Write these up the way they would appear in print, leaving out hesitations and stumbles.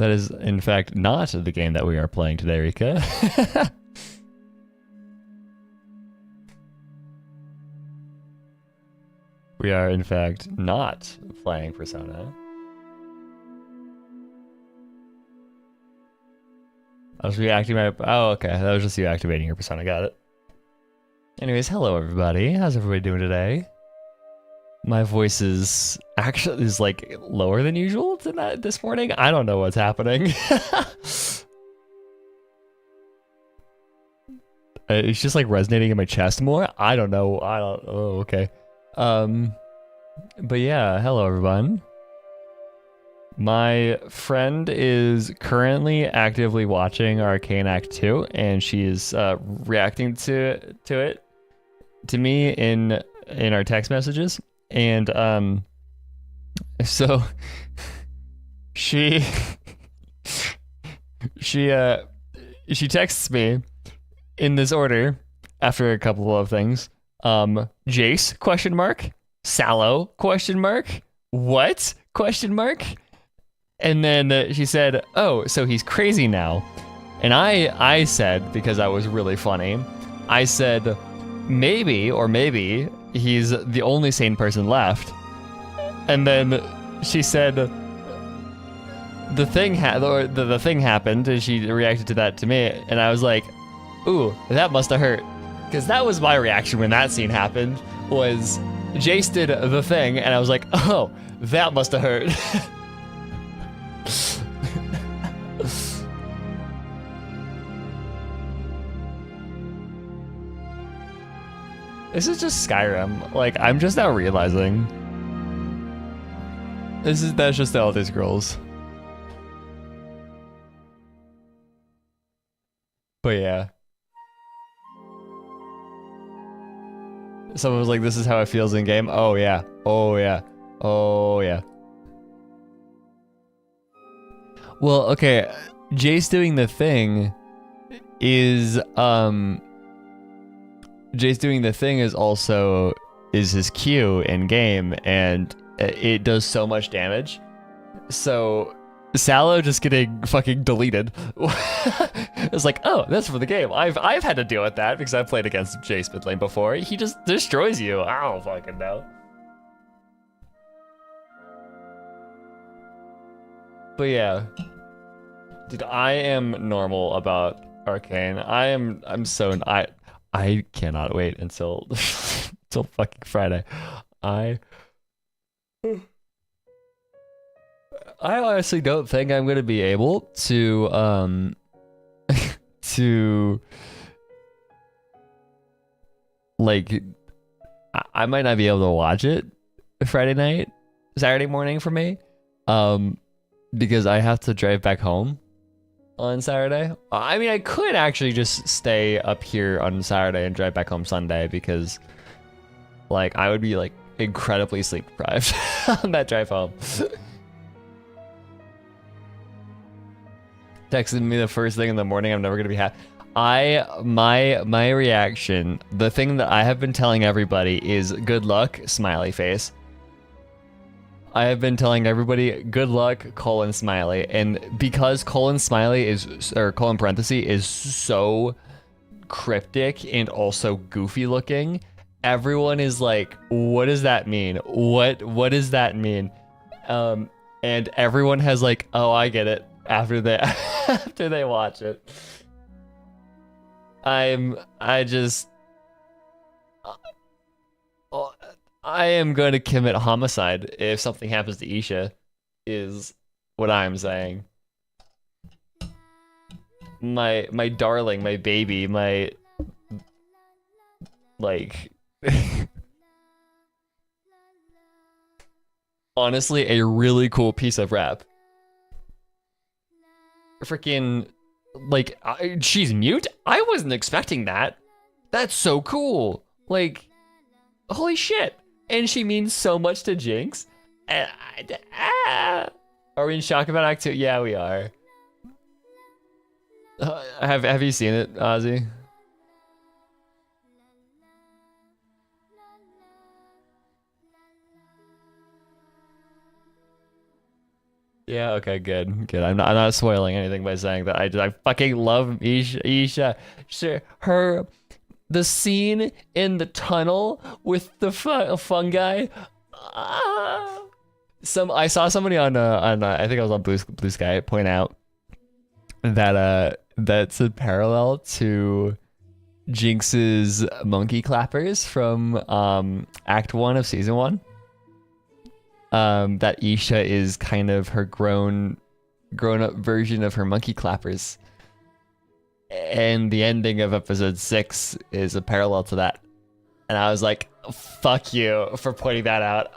That is, in fact, not the game that we are playing today, Rika. We are, in fact, not playing Persona. I was reacting my... Oh, okay. That was just you activating your Persona. Got it. Anyways, hello, everybody. How's everybody doing today? My voice is actually like lower than usual tonight this morning. I don't know what's happening. It's just like resonating in my chest more. I don't know. Oh, okay. But yeah, hello everyone. My friend is currently actively watching Arcane Act 2, and she is reacting to it to me in our text messages. And so she she texts me in this order after a couple of things. Jace question mark, Sallow question mark, what question mark, and then she said, oh, so he's crazy now. And I said, because I was really funny, I said maybe he's the only sane person left. And then she said the thing happened, and she reacted to that to me, and I was like, ooh, that must have hurt. Because that was my reaction when that scene happened, was Jace did the thing, and I was like, oh, that must have hurt. This is just Skyrim. Like, I'm just now realizing. That's just the Elder Scrolls. But yeah. Someone was like, this is how it feels in game. Oh yeah. Oh yeah. Oh yeah. Well, okay. Jace doing the thing is Jace doing the thing is also his Q in game, and it does so much damage. So Sallow just getting fucking deleted. It's like, oh, that's for the game. I've had to deal with that because I've played against Jace mid lane before. He just destroys you. I don't fucking know. But yeah, dude, I am normal about Arcane. I cannot wait until until fucking Friday. I honestly don't think I'm gonna be able to to like I might not be able to watch it Friday night, Saturday morning for me. Because I have to drive back home on Saturday. I mean, I could actually just stay up here on Saturday and drive back home Sunday, because like I would be like incredibly sleep deprived on that drive home. Texting me the first thing in the morning, I'm never gonna be happy. My reaction, the thing that I have been telling everybody is good luck, smiley face. I have been telling everybody good luck, colon smiley, and because colon smiley is, or colon parenthesis is so cryptic and also goofy looking, everyone is like, what does that mean? What does that mean? And everyone has like, oh, I get it after they after they watch it. I am going to commit homicide if something happens to Isha, is what I'm saying. My darling, my baby, my like honestly a really cool piece of rap. Freaking like she's mute? I wasn't expecting that. That's so cool. Like holy shit. And she means so much to Jinx. Are we in shock about Act 2? Yeah, we are. Have you seen it, Ozzy? Yeah, okay, good. I'm not spoiling anything by saying that. I fucking love Isha. Sure, the scene in the tunnel with the fungi. Ah. I saw somebody on I think I was on Blue Sky point out that that's a parallel to Jinx's monkey clappers from Act 1 of Season 1. That Isha is kind of her grown up version of her monkey clappers. And the ending of episode 6 is a parallel to that. And I was like, fuck you for pointing that out.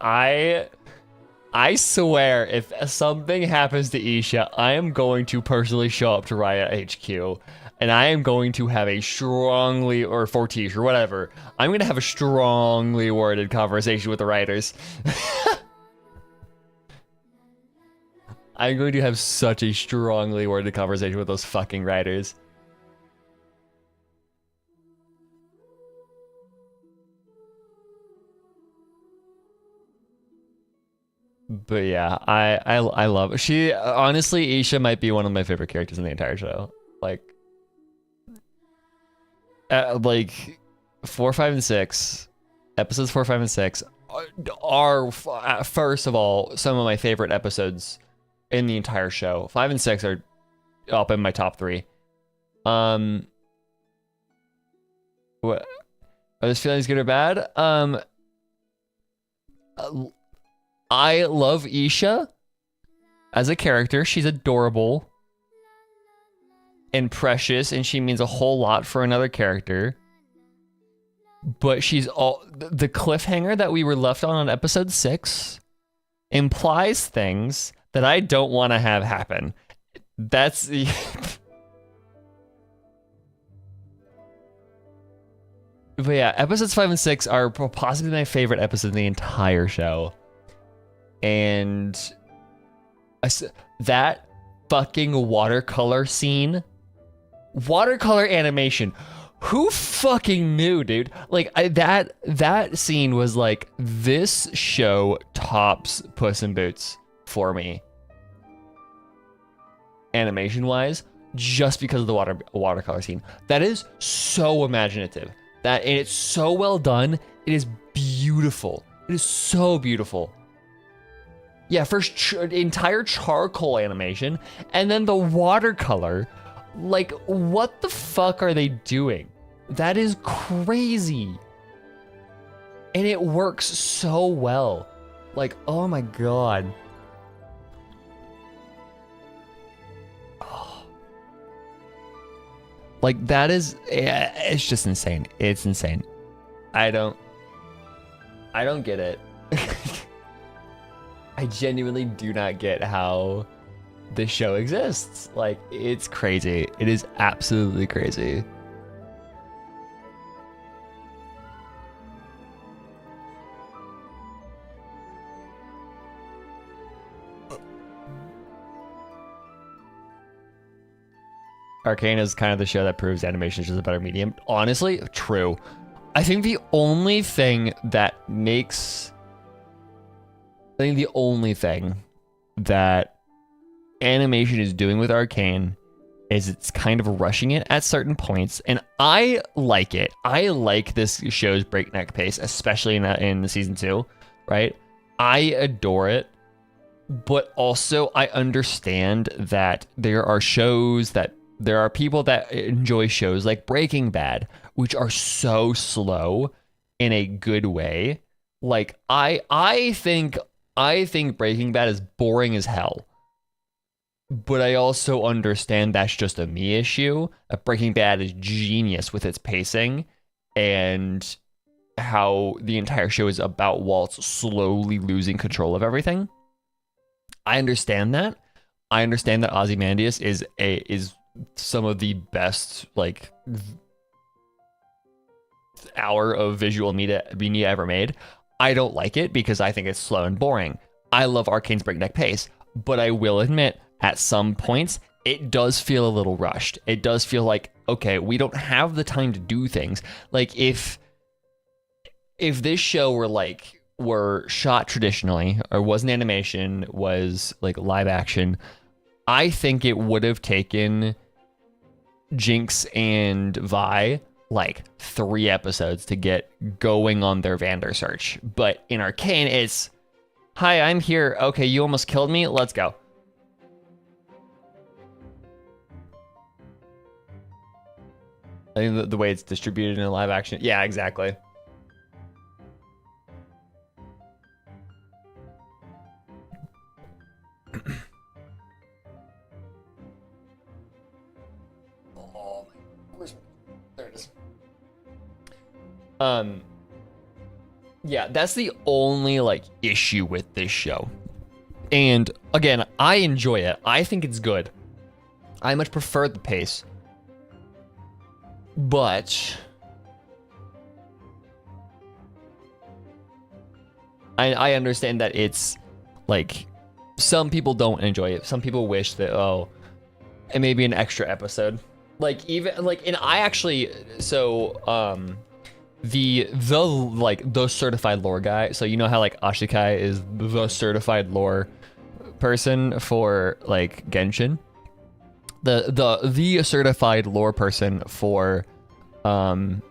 I swear, if something happens to Isha, I am going to personally show up to Riot HQ, and I am going to have a strongly, or Fortiche, or whatever, I'm going to have a strongly worded conversation with the writers. I'm going to have such a strongly worded conversation with those fucking writers. But yeah, I love she. Honestly, Isha might be one of my favorite characters in the entire show. Like 4, 5, and 6, episodes 4, 5, and 6 are first of all some of my favorite episodes in the entire show. 5 and 6 are up in my top 3. What are those feelings good or bad? I love Isha as a character. She's adorable and precious, and she means a whole lot for another character. But she's the cliffhanger that we were left on episode 6 implies things that I don't want to have happen. That's But yeah, episodes 5 and 6 are possibly my favorite episodes in the entire show. And that fucking watercolor scene, watercolor animation, who fucking knew, dude? Like that scene was like, this show tops Puss in Boots for me, animation wise, just because of the watercolor scene. That is so imaginative. And it's so well done. It is beautiful. It is so beautiful. Yeah, first entire charcoal animation, and then the watercolor. Like, what the fuck are they doing? That is crazy. And it works so well. Like, oh my god. Oh. Like, that is, it's just insane. It's insane. I don't get it. I genuinely do not get how this show exists. Like, it's crazy. It is absolutely crazy. Arcane is kind of the show that proves animation is just a better medium. Honestly, true. I think the only thing that animation is doing with Arcane is it's kind of rushing it at certain points, and I like it. I like this show's breakneck pace, especially in the season 2, right? I adore it, but also I understand that there are people that enjoy shows like Breaking Bad, which are so slow in a good way. Like, I think Breaking Bad is boring as hell. But I also understand that's just a me issue. Breaking Bad is genius with its pacing and how the entire show is about Walt slowly losing control of everything. I understand that. I understand that Ozymandias is some of the best, like, hour of visual media ever made. I don't like it because I think it's slow and boring. I love Arcane's breakneck pace, but I will admit, at some points, it does feel a little rushed. It does feel like, okay, we don't have the time to do things. Like, if this show were like were shot traditionally or was an animation, was like live action, I think it would have taken Jinx and Vi like 3 episodes to get going on their Vander search. But in Arcane, it's, hi, I'm here. Okay, you almost killed me. Let's go. I think the way it's distributed in live action. Yeah, exactly. Oh, there it is. Yeah, that's the only like issue with this show. And again, I enjoy it. I think it's good. I much prefer the pace. But I understand that it's like some people don't enjoy it. Some people wish that, oh, it may be an extra episode. Like even like, and I actually, so the certified lore guy. So you know how like Ashikai is the certified lore person for like Genshin. The certified lore person for League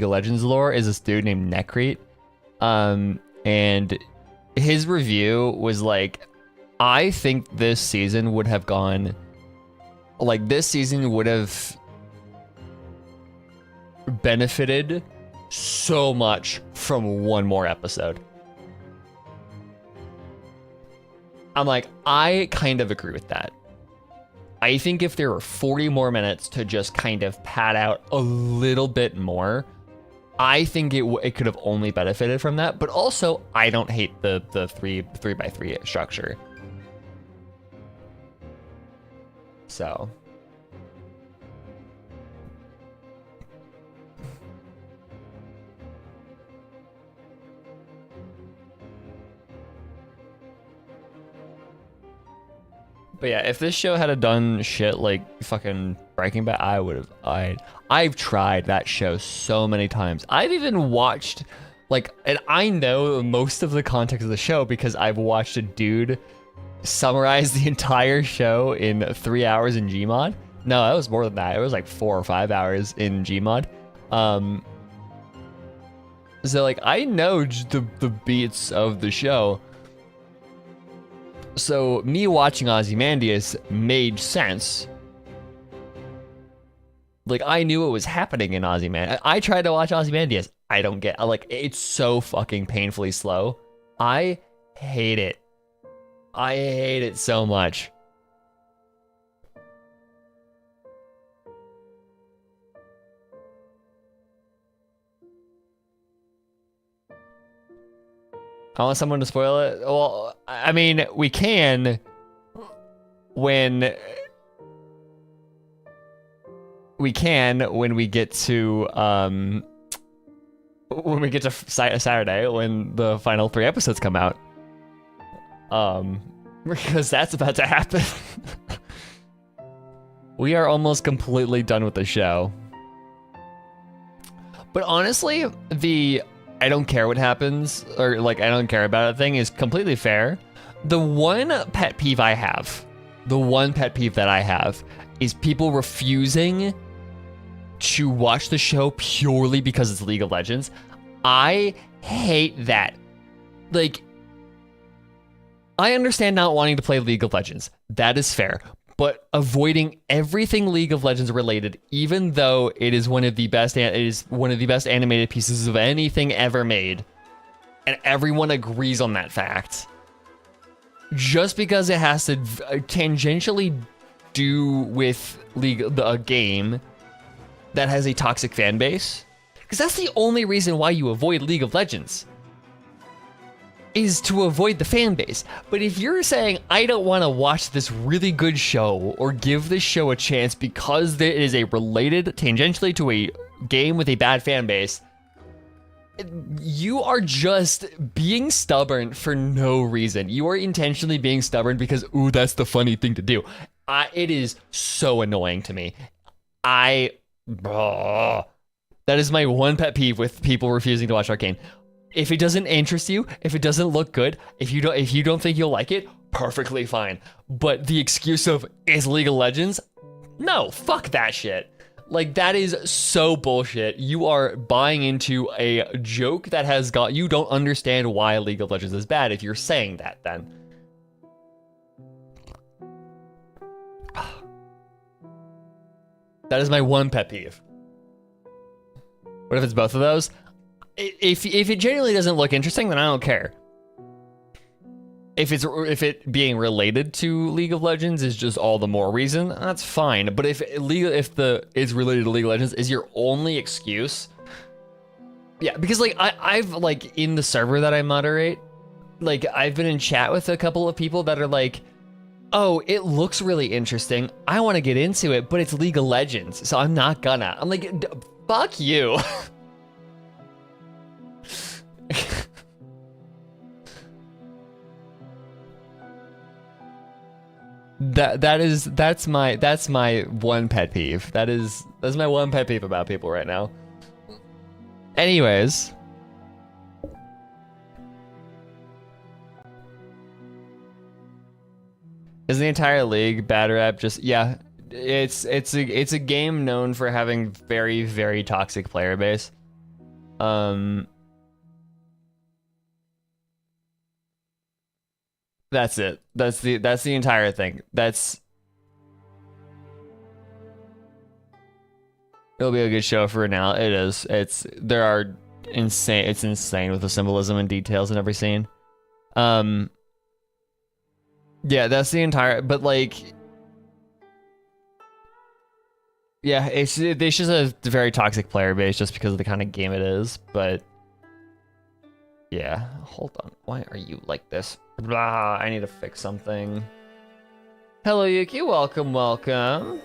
of Legends lore is this dude named Necrete. And his review was like, I think this season would have gone, like this season would have benefited so much from one more episode. I'm like, I kind of agree with that. I think if there were 40 more minutes to just kind of pad out a little bit more, I think it could have only benefited from that. But also, I don't hate the 3x3 structure. So. But yeah, if this show had done shit like fucking Breaking Bad, I would have. I've tried that show so many times. I've even watched, like, and I know most of the context of the show because I've watched a dude summarize the entire show in 3 hours in Gmod. No, that was more than that. It was like 4 or 5 hours in Gmod. So like, I know the beats of the show. So me watching Ozymandias made sense. Like I knew what was happening in Ozymandias. I tried to watch Ozymandias. I don't get, like, it's so fucking painfully slow. I hate it. I hate it so much. I want someone to spoil it. Well, I mean, we can when we get to Saturday when the final 3 episodes come out. Because that's about to happen. We are almost completely done with the show. But honestly, I don't care what happens, or like I don't care about it thing is completely fair. The one pet peeve that I have is people refusing to watch the show purely because it's League of Legends. I hate that. Like, I understand not wanting to play League of Legends. That is fair. But avoiding everything League of Legends related, even though it is one of the best animated pieces of anything ever made, and everyone agrees on that fact, just because it has to tangentially do with a game that has a toxic fan base, because that's the only reason why you avoid League of Legends, is to avoid the fan base. But if you're saying, I don't want to watch this really good show or give this show a chance because there is a related tangentially to a game with a bad fan base, you are just being stubborn for no reason. You are intentionally being stubborn because, ooh, that's the funny thing to do. It is so annoying to me. That is my one pet peeve with people refusing to watch Arcane. If it doesn't interest you, if it doesn't look good, if you don't think you'll like it, perfectly fine. But the excuse of is League of Legends? No, fuck that shit. Like, that is so bullshit. You are buying into a joke that has got you don't understand why League of Legends is bad if you're saying that then. That is my one pet peeve. What if it's both of those? If it genuinely doesn't look interesting, then I don't care. If it being related to League of Legends is just all the more reason, that's fine. But if the is related to League of Legends is your only excuse, yeah, because like I've like in the server that I moderate, like I've been in chat with a couple of people that are like, oh, it looks really interesting. I want to get into it, but it's League of Legends, so I'm not gonna. I'm like, fuck you. That's my one pet peeve. That's my one pet peeve about people right now. Anyways. Is the entire league bad rap? Just yeah, it's a game known for having very, very toxic player base. That's it. That's the entire thing. It'll be a good show for now. It is. It's insane with the symbolism and details in every scene. Yeah, that's the entire, but like, yeah, it's just a very toxic player base just because of the kind of game it is, but yeah, hold on. Why are you like this? Blah, I need to fix something. Hello, Yuki. Welcome, welcome.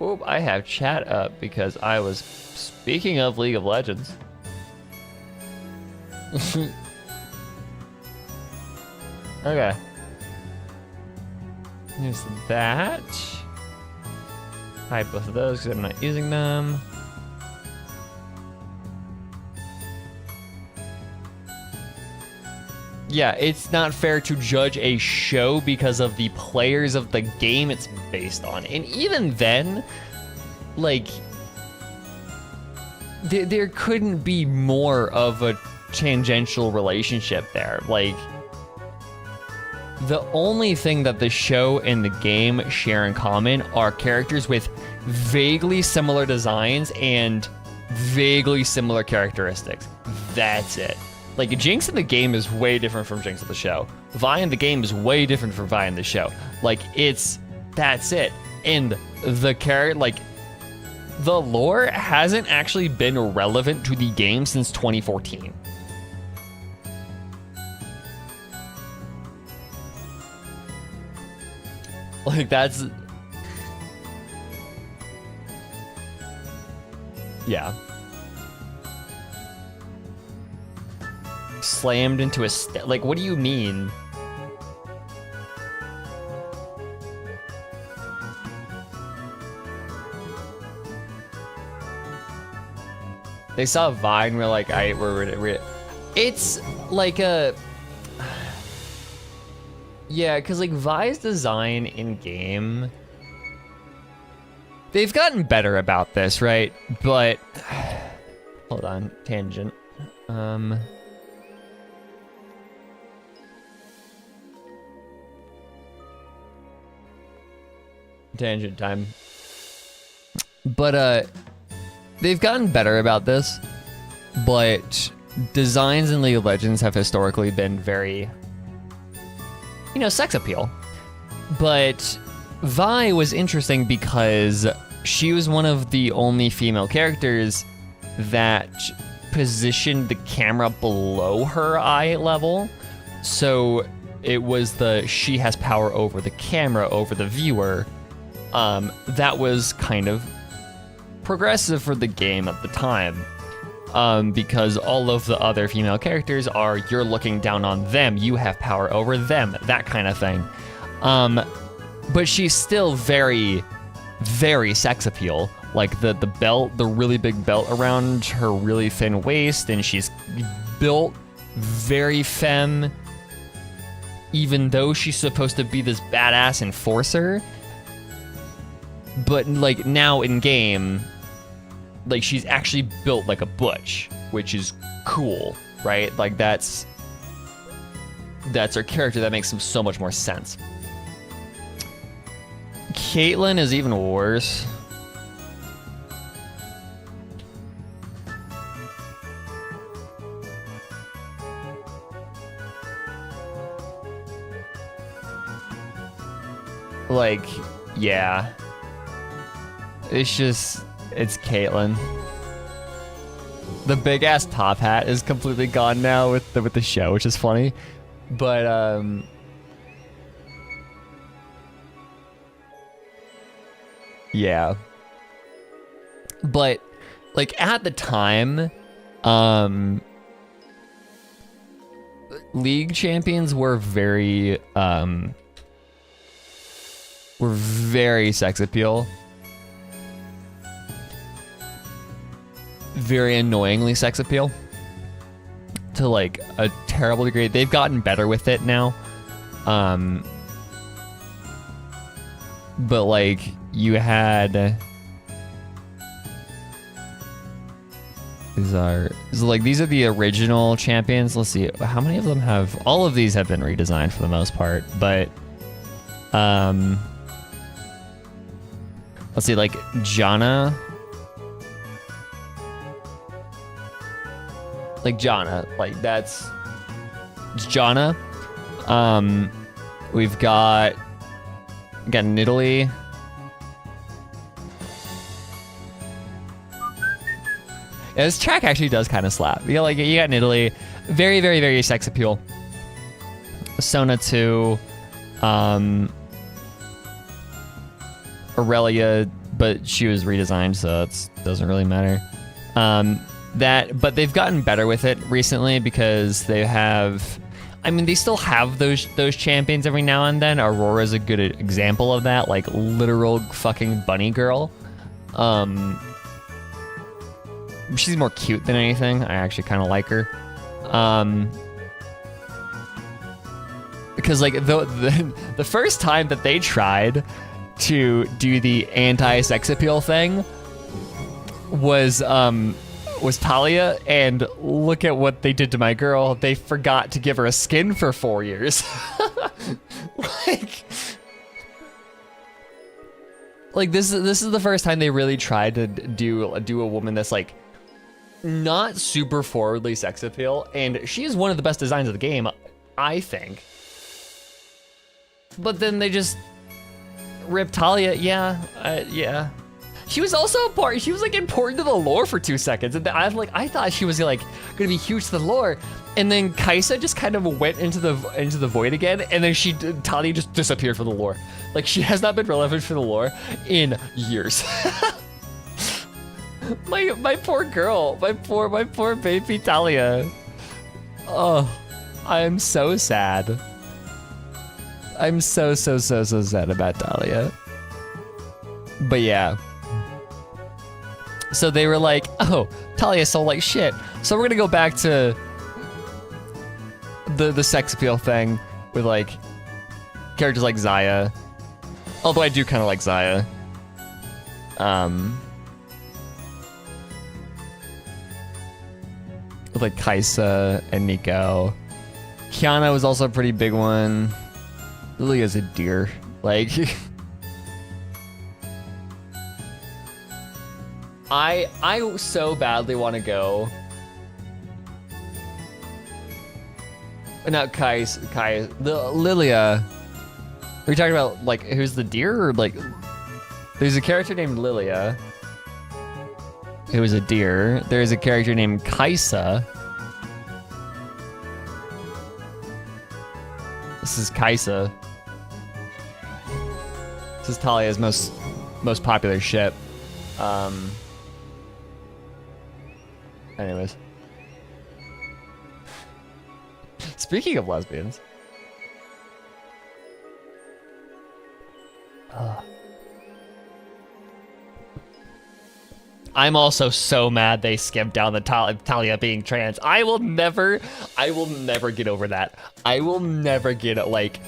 Oop, I have chat up because I was speaking of League of Legends. Okay. Here's that. Hide both of those because I'm not using them. Yeah, it's not fair to judge a show because of the players of the game it's based on. And even then, like, there couldn't be more of a tangential relationship there. Like, the only thing that the show and the game share in common are characters with vaguely similar designs and vaguely similar characteristics. That's it. Like, Jinx in the game is way different from Jinx in the show. Vi in the game is way different from Vi in the show. Like, that's it. And the character, like, the lore hasn't actually been relevant to the game since 2014. Like, that's... Yeah. Slammed into a like, what do you mean? They saw Vi and we're like, we're it's like a... Yeah, because like Vi's design in game, they've gotten better about this, right? But hold on, tangent. Tangent time. But they've gotten better about this, but designs in League of Legends have historically been very, you know, sex appeal. But Vi was interesting because she was one of the only female characters that positioned the camera below her eye level. So it was she has power over the camera, over the viewer. That was kind of progressive for the game at the time. Because all of the other female characters are, you're looking down on them, you have power over them, that kind of thing. But she's still very, very sex appeal. Like the belt, the really big belt around her really thin waist, and she's built very femme, even though she's supposed to be this badass enforcer. But like now in game, like she's actually built like a butch, which is cool, right? Like that's her character. That makes so much more sense. Caitlyn is even worse. Like, yeah. It's Caitlyn. The big ass top hat is completely gone now with the show, which is funny. But yeah. But like at the time, League champions were very sex appeal. Very annoyingly sex appeal. To like a terrible degree. They've gotten better with it now. But like you had these are the original champions. Let's see how many of them have. All of these have been redesigned for the most part, but let's see, like Janna. Like Janna, like that's Janna. We've got Nidalee. Yeah, this track actually does kind of slap. You got Nidalee, very, very, very sex appeal. Sona 2, Aurelia, but she was redesigned, so it doesn't really matter. But they've gotten better with it recently because they have. I mean, they still have those champions every now and then. Aurora's a good example of that, like literal fucking bunny girl. She's more cute than anything. I actually kind of like her. Because like the first time that they tried to do the anti-sex appeal thing was Talia, and look at what they did to my girl. They forgot to give her a skin for 4 years. like this is the first time they really tried to do a woman that's like not super forwardly sex appeal, and she is one of the best designs of the game, I think. But then they just ripped Talia. Yeah. She was also important. She was like important to the lore for 2 seconds, and I thought she was like gonna be huge to the lore, and then Kai'Sa just kind of went into the void again, and then Talia just disappeared from the lore. Like she has not been relevant for the lore in years. my poor girl, my poor baby Talia. Oh, I am so sad. I'm so sad about Talia. But yeah. So they were like, oh, Talia sold like shit. So we're gonna go back to the sex appeal thing with like characters like Xayah. Although I do kind of like Xayah. With like Kai'Sa and Neeko. Qiyana was also a pretty big one. Lilia's a deer. Like I so badly want to go. Not Lilia. Are you talking about like who's the deer, or like there's a character named Lilia who is a deer. There's a character named Kai'Sa. This is Kai'Sa. This is Talia's most popular ship. Anyways. Speaking of lesbians. I'm also so mad they skipped down the Talia being trans. I will never get over that. I will never get it. Like,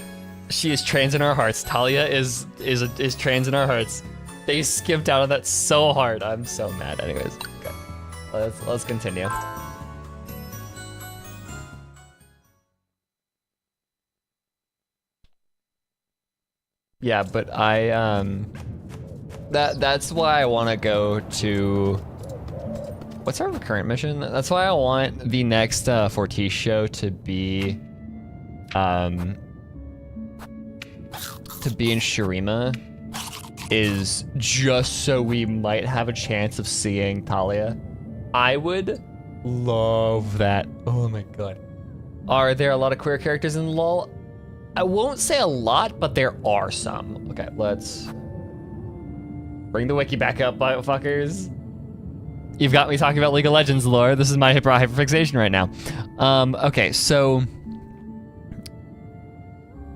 she is trans in our hearts. Talia is trans in our hearts. They skipped out on that so hard. I'm so mad. Anyways, okay. Let's continue. Yeah, but that's why I want to go to, what's our current mission? That's why I want the next Fortiche show to be in Shurima, is just so we might have a chance of seeing Talia. I would love that. Oh my god. Are there a lot of queer characters in LoL? I won't say a lot, but there are some. Okay, let's bring the wiki back up, fuckers. You've got me talking about League of Legends lore. This is my hyperfixation right now. Okay, so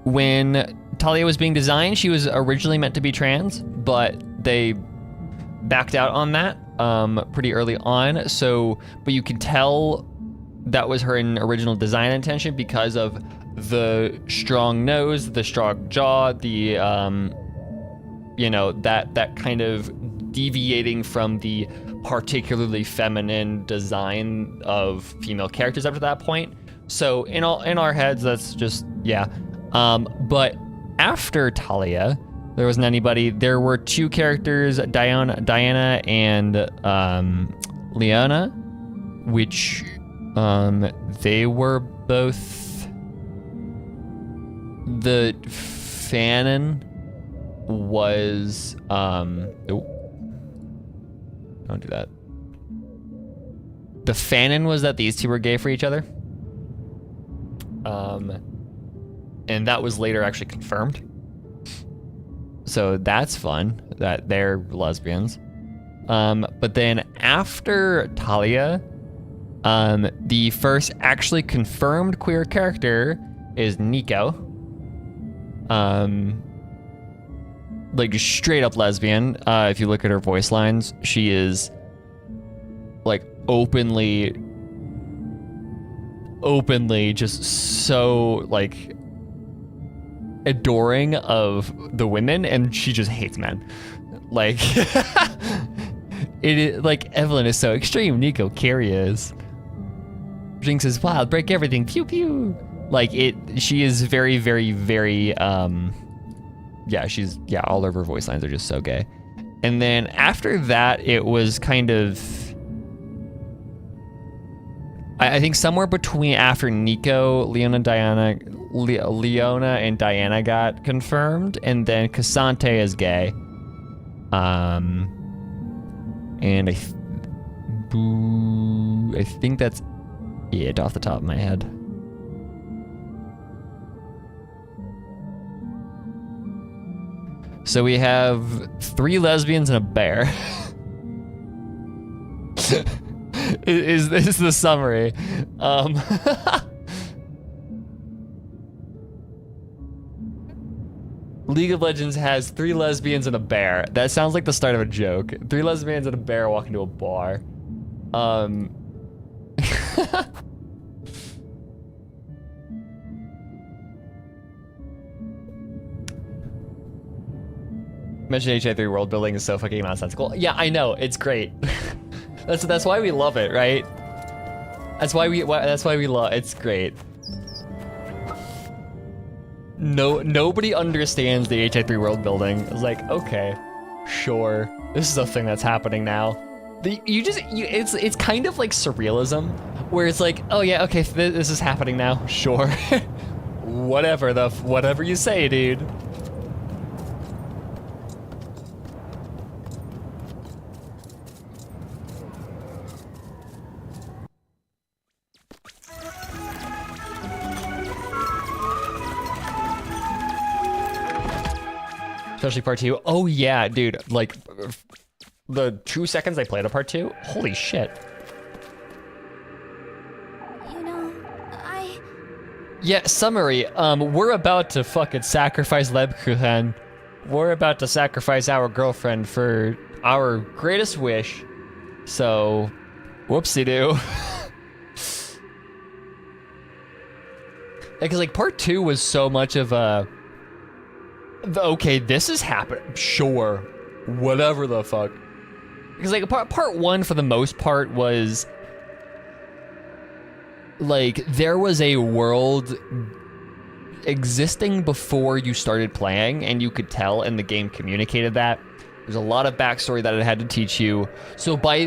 when Talia was being designed, she was originally meant to be trans, but they backed out on that pretty early on. So, but you can tell that was her original design intention because of the strong nose, the strong jaw, the you know, that kind of deviating from the particularly feminine design of female characters up to that point. So in our heads, that's just, yeah. But after Talia, there wasn't anybody. There were two characters, Diana and Leona, which they were both, the Fanon was oh, don't do that. The Fanon was that these two were gay for each other. And that was later actually confirmed. So that's fun that they're lesbians. But then after Talia, the first actually confirmed queer character is Nico. Like straight up lesbian. If you look at her voice lines, she is like openly just so like adoring of the women, and she just hates men. Like it is like Evelyn is so extreme, Nico Carey is. Jinx is wild, break everything, pew pew. Like she is very, very, very yeah, all of her voice lines are just so gay. And then after that, it was kind of, I think somewhere between after Nico, Leona and Diana got confirmed, and then Cassante is gay. And I think that's it off the top of my head. So we have 3 lesbians and a bear. is the summary. League of Legends has 3 lesbians and a bear. That sounds like the start of a joke. 3 lesbians and a bear walk into a bar. Mention HA3 world building is so fucking nonsensical. Yeah, I know, it's great. that's why we love it, right? That's why we love it's great. Nobody understands the HA3 world building. It's like, okay, sure, this is a thing that's happening now. It's kind of like surrealism, where it's like, oh yeah, okay, this is happening now. Sure, whatever you say, dude. Especially part 2. Oh yeah, dude. Like, the 2 seconds I played a part 2, holy shit. You know, Yeah, summary. We're about to fucking sacrifice Lebkuchen. We're about to sacrifice our girlfriend for our greatest wish. So, whoopsie-doo. Because, like, part 2 was so much of a... Okay, this is happening. Sure. Whatever the fuck. Because, like, part 1, for the most part, was... Like, there was a world existing before you started playing, and you could tell, and the game communicated that. There's a lot of backstory that it had to teach you. So by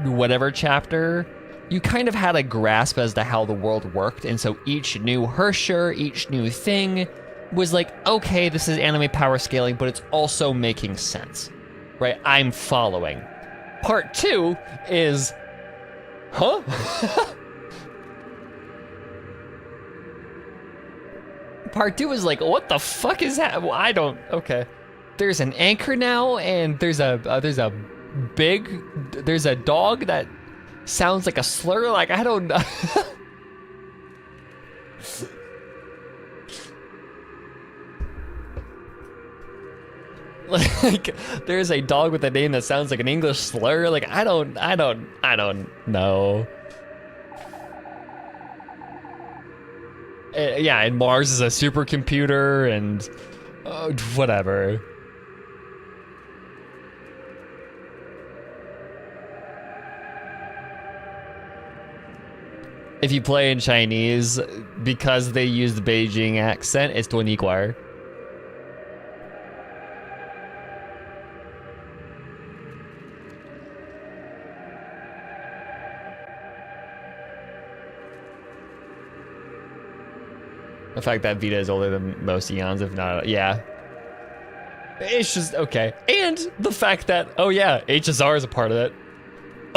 whatever chapter, you kind of had a grasp as to how the world worked, and so each new Herrscher, each new thing was like, okay, this is anime power scaling, but it's also making sense, right? I'm following. Part 2 is, huh? Part 2 is like, what the fuck is that? Well, I don't, okay. There's an anchor now, and there's a dog that sounds like a slur, like, I don't know. Like, there's a dog with a name that sounds like an English slur, like, I don't know. Yeah, and Mars is a supercomputer, and whatever. If you play in Chinese, because they use the Beijing accent, it's Duaniquar. The fact that Vita is older than most Eons, if not, yeah. It's just, okay. And the fact that, oh yeah, HSR is a part of it.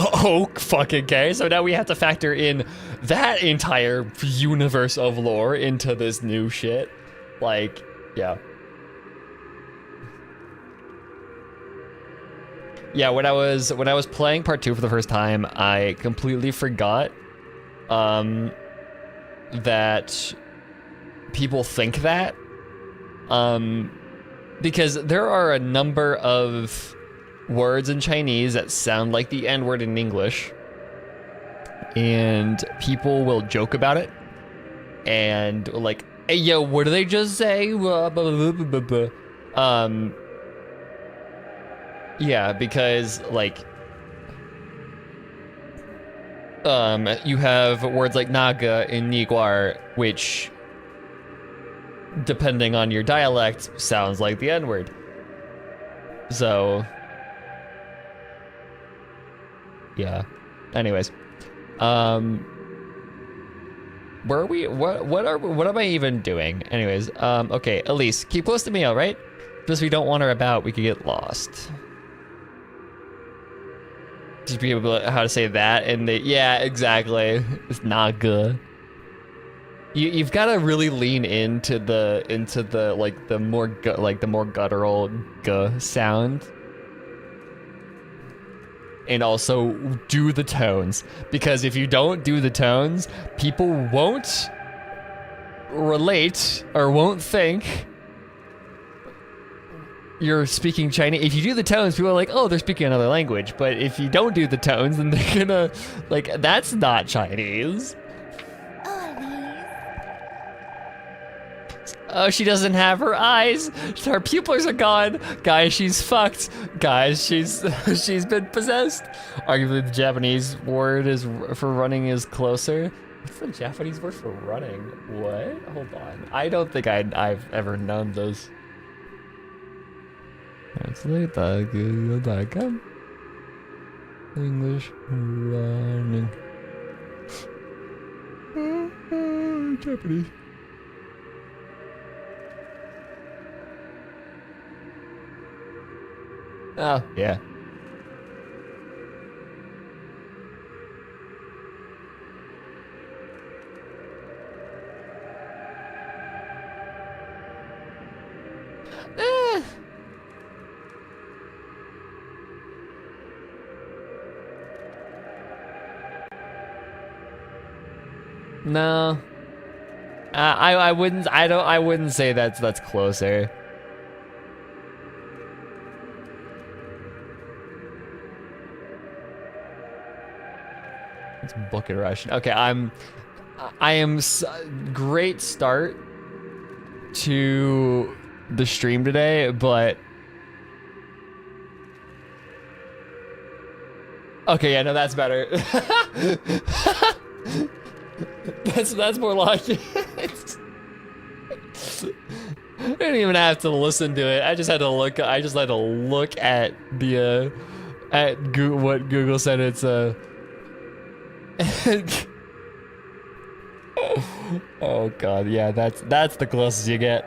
Oh, fucking okay. So now we have to factor in that entire universe of lore into this new shit. Like, yeah. Yeah, when I was playing part 2 for the first time, I completely forgot that people think that. Because there are a number of words in Chinese that sound like the N-word in English, and people will joke about it and like, hey yo, what did they just say? Yeah, because like you have words like naga in Niguar, which depending on your dialect sounds like the N-word. So yeah. Anyways, where are we? What am I even doing? Anyways, okay, Elise, keep close to me, all right? Because we don't want her about, we could get lost. Just be able to, how to say that, and yeah, exactly. It's not good. You've got to really lean into the like the more guttural g sound. And also do the tones, because if you don't do the tones, people won't relate or won't think you're speaking Chinese. If you do the tones, people are like, oh, they're speaking another language. But if you don't do the tones, then they're gonna, like, that's not Chinese. Oh, she doesn't have her eyes. Her pupils are gone. Guys, she's fucked. Guys, she's been possessed. Arguably, the Japanese word is for running is closer. What's the Japanese word for running? What? Hold on. I don't think I've ever known those. Translate that. Go back up. English running. Japanese. Oh, yeah. No. I wouldn't say that's closer. Let's book it Russian. Okay, I am great start to the stream today, but okay, yeah, no, that's better. that's more like it. I didn't even have to listen to it. I just had to look. I just had to look at the what Google said. It's oh god, yeah, that's the closest you get.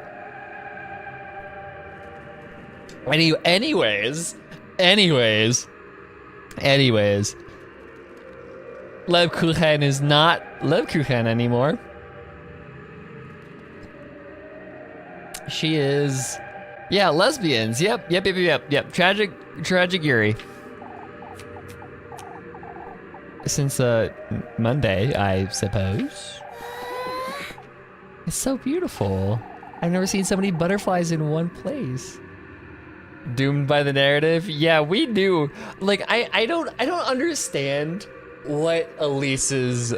Anyways, Lebkuchen is not Lebkuchen anymore. She is, yeah, lesbians. Yep. Tragic Yuri. Since Monday, I suppose. It's so beautiful. I've never seen so many butterflies in one place. Doomed by the narrative? Yeah, we do. Like, I don't understand what Elise's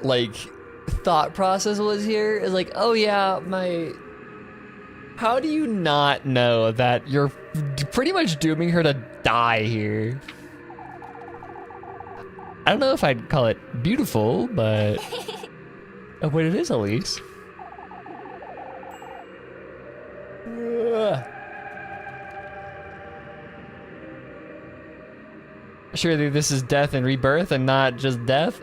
like thought process was here. Is like, oh yeah, how do you not know that you're pretty much dooming her to die here? I don't know if I'd call it beautiful, but what it is, Elise. Surely this is death and rebirth and not just death?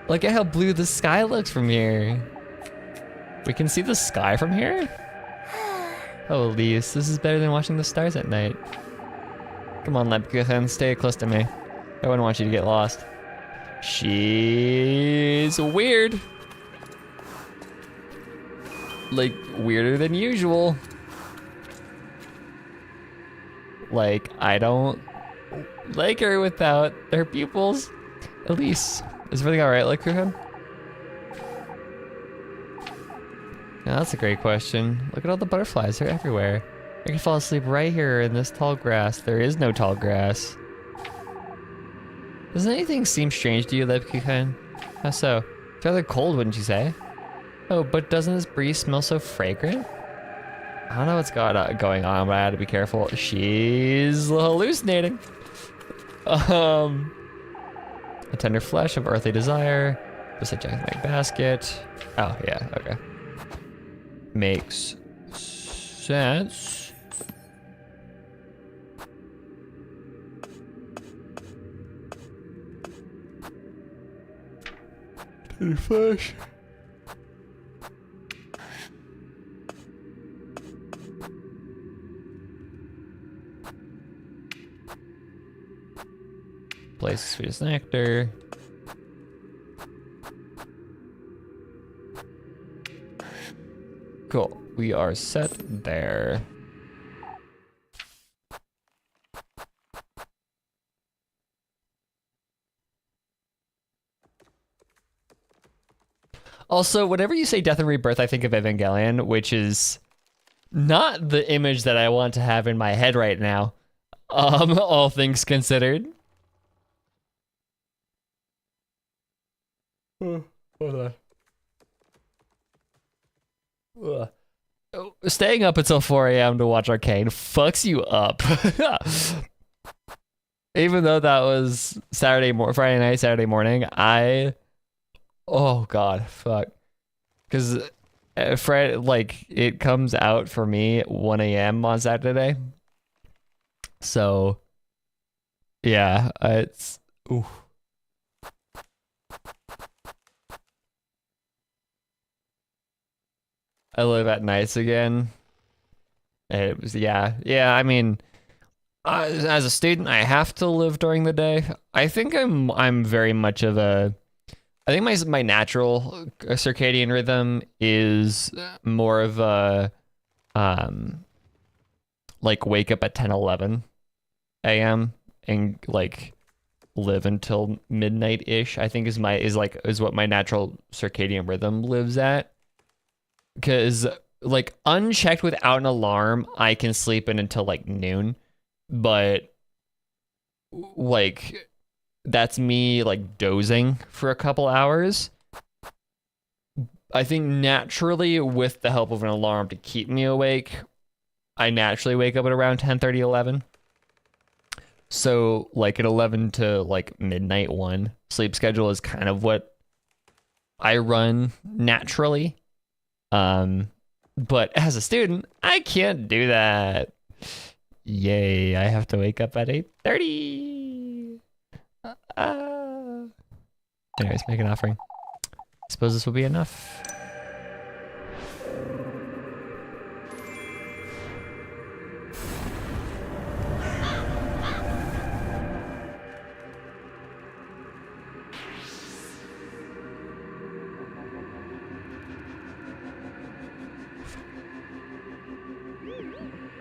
Look at how blue the sky looks from here. We can see the sky from here? Oh, Elise, this is better than watching the stars at night. Come on, Lebkuchen, stay close to me. I wouldn't want you to get lost. She's weird. Like, weirder than usual. Like, I don't like her without her pupils. Elise, is everything alright, Lebkuchen? Now that's a great question. Look at all the butterflies, they're everywhere. I can fall asleep right here in this tall grass. There is no tall grass. Does anything seem strange to you, Lebkuchen? How so? It's rather cold, wouldn't you say? Oh, but doesn't this breeze smell so fragrant? I don't know what's going on, but I had to be careful. She's hallucinating. A tender flesh of earthly desire. Just a gigantic basket. Oh, yeah, okay. Makes sense. Tender flesh. Place sweetest nectar. Cool. We are set there. Also, whenever you say death and rebirth, I think of Evangelion, which is not the image that I want to have in my head right now. All things considered. Hold on. Ugh. Staying up until 4 a.m. to watch Arcane fucks you up. Even though that was Friday night, Saturday morning, oh god, fuck. Because like, it comes out for me at 1 a.m. on Saturday. So, yeah, it's, ooh. I live at nights again. It was, yeah, I mean, as a student, I have to live during the day. I think I'm very much of a, I think my natural circadian rhythm is more of a, like, wake up at 10, 11 a.m. and like live until midnight-ish, I think is what my natural circadian rhythm lives at. Because, like, unchecked without an alarm, I can sleep in until, like, noon. But like that's me like dozing for a couple hours. I think naturally, with the help of an alarm to keep me awake, I naturally wake up at around 10:30, 11. So like at 11 to like midnight 1 sleep schedule is kind of what I run naturally. But as a student, I can't do that. Yay, I have to wake up at 8:30. Anyways, make an offering. Suppose this will be enough.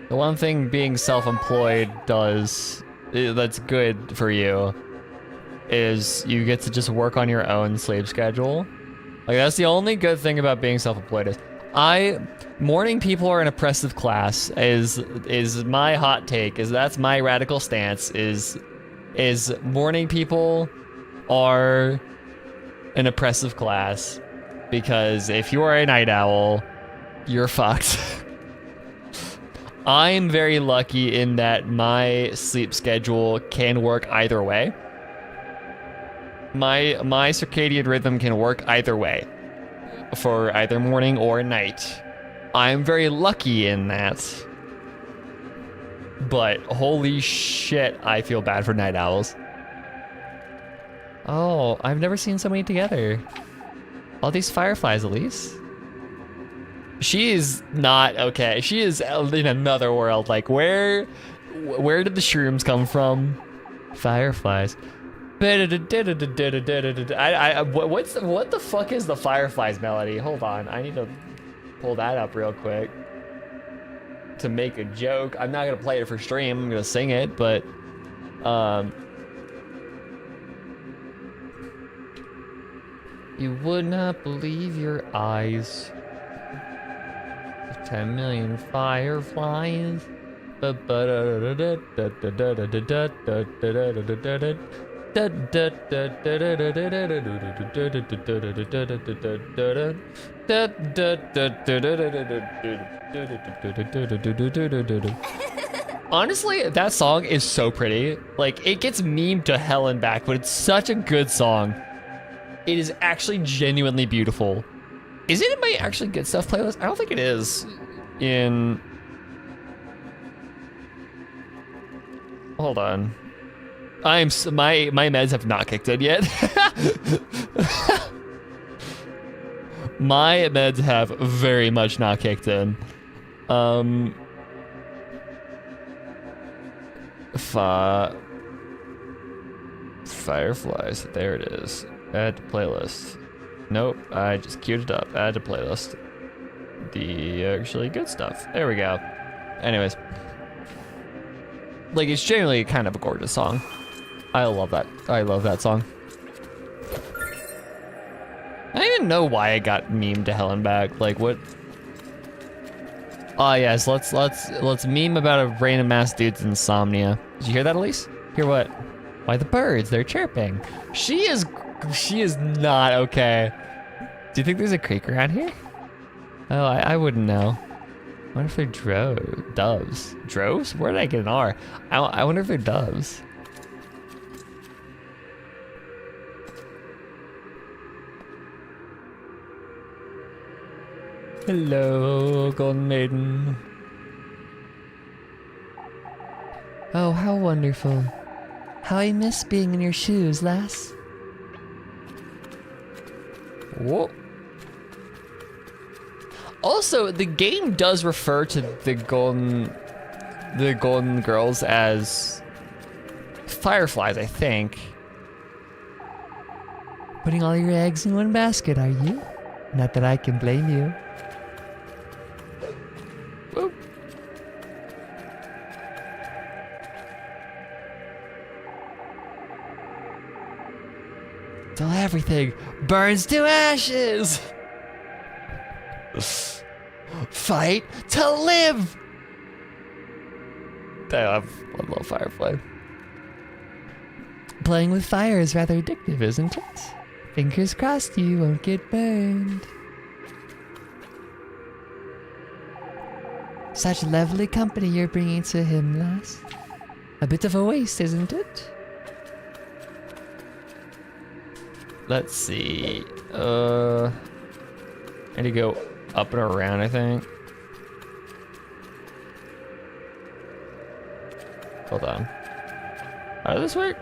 The one thing being self-employed does that's good for you is you get to just work on your own sleep schedule. Like that's the only good thing about being self-employed is morning people are an oppressive class is my hot take, is that's my radical stance is morning people are an oppressive class because if you are a night owl, you're fucked. I'm very lucky in that my sleep schedule can work either way. My circadian rhythm can work either way for either morning or night. I'm very lucky in that. But holy shit, I feel bad for night owls. Oh, I've never seen so many together. All these fireflies, Elise. She is not okay. She is in another world. Like where did the shrooms come from? Fireflies. What the fuck is the fireflies melody? Hold on, I need to pull that up real quick to make a joke. I'm not gonna play it for stream. I'm gonna sing it, but you would not believe your eyes. 10 million fireflies. Honestly, that song is so pretty. Like, it gets memed to hell and back, but it's such a good song. It is actually genuinely beautiful. Is it in my actually good stuff playlist? I don't think it is. Hold on. My meds have not kicked in yet. My meds have very much not kicked in. Fireflies. There it is. Add to playlist. Nope, I just queued it up. Add to playlist. The actually good stuff. There we go. Anyways. Like, it's genuinely kind of a gorgeous song. I love that. I love that song. I don't even know why I got memed to hell and back. Like, what? Oh, yes, let's meme about a random ass dude's insomnia. Did you hear that, Elise? Hear what? Why, the birds, they're chirping. She is not okay. Do you think there's a creek around here? Oh, I wouldn't know. I wonder if they're doves. Droves? Where did I get an R? I wonder if they're doves. Hello, Golden Maiden. Oh, how wonderful. How I miss being in your shoes, lass. Whoa. Also, the game does refer to the golden girls as fireflies, I think. Putting all your eggs in one basket, are you? Not that I can blame you. Whoop. Till everything burns to ashes. Fight to live. I love Firefly. Playing with fire is rather addictive, isn't it? Fingers crossed you won't get burned. Such lovely company you're bringing to him, lass. A bit of a waste, isn't it? Let's see. I need to go up and around, I think. Hold on. How does this work?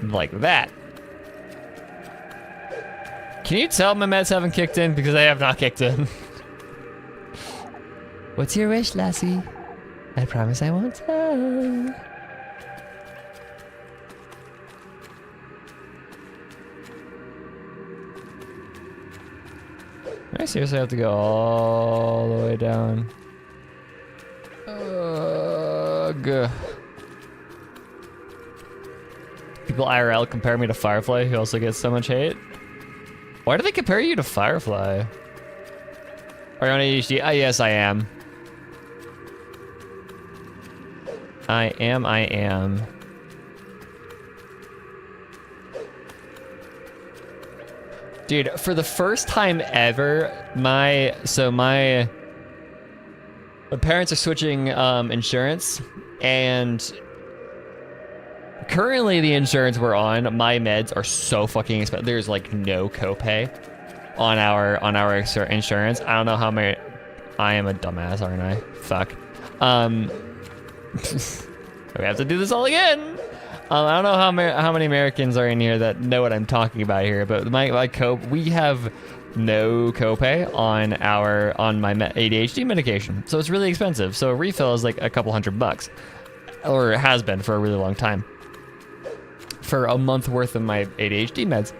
Like that. Can you tell my meds haven't kicked in? Because they have not kicked in. What's your wish, lassie? I promise I won't tell. I seriously have to go all the way down. Ugh. People IRL compare me to Firefly, who also gets so much hate. Why do they compare you to Firefly? Are you on ADHD? Yes, I am. I am. Dude, for the first time ever, my parents are switching insurance, and currently the insurance we're on, my meds are so fucking expensive. There's like no copay on our insurance. I don't know how many. I am a dumbass, aren't I? Fuck. We have to do this all again. I don't know how many Americans are in here that know what I'm talking about here, but we have no copay on my ADHD medication, so it's really expensive. So a refill is like a couple $100, or it has been for a really long time, for a month worth of my ADHD meds.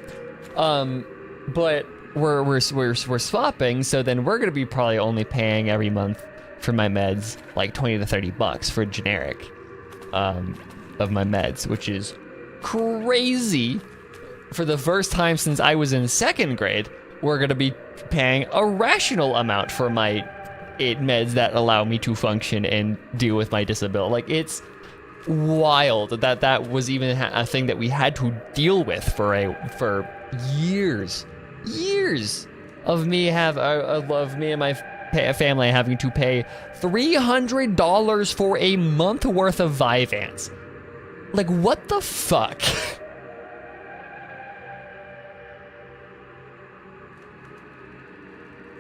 But we're swapping, so then we're gonna be probably only paying every month for my meds like $20 to $30 for generic of my meds, which is crazy. For the first time since I was in second grade, we're gonna be paying a rational amount for my 8 meds that allow me to function and deal with my disability. Like, it's wild that was even a thing that we had to deal with for years of me and my family having to pay $300 for a month worth of Vyvanse. Like, what the fuck?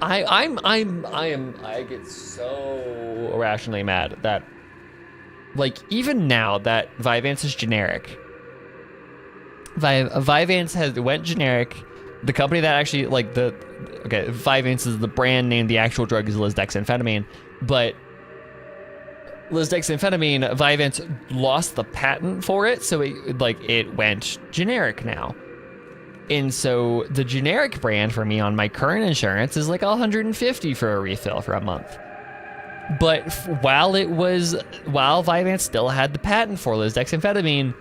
I get so irrationally mad that, like, even now that Vyvanse is generic, Vyvanse went generic. The company that actually, like, Vyvanse is the brand name. The actual drug is lisdexamfetamine, but lisdexamfetamine, Vyvanse lost the patent for it, so it went generic now. And so the generic brand for me on my current insurance is like $150 for a refill for a month. But while Vyvanse still had the patent for lisdexamfetamine,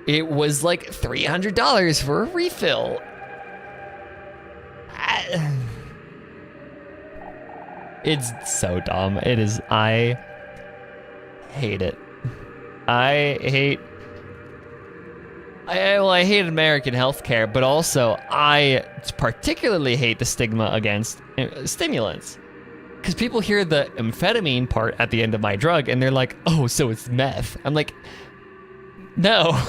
it was like $300 for a refill. It's so dumb. It is. I hate it. I hate American healthcare, but also I particularly hate the stigma against stimulants. Because people hear the amphetamine part at the end of my drug and they're like, oh, so it's meth. I'm like, no.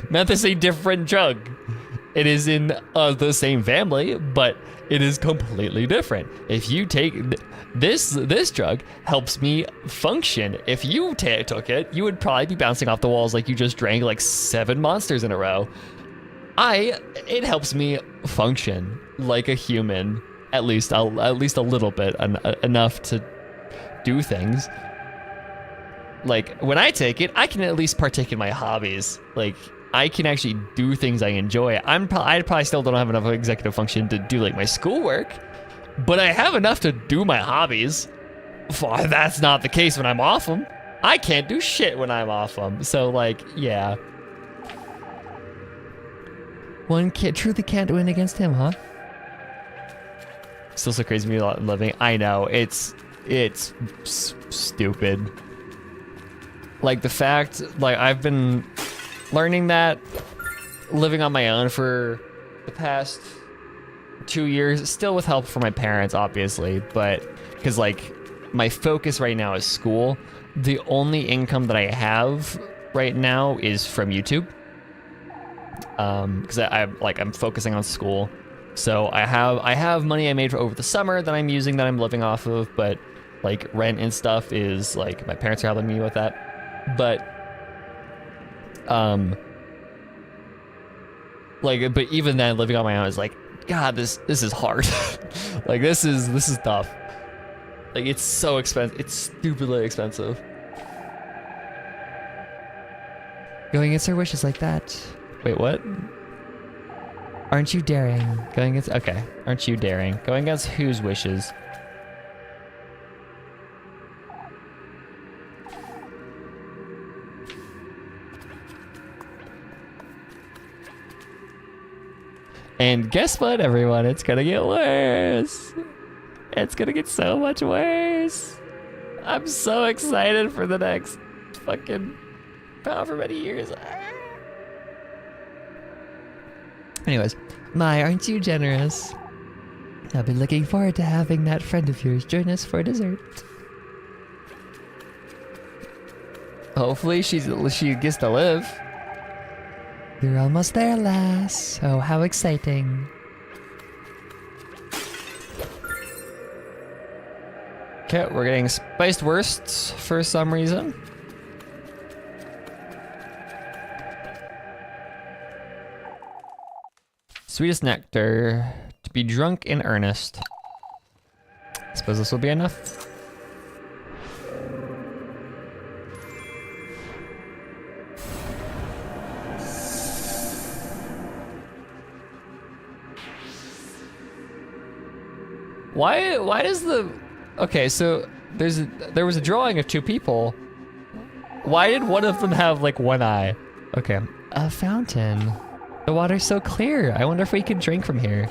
Meth is a different drug. It is in the same family, but it is completely different. If you take this drug, helps me function. If you took it, you would probably be bouncing off the walls like you just drank like 7 Monsters in a row. It helps me function like a human, at least a little bit, enough to do things. Like, when I take it, I can at least partake in my hobbies. Like, I can actually do things I enjoy. I probably still don't have enough executive function to do like my schoolwork, but I have enough to do my hobbies. That's not the case when I'm off them. I can't do shit when I'm off them. So, like, yeah. One kid truly can't win against him, huh? Still so crazy to me living. I know, it's stupid. Like the fact, like I've been learning that living on my own for the past 2 years, still with help from my parents, obviously, but because like my focus right now is school. The only income that I have right now is from YouTube. Because I'm focusing on school. So I have money I made for over the summer that I'm using, that I'm living off of, but like rent and stuff is like my parents are helping me with that. But but even then, living on my own is like, God, this is hard. Like this is tough. Like it's so expensive. It's stupidly expensive. Going against our wishes like that. Wait, what? Aren't you daring? Going against, okay. Aren't you daring? Going against whose wishes? And guess what, everyone? It's gonna get worse. It's gonna get so much worse. I'm so excited for the next fucking however many years. Anyways, my, aren't you generous? I've been looking forward to having that friend of yours join us for dessert. Hopefully she gets to live. You're almost there, lass. Oh, how exciting. Okay, we're getting spiced wursts for some reason. Sweetest nectar, to be drunk in earnest. I suppose this will be enough. Why does the... Okay, so there was a drawing of two people. Why did one of them have like one eye? Okay, a fountain. The water's so clear. I wonder if we can drink from here.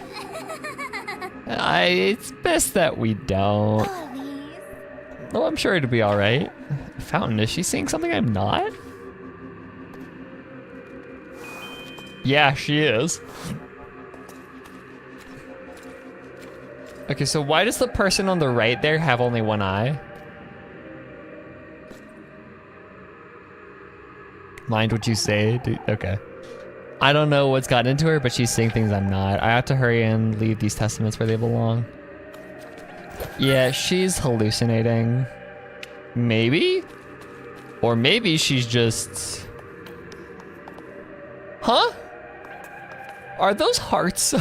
It's best that we don't. Oh, I'm sure it'll be all right. Fountain, is she saying something I'm not? Yeah, she is. Okay, so why does the person on the right there have only one eye? Mind what you say? Okay. I don't know what's gotten into her, but she's saying things I'm not. I have to hurry and leave these testaments where they belong. Yeah, she's hallucinating. Maybe? Or maybe she's just... Huh? Are those hearts?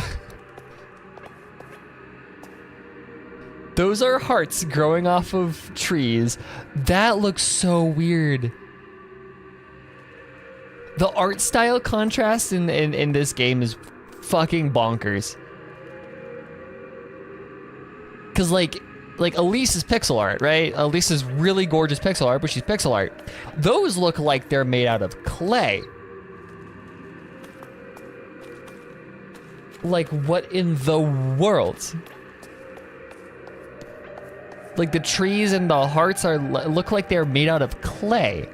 Those are hearts growing off of trees. That looks so weird. The art style contrast in this game is fucking bonkers. Cause like Elise is pixel art, right? Elise is really gorgeous pixel art, but she's pixel art. Those look like they're made out of clay. Like what in the world? Like the trees and the hearts look like they're made out of clay.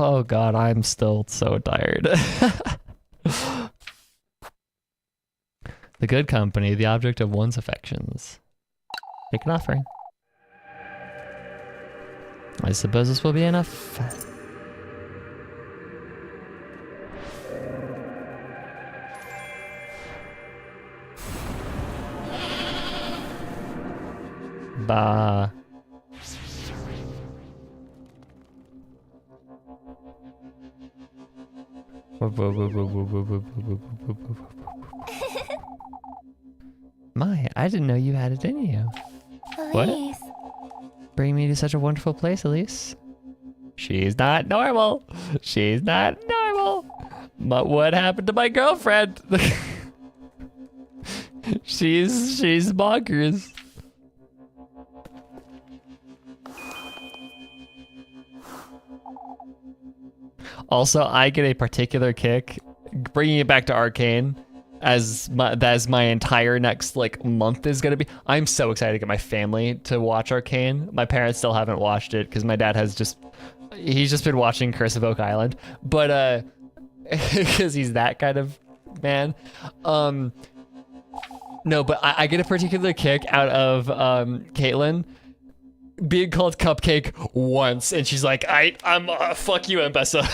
Oh God, I'm still so tired. The good company, the object of one's affections. Make an offering. I suppose this will be enough. Bah. My, I didn't know you had it in you. What? Bring me to such a wonderful place, Elise. She's not normal. She's not normal. But what happened to my girlfriend? She's bonkers. Also, I get a particular kick bringing it back to Arcane as my entire next like month is gonna be. I'm so excited to get my family to watch Arcane. My parents still haven't watched it because my dad has he's just been watching Curse of Oak Island, but because he's that kind of man. No, but I get a particular kick out of Caitlyn being called Cupcake once, and she's like, I'm fuck you, Mbessa.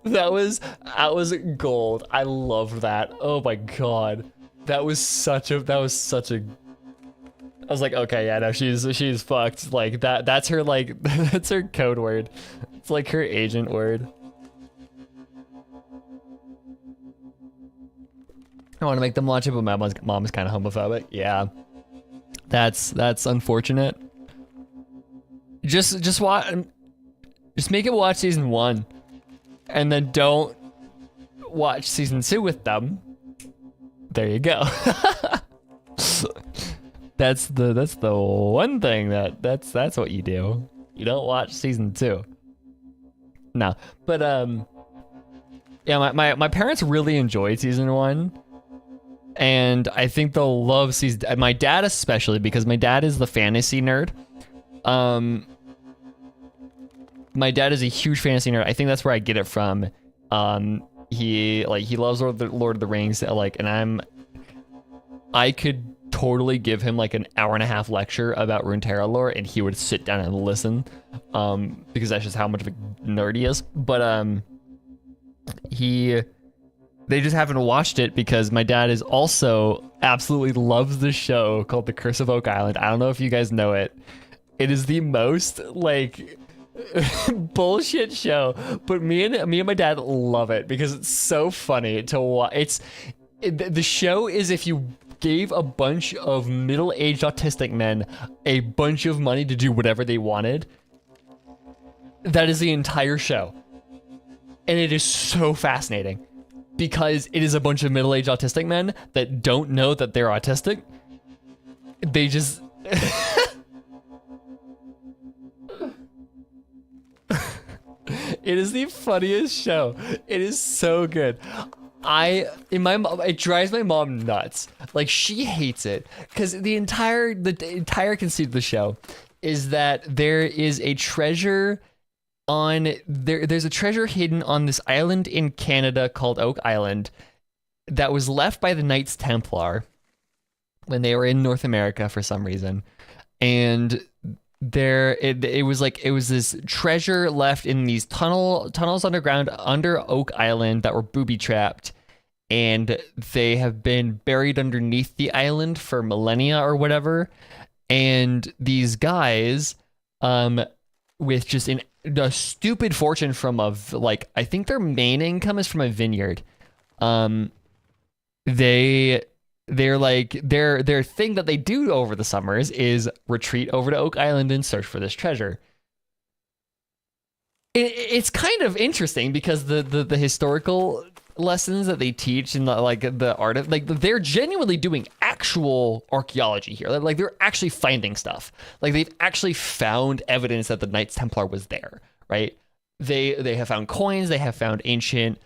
That was gold. I love that. Oh my god. That was such a I was like, okay, yeah, no, she's fucked. Like that's her like that's her code word. It's like her agent word. I want to make them watch it, but my mom's kind of homophobic. Yeah. That's unfortunate. Just make it watch season 1. And then don't watch season 2 with them. There you go. That's the one thing that's what you do. You don't watch season 2. No. But yeah, my parents really enjoyed season 1. And I think they'll love season. My dad especially, because my dad is the fantasy nerd. My dad is a huge fantasy nerd. I think that's where I get it from. He loves Lord of the Rings. And I could totally give him like an hour-and-a-half lecture about Runeterra lore, and he would sit down and listen. Because that's just how much of a nerd he is. But they just haven't watched it because my dad is also absolutely loves this show called The Curse of Oak Island. I don't know if you guys know it. It is the most like bullshit show, but me and my dad love it because it's so funny to watch. The show is if you gave a bunch of middle-aged autistic men a bunch of money to do whatever they wanted. That is the entire show, and it is so fascinating. Because it is a bunch of middle-aged autistic men that don't know that they're autistic. They just... It is the funniest show. It is so good. It drives my mom nuts. Like, she hates it. Because the entire conceit of the show is that there is a treasure... there's a treasure hidden on this island in Canada called Oak Island that was left by the Knights Templar when they were in North America for some reason. And it was this treasure left in these tunnels underground under Oak Island that were booby trapped, and they have been buried underneath the island for millennia or whatever. And these guys with just a stupid fortune from I think their main income is from a vineyard. Their thing that they do over the summers is retreat over to Oak Island and search for this treasure. It's kind of interesting because the historical lessons that they teach and the art of they're genuinely doing actual archaeology here. Like they're actually finding stuff. Like they've actually found evidence that the Knights Templar was there, right? They have found coins, they have found ancient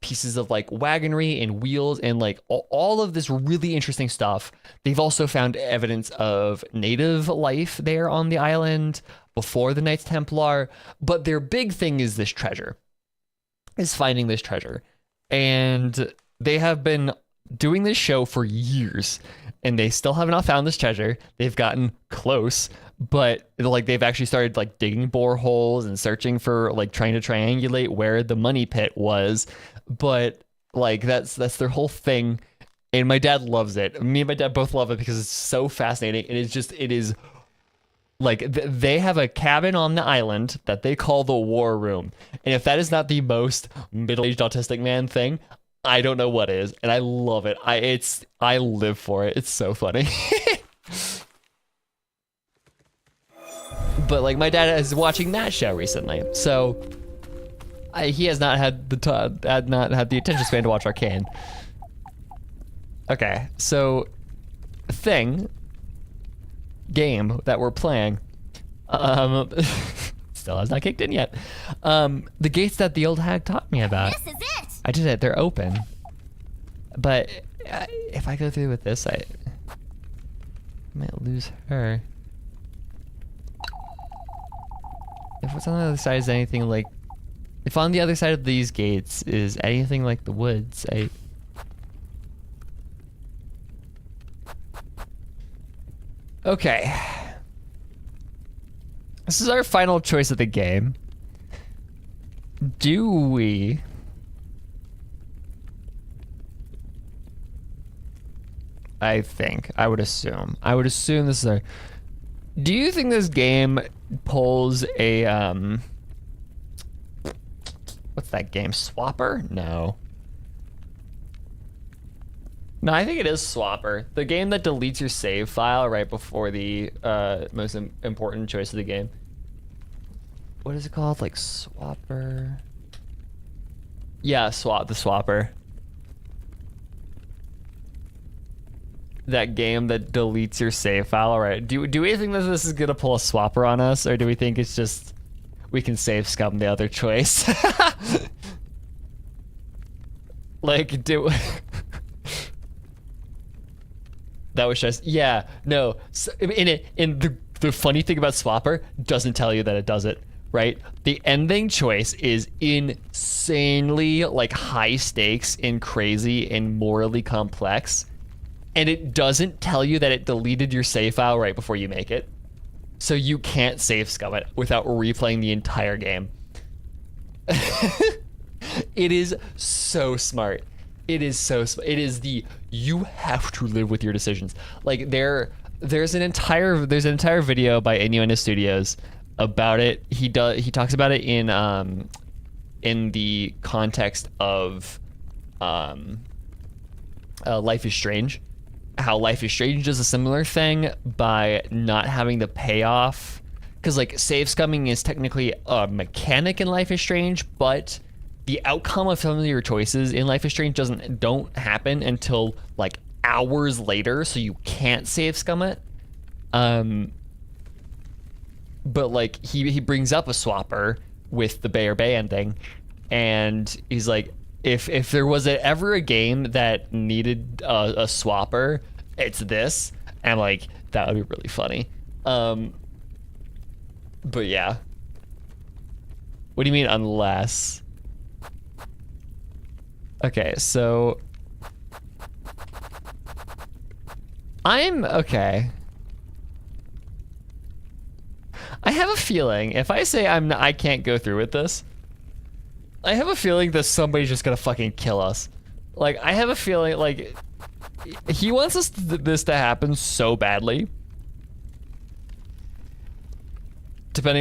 pieces of like wagonry and wheels and like all of this really interesting stuff. They've also found evidence of native life there on the island before the Knights Templar, but their big thing is this treasure. Is finding this treasure. And they have been doing this show for years and they still have not found this treasure. They've gotten close, but like they've actually started like digging boreholes and searching for like trying to triangulate where the money pit was. But like that's their whole thing. And my dad loves it. Me and my dad both love it because it's so fascinating. And it is like they have a cabin on the island that they call the War Room. And if that is not the most middle-aged autistic man thing, I don't know what is. And I love it. I live for it. It's so funny. But like my dad is watching that show recently, so he has not had the attention span to watch Arcane. Okay, so game that we're playing. It's still has not kicked in yet. The gates that the old hag taught me about. This is it. I did it. They're open. But if I go through with this, I might lose her. If what's on the other side is anything like... If on the other side of these gates is anything like the woods, Okay. This is our final choice of the game. Do we... I would assume this is our... Do you think this game pulls a, what's that game? Swapper? No. No, I think it is Swapper. The game that deletes your save file right before the most important choice of the game. What is it called? Like Swapper? Yeah, the Swapper. That game that deletes your save file, right? Do we think that this is gonna pull a Swapper on us, or do we think it's just we can save scum the other choice? Like, that was just, yeah, no. So, the funny thing about Swapper doesn't tell you that it does it, right? The ending choice is insanely like high stakes and crazy and morally complex. And it doesn't tell you that it deleted your save file right before you make it. So you can't save scum it without replaying the entire game. It is so smart. It is so you have to live with your decisions. Like there's an entire video by Innuendo Studios about it. He talks about it in the context of Life is Strange. How Life is Strange does a similar thing by not having the payoff, because like save scumming is technically a mechanic in Life is Strange, but the outcome of some of your choices in Life is Strange don't happen until like hours later, so you can't save scum it. But like he brings up a Swapper with the Bay or Bay ending, and he's like, if there was ever a game that needed a Swapper, it's this. And like, that would be really funny. But yeah. What do you mean unless? Okay, so okay. I have a feeling if I say I can't go through with this, I have a feeling that somebody's just gonna fucking kill us. Like, I have a feeling, like, he wants this to happen so badly.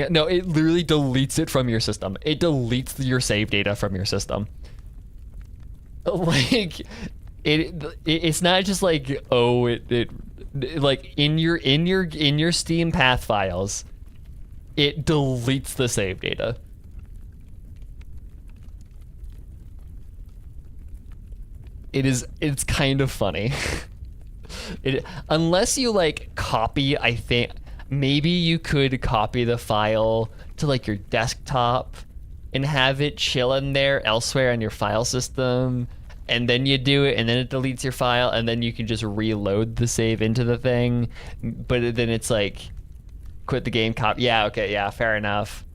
No, it literally deletes it from your system. It deletes your save data from your system. Like, it's not just like, oh, it like in your Steam path files, it deletes the save data. It's kind of funny. Unless you like copy, I think maybe you could copy the file to like your desktop and have it chill in there elsewhere on your file system, and then you do it and then it deletes your file, and then you can just reload the save into the thing. But then it's like quit the game, copy. Yeah, okay, yeah, fair enough.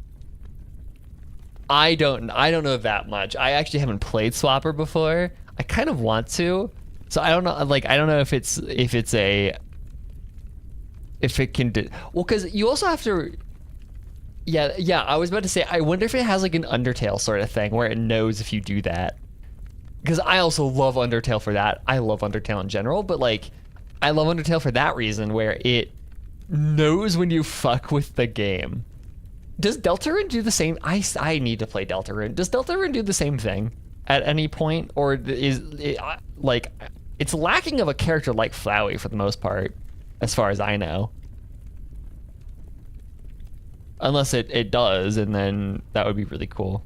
I don't know that much. I actually haven't played Swapper before. I kind of want to, so I don't know. Like, I don't know if it can do. Well, because you also have to. Yeah. I was about to say, I wonder if it has like an Undertale sort of thing where it knows if you do that. Because I also love Undertale for that. I love Undertale in general, but like, I love Undertale for that reason, where it knows when you fuck with the game. Does Deltarune do the same? I need to play Deltarune. Does Deltarune do the same thing at any point, or is it, like, it's lacking of a character like Flowey for the most part, as far as I know. Unless it does, and then that would be really cool.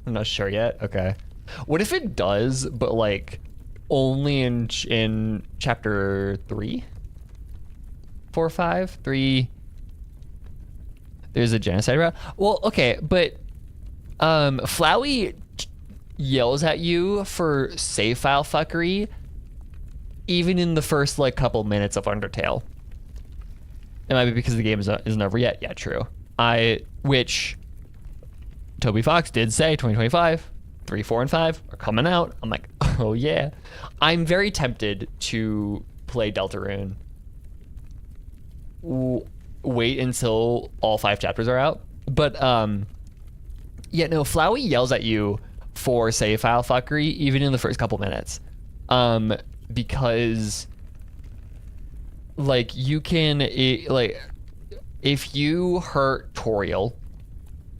I'm not sure yet. Okay. What if it does, but like only in chapter 3? 4 or 5? 3? There's a genocide route. Well, okay, but Flowey yells at you for save file fuckery even in the first like couple minutes of Undertale. It might be because the game isn't over yet. Yeah, true. Which Toby Fox did say 2025, 3, 4, and 5 are coming out. I'm like, oh yeah. I'm very tempted to play Deltarune. Wait until all 5 chapters are out. But yeah, no, Flowey yells at you for save file fuckery even in the first couple minutes. Because like you can like if you hurt Toriel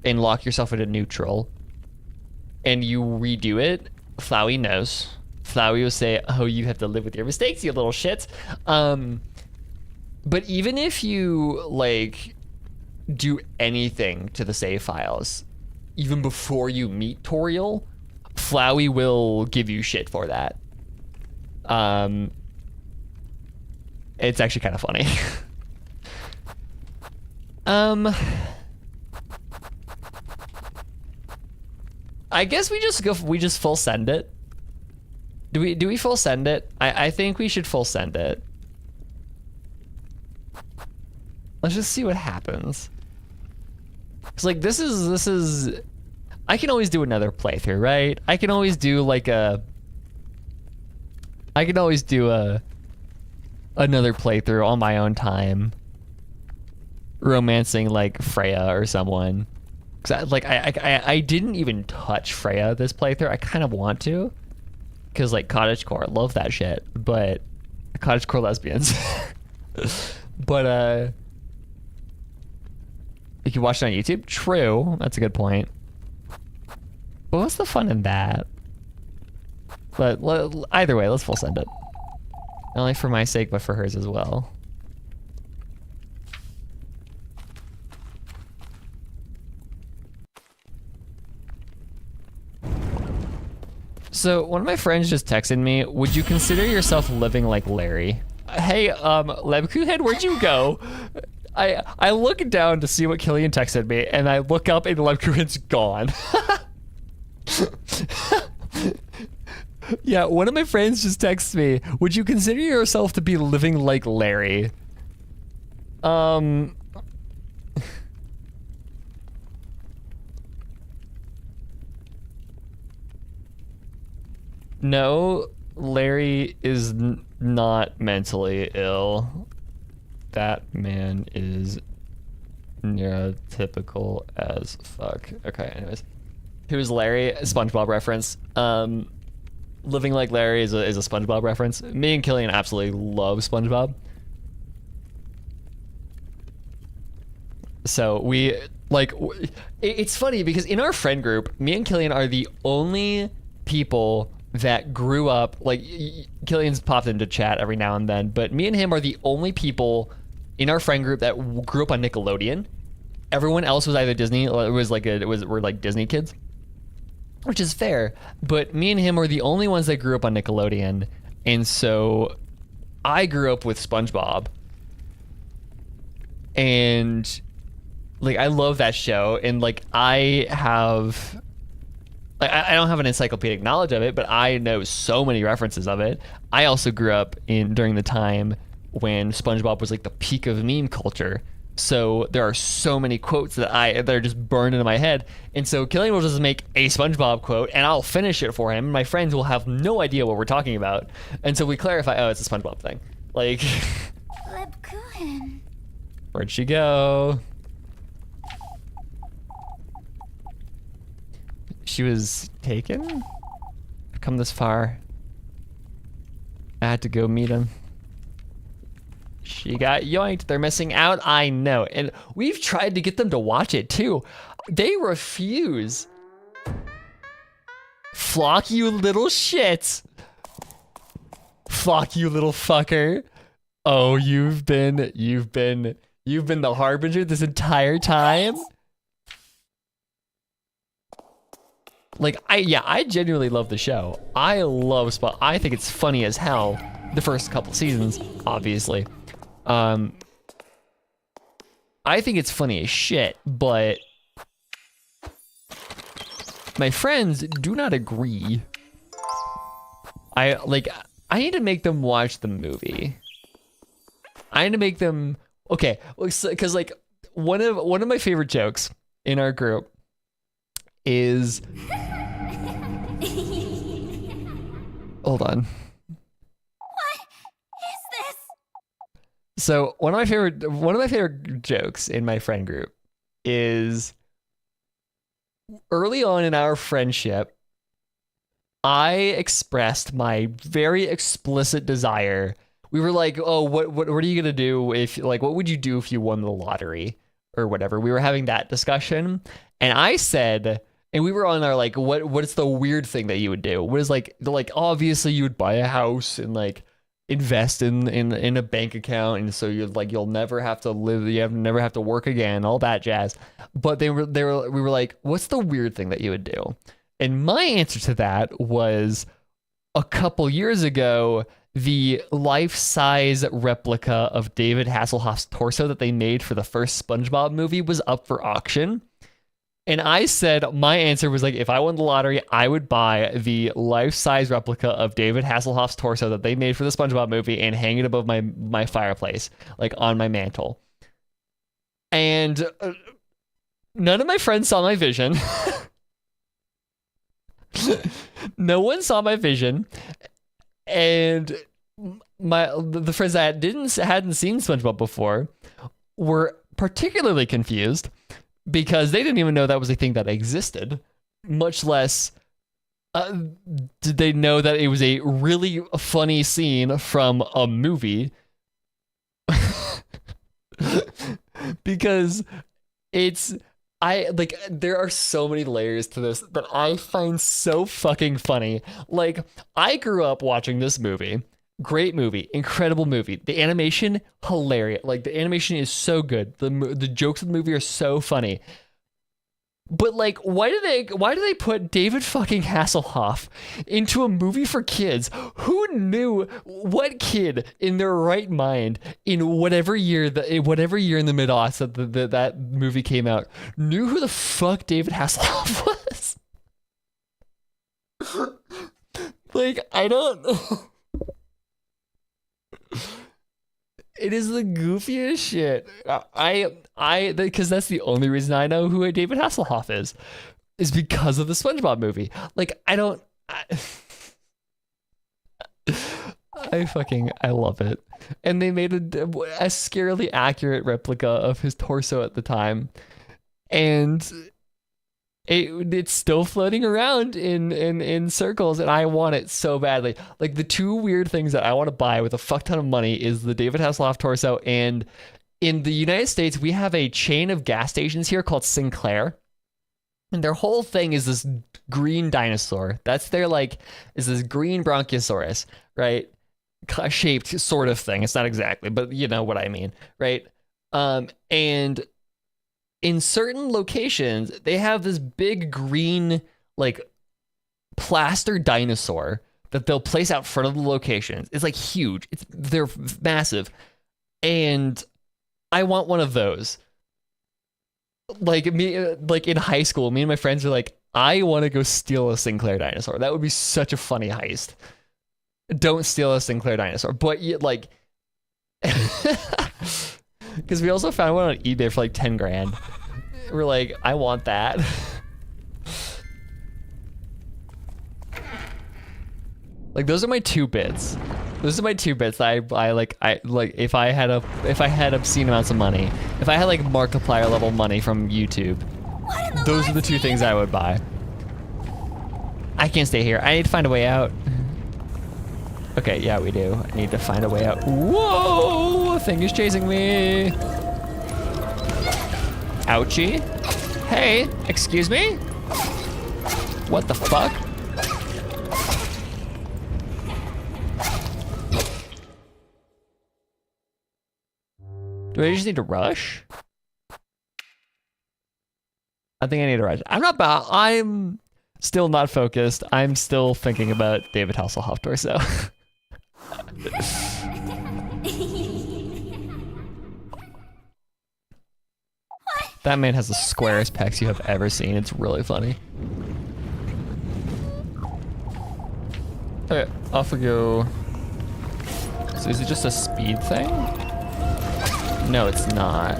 and lock yourself into neutral and you redo it, Flowey knows. Flowey will say, oh, you have to live with your mistakes, you little shit. But even if you like do anything to the save files, even before you meet Toriel, Flowey will give you shit for that. It's actually kind of funny. I guess we just full send it. Do we full send it? I think we should full send it. Let's just see what happens. It's like this is I can always do another playthrough, right? I can always do like another playthrough on my own time, romancing like Freya or someone. Cause I didn't even touch Freya this playthrough. I kind of want to, cause like cottagecore, love that shit. But cottagecore lesbians. But you can watch it on YouTube. True, that's a good point. But what's the fun in that? But either way, let's full send it. Not only for my sake, but for hers as well. So one of my friends just texted me, would you consider yourself living like Larry? Hey, Lebkuhead, where'd you go? I look down to see what Killian texted me, and I look up and Lebkuhead's gone. Yeah, one of my friends just texted me, would you consider yourself to be living like Larry? No, Larry is not mentally ill. That man is neurotypical as fuck. Okay, anyways. Who's Larry? A SpongeBob reference. Living like Larry is a SpongeBob reference. Me and Killian absolutely love SpongeBob. So we like, it's funny because in our friend group, me and Killian are the only people that grew up, like Killian's popped into chat every now and then, but me and him are the only people in our friend group that grew up on Nickelodeon. Everyone else was either Disney, or we're like Disney kids, which is fair. But me and him are the only ones that grew up on Nickelodeon, and so I grew up with SpongeBob, and like I love that show, and like I don't have an encyclopedic knowledge of it, but I know so many references of it. I also grew up during the time when SpongeBob was like the peak of meme culture. So there are so many quotes that are just burned into my head. And so Killian will just make a SpongeBob quote and I'll finish it for him. My friends will have no idea what we're talking about. And so we clarify, oh, it's a SpongeBob thing. Like, where'd she go? She was taken? I've come this far. I had to go meet him. She got yoinked. They're missing out. I know. And we've tried to get them to watch it too. They refuse. Flock, you little shit. Flock, you little fucker. Oh, you've been the harbinger this entire time? Like, I genuinely love the show. I love Spot. I think it's funny as hell. The first couple seasons, obviously. I think it's funny as shit, but my friends do not agree. I need to make them watch the movie. I need to make them okay, because like one of my favorite jokes in our group is hold on. What is this? So one of my favorite jokes in my friend group is early on in our friendship, I expressed my very explicit desire. We were like, "Oh, what are you gonna do if like what would you do if you won the lottery or whatever?" We were having that discussion, and I said, and we were on our like, what's the weird thing that you would do? What is like obviously you would buy a house and like invest in a bank account, and so you'll never have to live, never have to work again, all that jazz. But we were like, what's the weird thing that you would do? And my answer to that was a couple years ago, the life-size replica of David Hasselhoff's torso that they made for the first SpongeBob movie was up for auction. And I said, my answer was like, if I won the lottery, I would buy the life-size replica of David Hasselhoff's torso that they made for the SpongeBob movie and hang it above my fireplace, like on my mantle. And none of my friends saw my vision. No one saw my vision. And the friends that hadn't seen SpongeBob before were particularly confused because they didn't even know that was a thing that existed, much less did they know that it was a really funny scene from a movie. Because there are so many layers to this that I find so fucking funny. Like, I grew up watching this movie. Great movie, incredible movie. The animation, hilarious. Like, the animation is so good. The jokes of the movie are so funny. But like, why do they put David fucking Hasselhoff into a movie for kids? Who knew? What kid in their right mind in whatever year in the mid-aughts that movie came out knew who the fuck David Hasselhoff was? Like, I don't. It is the goofiest shit. Because that's the only reason I know who David Hasselhoff is because of the SpongeBob movie. Like, I love it. And they made a scarily accurate replica of his torso at the time. And it's still floating around in circles, and I want it so badly. Like, the two weird things that I want to buy with a fuck ton of money is the David Hasselhoff torso, and in the United States, we have a chain of gas stations here called Sinclair, and their whole thing is this green dinosaur. That's their, like, is this green Bronchiosaurus, right? Shaped sort of thing. It's not exactly, but you know what I mean, right? And in certain locations, they have this big green, like, plaster dinosaur that they'll place out front of the locations. It's like huge. They're massive. And I want one of those. Like in high school, me and my friends were like, I want to go steal a Sinclair dinosaur. That would be such a funny heist. Don't steal a Sinclair dinosaur. But like, because we also found one on eBay for like 10 grand. We're like, I want that. Like, those are my two bits. Those are my two bits that I like if I had obscene amounts of money, if I had like Markiplier level money from YouTube, those are the two things I would buy. I can't stay here. I need to find a way out. Okay, yeah, we do. I need to find a way out. Whoa! A thing is chasing me. Ouchie. Hey, excuse me? What the fuck? Do I just need to rush? I think I need to rush. I'm still not focused. I'm still thinking about David Hasselhoff torso. That man has the squarest pecs you have ever seen. It's really funny. Okay, off we go. So is it just a speed thing? No, it's not.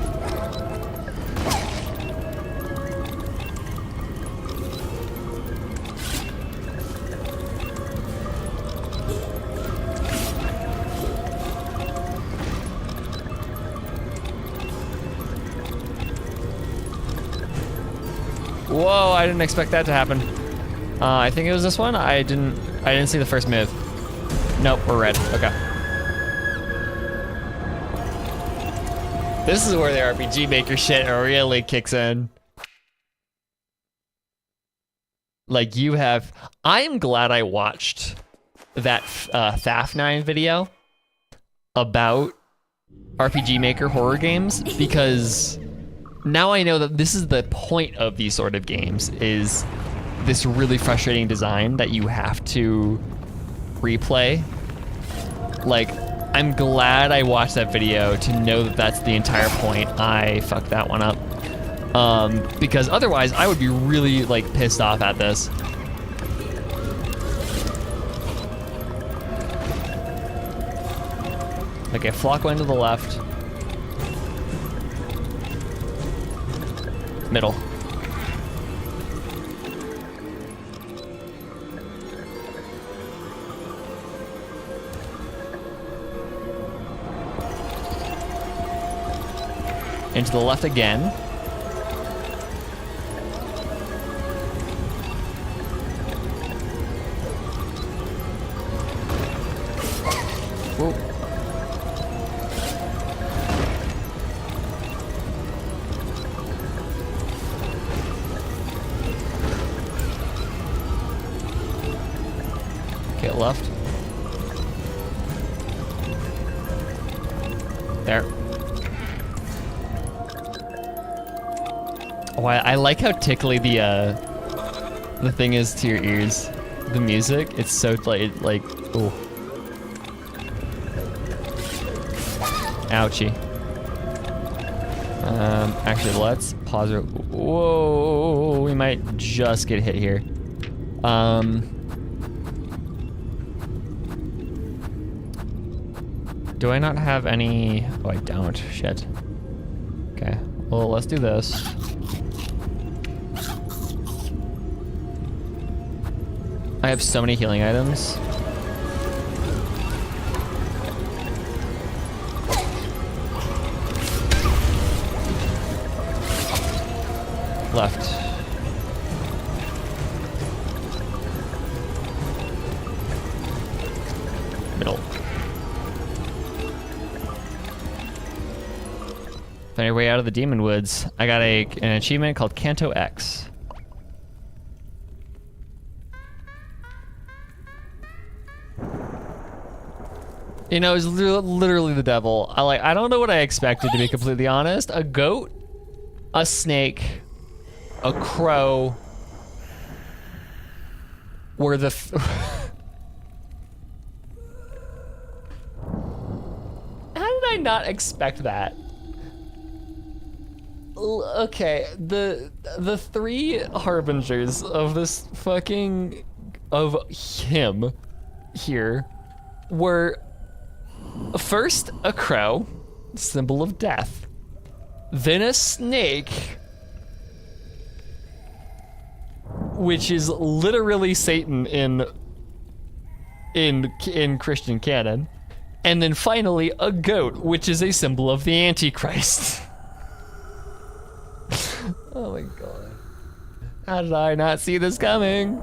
Whoa, I didn't expect that to happen. I think it was this one. I didn't see the first move. Nope, we're red. Okay. This is where the RPG Maker shit really kicks in. Like you have, I am glad I watched that Thaf9 video about RPG Maker horror games, because now I know that this is the point of these sort of games, is this really frustrating design that you have to replay. Like, I'm glad I watched that video to know that that's the entire point. I fucked that one up. Because otherwise I would be really like pissed off at this. Okay, Flock went to the left. Middle. Into the left again. Whoa. Okay, left. There. Oh, I like how tickly the thing is to your ears. The music, it's so like oh. Ouchie. Actually, let's pause it. Whoa, we might just get hit here. Do I not have any? Oh, I don't. Shit. Okay. Well, let's do this. I have so many healing items. Left. Middle. Find your way out of the Demon Woods. I got an achievement called Canto X. You know, it's literally the devil. I don't know what I expected, to be completely honest. A goat, a snake, a crow were the How did I not expect that? Okay, the three harbingers of this fucking of him here were first a crow, symbol of death, then a snake, which is literally Satan in Christian canon, and then finally a goat, which is a symbol of the Antichrist. Oh my god. How did I not see this coming?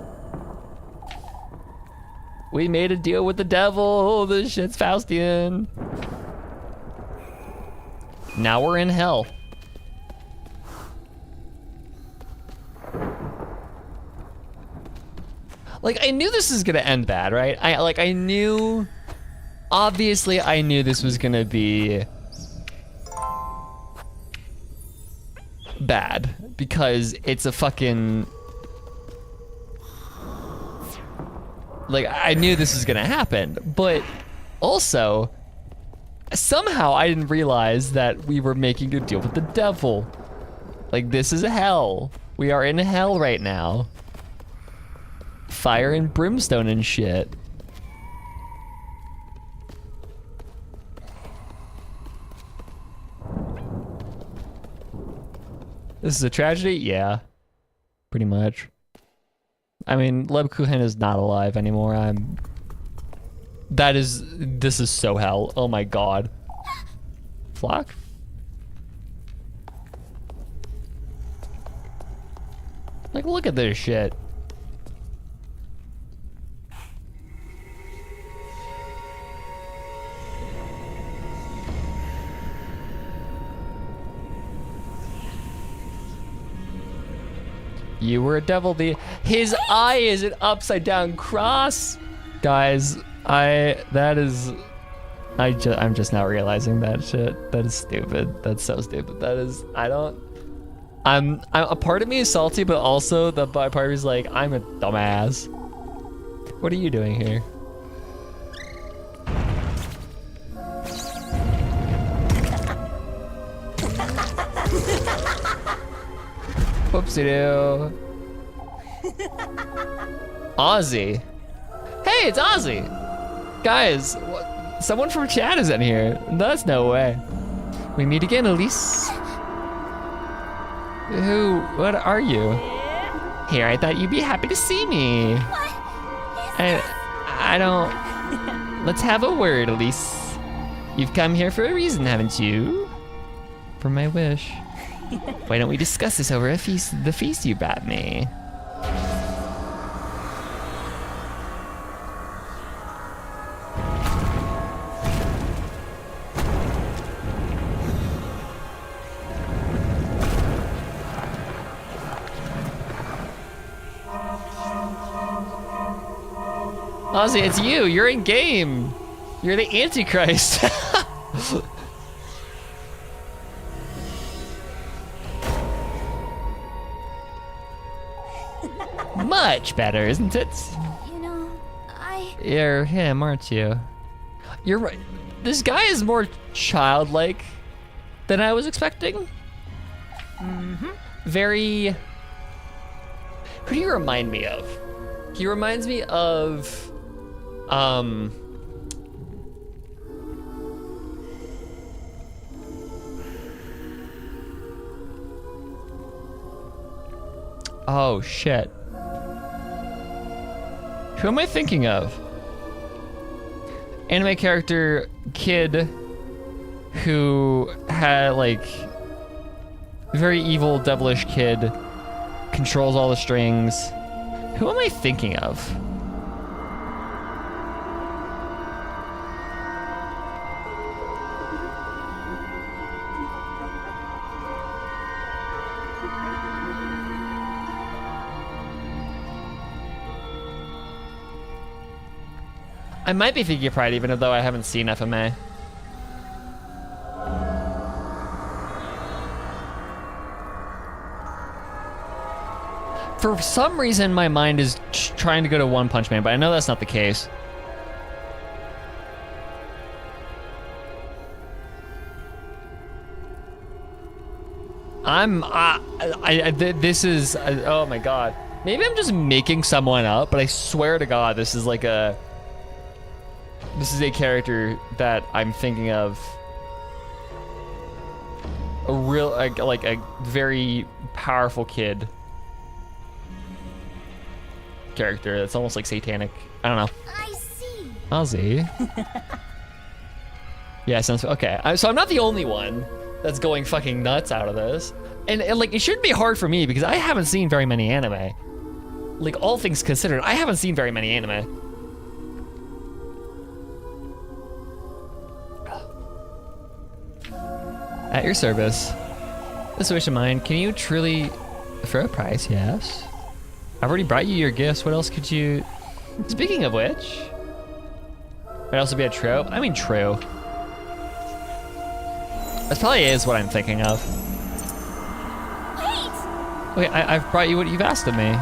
We made a deal with the devil. This shit's Faustian. Now we're in hell. Like, I knew this was gonna end bad, right? I knew, obviously I knew this was gonna be bad because it's a fucking, like, I knew this was gonna happen, but also somehow I didn't realize that we were making a deal with the devil. Like, this is hell. We are in hell right now. Fire and brimstone and shit. This is a tragedy? Yeah. Pretty much. I mean, Lebkuchen is not alive anymore. This is so hell. Oh my god. Flock? Like, look at this shit. You were a devil. His eye is an upside down cross. Guys, I'm just now realizing that shit. That is stupid. That's so stupid. A part of me is salty, but also the part of me is like, I'm a dumbass. What are you doing here? Whoopsie-doo. Ozzy. Hey, it's Ozzy. Guys, someone from chat is in here. That's no way. We meet again, Elise. What are you? Here, I thought you'd be happy to see me. I don't... Let's have a word, Elise. You've come here for a reason, haven't you? For my wish. Why don't we discuss this over the feast you brought me? Ozzy, it's you. You're in game. You're the Antichrist. Much better, isn't it? You know, You're him, aren't you? You're right. This guy is more childlike than I was expecting. Mm-hmm. Very... Who do you remind me of? He reminds me of... Oh, shit. Who am I thinking of? Anime character, kid, who had, like, very evil, devilish kid, controls all the strings. Who am I thinking of? I might be thinking of Pride, even though I haven't seen FMA. For some reason, my mind is trying to go to One Punch Man, but I know that's not the case. This is, oh my god. Maybe I'm just making someone up, but I swear to god, this is a character that I'm thinking of. A real, like a very powerful kid. Character that's almost like satanic. I don't know. I see. Ozzy. Yeah, sounds okay. So I'm not the only one that's going fucking nuts out of this, and like it shouldn't be hard for me because I haven't seen very many anime. Like all things considered, I haven't seen very many anime. At your service. This wish of mine, can you truly, for a price, yes. I've already brought you your gifts. What else could you... Speaking of which... Might also be a trope. I mean, true. This probably is what I'm thinking of. Wait! Wait, I've brought you what you've asked of me.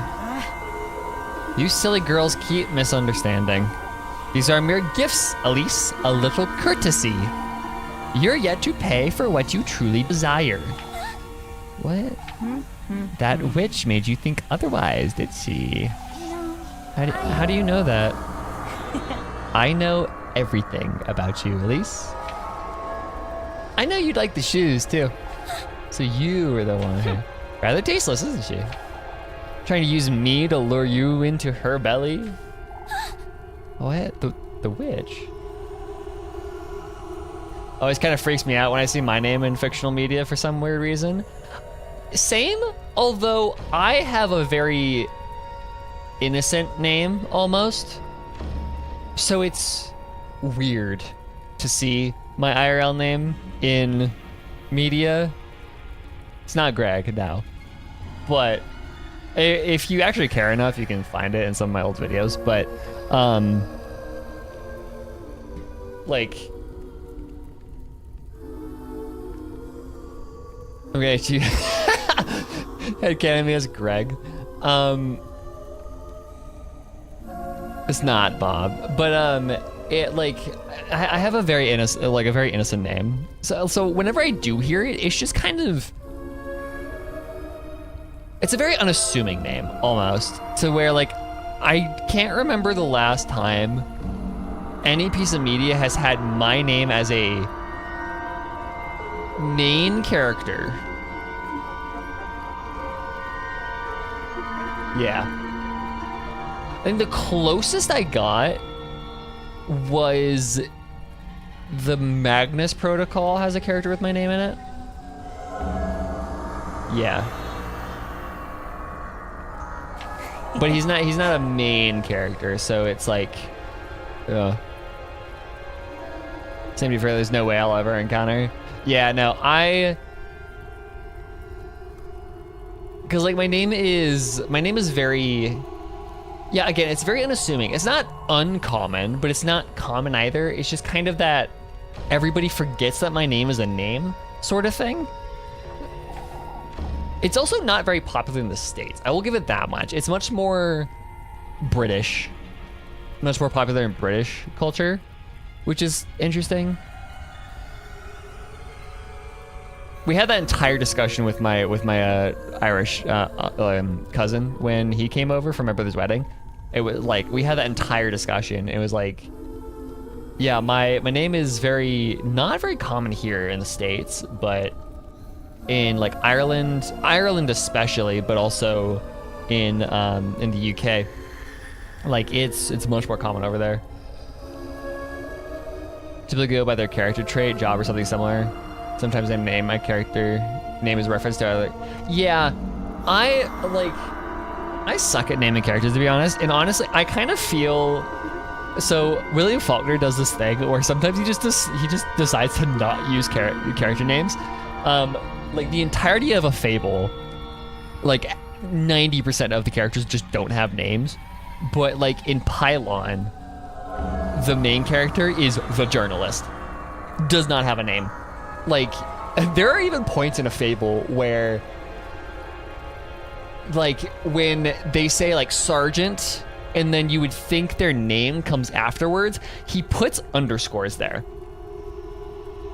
You silly girls keep misunderstanding. These are mere gifts, Elise. A little courtesy. You're yet to pay for what you truly desire. What? That witch made you think otherwise, did she? You know, How do you know that? I know everything about you, Elise. I know you'd like the shoes, too. So you were the one who... Rather tasteless, isn't she? Trying to use me to lure you into her belly? What? The witch? Always kind of freaks me out when I see my name in fictional media for some weird reason. Same, although I have a very innocent name, almost. So it's weird to see my IRL name in media. It's not Greg, no. But if you actually care enough, you can find it in some of my old videos. But, like... Okay, she... Headcanon me as Greg. It's not Bob, but it like I have a very innocent name. So whenever I do hear it, it's just kind of it's a very unassuming name almost, to where like I can't remember the last time any piece of media has had my name as a main character. Yeah. I think the closest I got was the Magnus Protocol has a character with my name in it. Yeah. But he's not a main character, so it's like same to there's no way I'll ever encounter. Yeah, no, because like my name is very, yeah, again, it's very unassuming. It's not uncommon, but it's not common either. It's just kind of that everybody forgets that my name is a name sort of thing. It's also not very popular in the States. I will give it that much. It's much more British, much more popular in British culture, which is interesting. We had that entire discussion with my Irish cousin when he came over for my brother's wedding. It was like we had that entire discussion. It was like, yeah, my name is not very common here in the States, but in like Ireland especially, but also in the UK, like it's much more common over there. Typically go by their character trait, job, or something similar. Sometimes my character name is referenced to other. Yeah, I suck at naming characters, to be honest. And honestly, I kind of feel, so William Faulkner does this thing where sometimes he just decides to not use character names. Like the entirety of a Fable, like 90% of the characters just don't have names. But like in Pylon, the main character is the journalist. Does not have a name. Like, there are even points in a Fable where, like, when they say, like, Sergeant, and then you would think their name comes afterwards, he puts underscores there.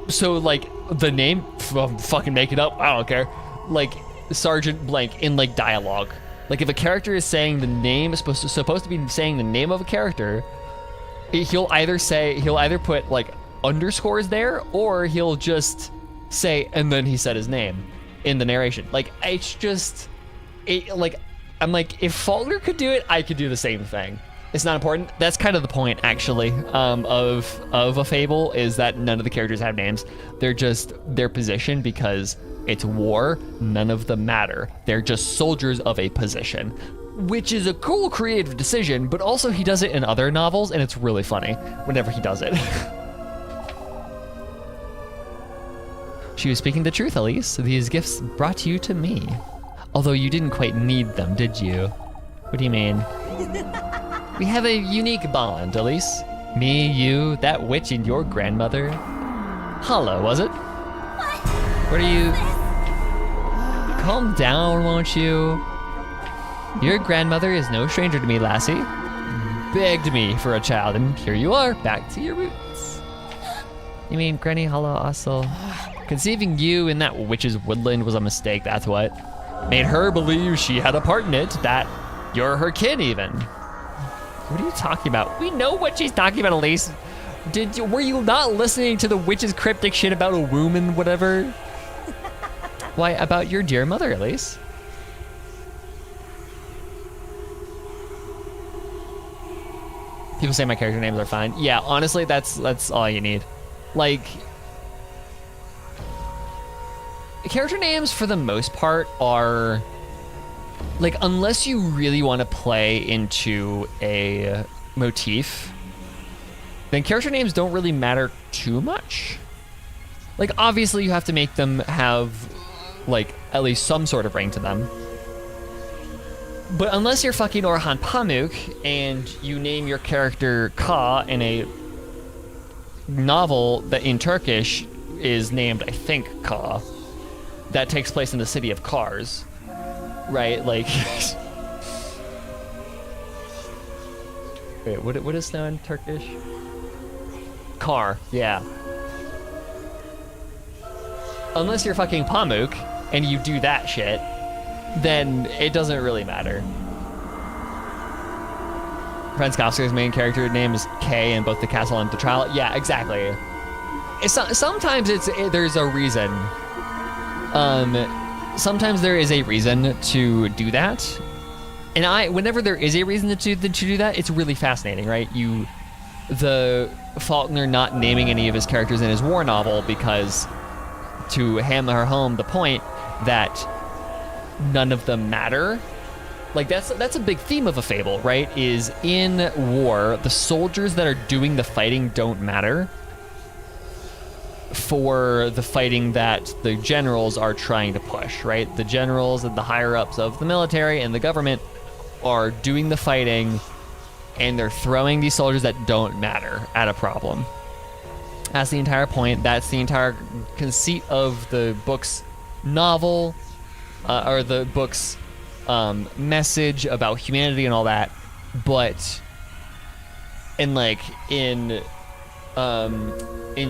So, like, the name, fucking make it up, I don't care. Like, Sergeant blank in, like, dialogue. Like, if a character is saying the name, supposed to be saying the name of a character, he'll either put, like, underscores there, or he'll just say, and then he said his name in the narration. Like, it's just, I'm like, if Faulkner could do it, I could do the same thing. It's not important. That's kind of the point, actually, of a Fable, is that none of the characters have names. They're just their position, because it's war. None of them matter. They're just soldiers of a position, which is a cool creative decision, but also he does it in other novels, and it's really funny whenever he does it. She was speaking the truth, Elise. These gifts brought you to me. Although you didn't quite need them, did you? What do you mean? We have a unique bond, Elise. Me, you, that witch, and your grandmother. Hollow, was it? What are you... Calm down, won't you? Your grandmother is no stranger to me, lassie. Begged me for a child, and here you are, back to your roots. You mean Granny Hollow also? Conceiving you in that witch's woodland was a mistake, that's what. Made her believe she had a part in it, that you're her kid even. What are you talking about? We know what she's talking about, Elise. Were you not listening to the witch's cryptic shit about a womb and whatever? Why, about your dear mother, Elise. People say my character names are fine. Yeah, honestly, that's all you need. Like, character names for the most part are, like, unless you really want to play into a motif, then character names don't really matter too much. Like, obviously you have to make them have, like, at least some sort of ring to them. But unless you're fucking Orhan Pamuk and you name your character Ka in a novel that in Turkish is named, I think, Ka, that takes place in the city of Kars, right? Like, wait, what is snow in Turkish? Kar, yeah. Unless you're fucking Pamuk and you do that shit, then it doesn't really matter. Franz Kafka's main character name is Kay in both the castle and the trial. Yeah, exactly. Sometimes there's a reason. Sometimes there is a reason to do that, and whenever there is a reason to do that, it's really fascinating, right? The Faulkner not naming any of his characters in his war novel because to hammer home the point that none of them matter. Like, that's a big theme of a fable, right? Is in war, the soldiers that are doing the fighting don't matter for the fighting that the generals are trying to push, right? The generals and the higher-ups of the military and the government are doing the fighting, and they're throwing these soldiers that don't matter at a problem. That's the entire point. That's the entire conceit of the book's novel, or the book's message about humanity and all that. But in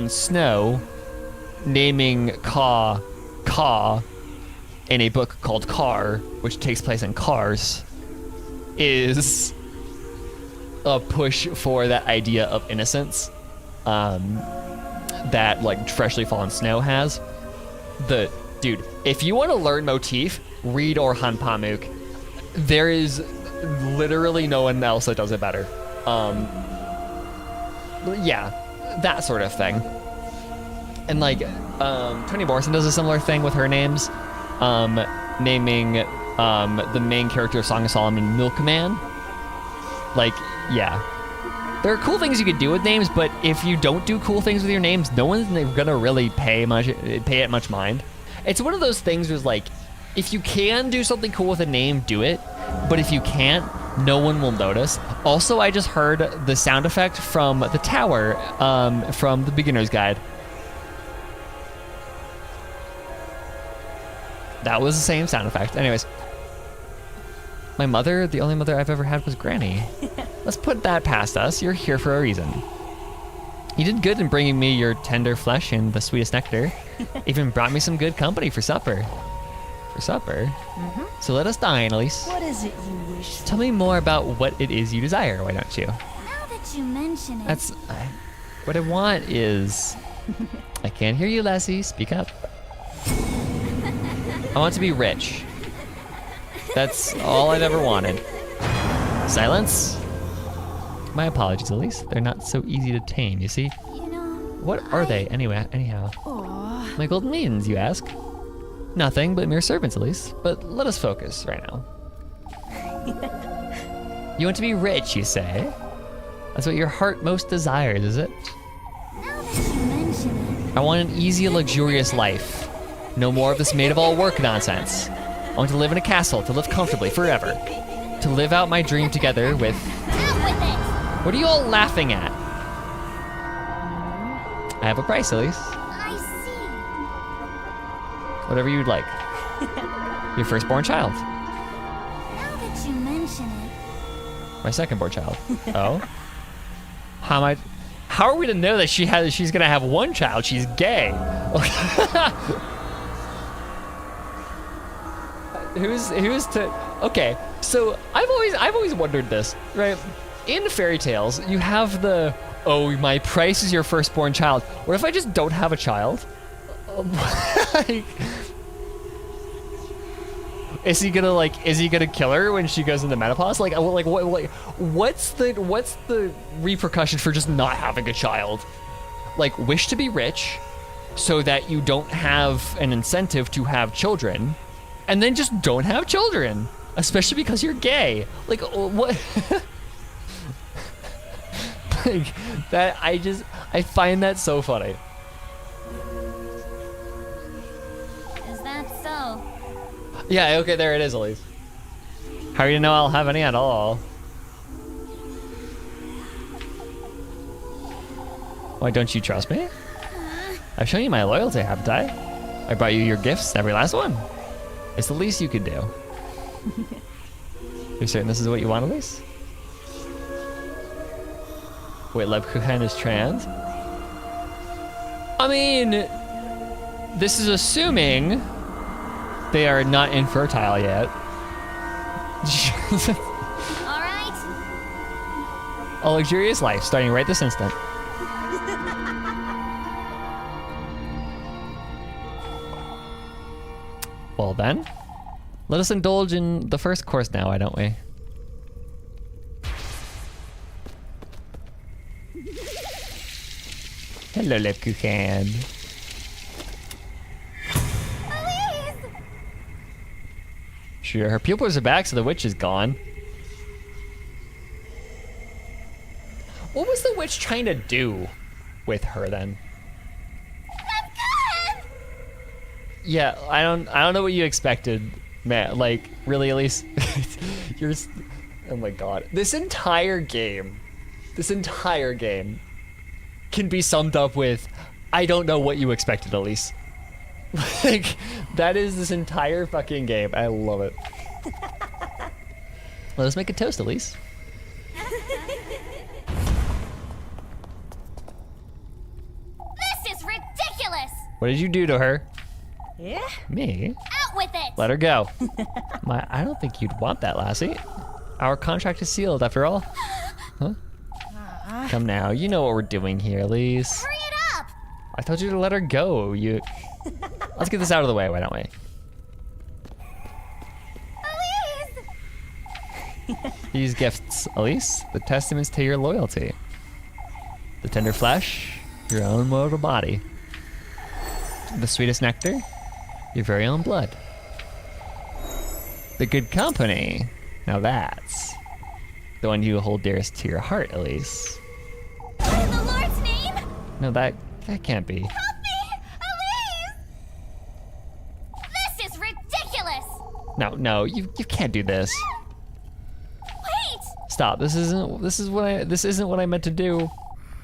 Snow, naming Ka in a book called Kar, which takes place in Kars, is a push for that idea of innocence that, like, freshly fallen snow has. Dude, if you want to learn motif, read Orhan Pamuk. There is literally no one else that does it better. Yeah, that sort of thing. And, like, Toni Morrison does a similar thing with her names, naming the main character of Song of Solomon Milkman. Like, yeah. There are cool things you could do with names, but if you don't do cool things with your names, no one's gonna really pay it much mind. It's one of those things where, like, if you can do something cool with a name, do it. But if you can't, no one will notice. Also, I just heard the sound effect from the tower, from the beginner's guide. That was the same sound effect. Anyways. My mother, the only mother I've ever had was Granny. Let's put that past us. You're here for a reason. You did good in bringing me your tender flesh and the sweetest nectar. Even brought me some good company for supper. For supper? Mm-hmm. So let us dine, Elise. What is it you wish for? Tell me more about what it is you desire, why don't you? Now that you mention it. What I want is... I can't hear you, Lassie. Speak up. I want to be rich. That's all I've ever wanted. Silence? My apologies, Elise. They're not so easy to tame, you see? You know, What are they, anyhow? Aw. My golden maidens, you ask? Nothing but mere servants, Elise. But let us focus right now. You want to be rich, you say? That's what your heart most desires, is it? Now that you mention it. I want an easy, luxurious life. No more of this maid-of-all-work nonsense. I want to live in a castle, to live comfortably forever. To live out my dream together with... Out with it! What are you all laughing at? I have a price, Elise. I see. Whatever you'd like. Your firstborn child. Now that you mention it. My secondborn child. Oh? How How are we to know that she's gonna have one child? She's gay. Who's to? Okay, so I've always wondered this, right? In fairy tales, you have the, oh, my price is your firstborn child. What if I just don't have a child? Like, is he gonna kill her when she goes into menopause? What's the repercussion for just not having a child? Like, wish to be rich so that you don't have an incentive to have children, and then just don't have children, especially because you're gay. Like, what? Like, that, I find that so funny. Is that so? Yeah, okay, there it is, Elise. How do you know I'll have any at all? Why, don't you trust me? I've shown you my loyalty, haven't I? I brought you your gifts, every last one. It's the least you could do. You're certain this is what you want, Elise? Wait, Lebkuchen is trans? I mean, this is assuming they are not infertile yet. All right. A luxurious life starting right this instant. Well then, let us indulge in the first course now, why don't we? Hello, Lebkuchen. Elise! Sure, her pupils are back, so the witch is gone. What was the witch trying to do with her then? That's good! Yeah, I don't know what you expected, man. Like, really, Elise? Oh my god. This entire game can be summed up with, I don't know what you expected, Elise. Like, that is this entire fucking game. I love it. Let us make a toast, Elise. This is ridiculous! What did you do to her? Yeah? Me? Out with it! Let her go. I don't think you'd want that, lassie. Our contract is sealed, after all. Huh? Come now, you know what we're doing here, Elise. Hurry it up! I told you to let her go. Let's get this out of the way, why don't we? Elise! These gifts, Elise, the testaments to your loyalty. The tender flesh, your own mortal body. The sweetest nectar, your very own blood. The good company, now that's the one you hold dearest to your heart, Elise. In the Lord's name, No, that can't be. help me! Elise! This is ridiculous! No, you can't do this. Wait! Stop. This isn't what I meant to do.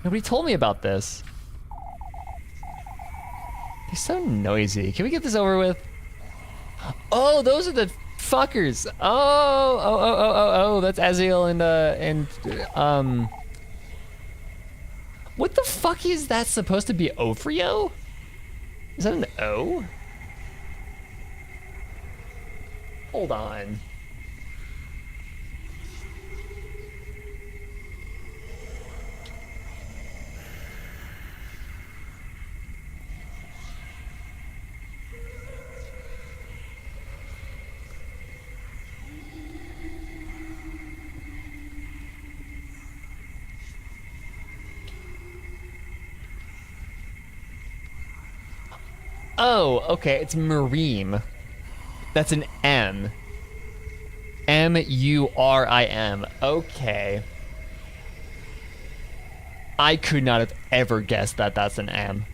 Nobody told me about this. They're so noisy. Can we get this over with? Oh, those are the fuckers. Oh, that's Aziel and what the fuck is that supposed to be? Ofrio? Is that an O? Hold on. Oh, okay, it's Murim. That's an M. M-U-R-I-M. Okay. I could not have ever guessed that that's an M.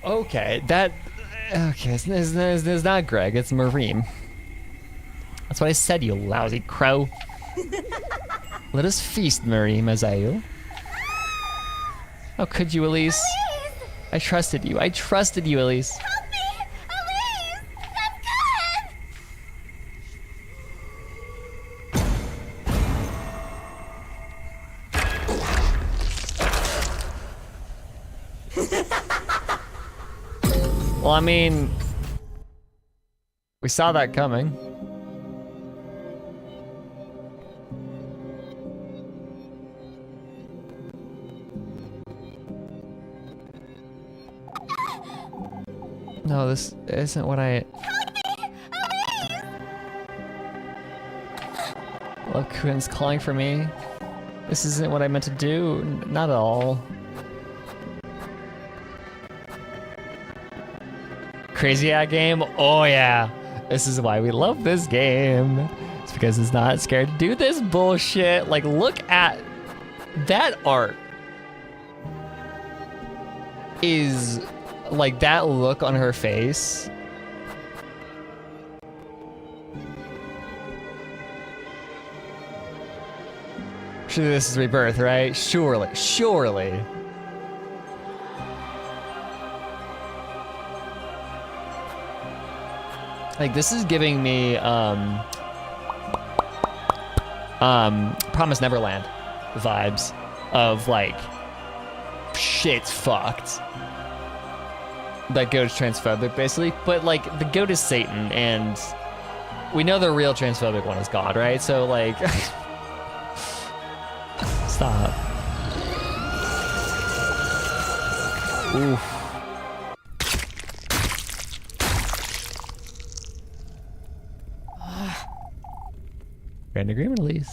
Okay, it's not Greg, it's Murim. That's what I said, you lousy crow. Let us feast, Marie Mazayu. How could you, Elise? Elise! I trusted you. I trusted you, Elise. Help me! Elise! I'm good! Well, I mean, we saw that coming. No, this isn't what I... Look, Quinn's calling for me. This isn't what I meant to do. Not at all. Crazy Ad game? Oh yeah. This is why we love this game. It's because it's not scared to do this bullshit. Like, look at that art. Is like that look on her face. Surely this is Rebirth, right? Surely, surely. Like, this is giving me Promise Neverland vibes of like shit's fucked. That goat is transphobic basically, but like the goat is Satan and we know the real transphobic one is God, right? So like stop. Oof. Grand agreement, Elise.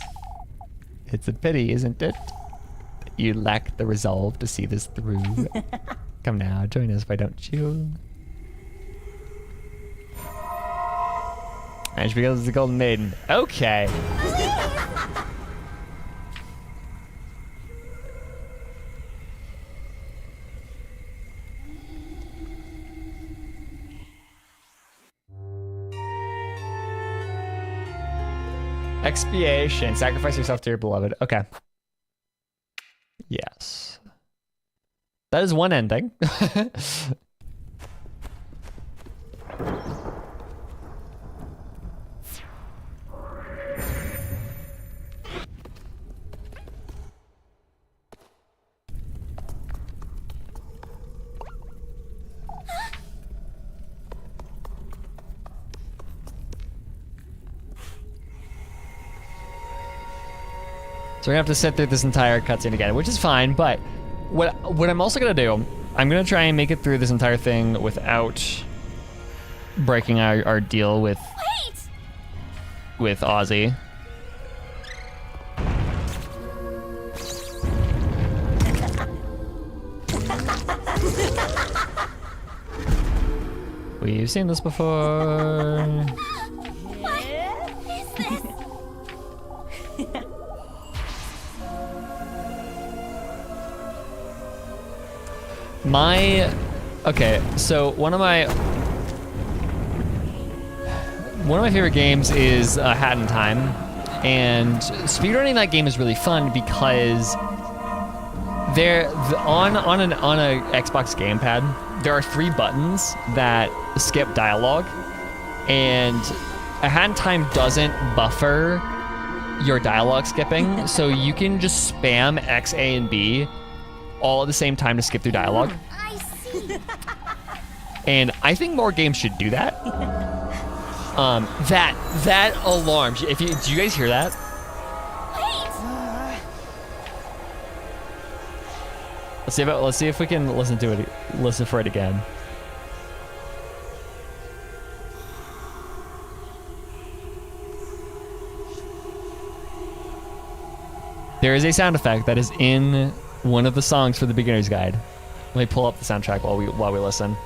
It's a pity, isn't it? That you lack the resolve to see this through. Come now, join us, why don't you? And she becomes the Golden Maiden. Okay. Expiation. Sacrifice yourself to your beloved. Okay. Yes. That is one ending. So we're gonna have to sit through this entire cutscene again, which is fine, but what I'm also gonna do, I'm gonna try and make it through this entire thing without breaking our deal with Ozzy. We've seen this before. What is this? Okay, so one of my favorite games is Hat in Time, and speedrunning that game is really fun because on a Xbox gamepad there are 3 buttons that skip dialogue, and A Hat in Time doesn't buffer your dialogue skipping, so you can just spam X, A, and B all at the same time to skip through dialogue. I see. And I think more games should do that. That alarm. Do you guys hear that? Wait. Let's see if we can listen for it again. There is a sound effect that is in one of the songs for the beginner's guide. Let me pull up the soundtrack while we listen.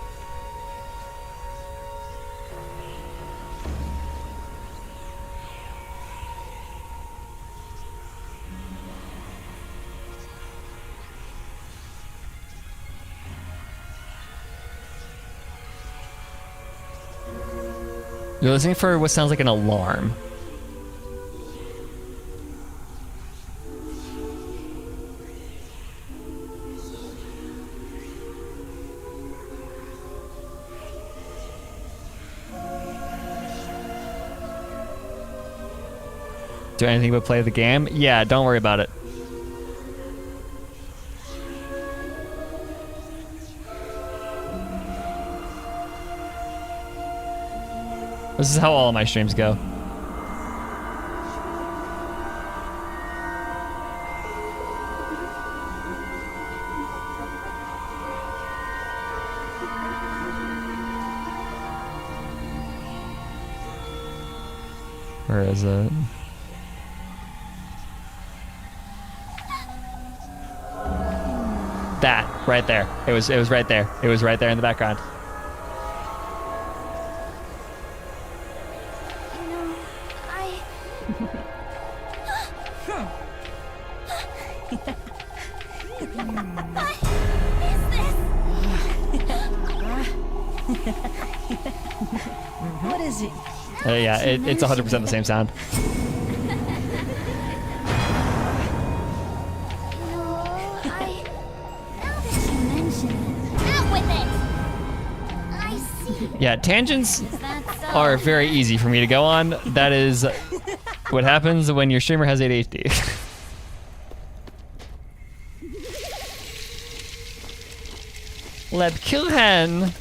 You're listening for what sounds like an alarm. Do anything but play the game? Yeah, don't worry about it. This is how all of my streams go. Where is it? That right there. It was right there. It was right there in the background. You know, I... What is it? Yeah, it's 100% the same sound. Yeah, tangents are very easy for me to go on. That is what happens when your streamer has ADHD. Let kill hen.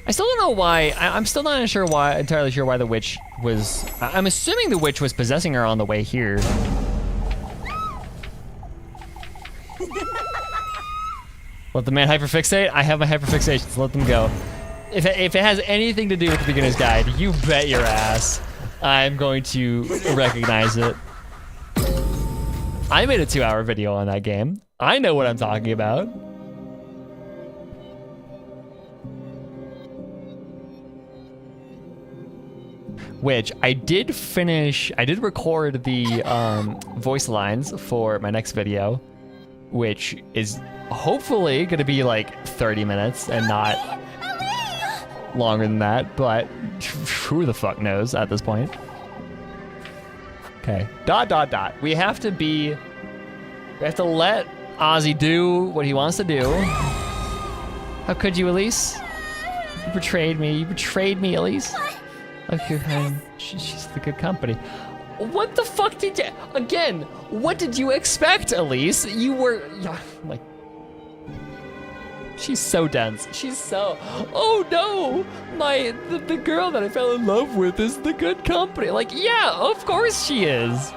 I still don't know why. I'm still not entirely sure why the witch was. I'm assuming the witch was possessing her on the way here. Let the man hyperfixate. I have my hyperfixations. Let them go. If it has anything to do with the beginner's guide, you bet your ass I'm going to recognize it. I made a 2-hour video on that game. I know what I'm talking about. Which I did record the voice lines for my next video, which is hopefully gonna be like 30 minutes and not longer than that, but who the fuck knows at this point. Okay, ... We have to let Ozzy do what he wants to do. How could you, Elise? You betrayed me. You betrayed me, Elise. Okay, she's the good company. What the fuck did you... Again, what did you expect, Elise? You were... like... She's so dense. She's so... Oh no! The girl that I fell in love with is the good company. Like, yeah, of course she is.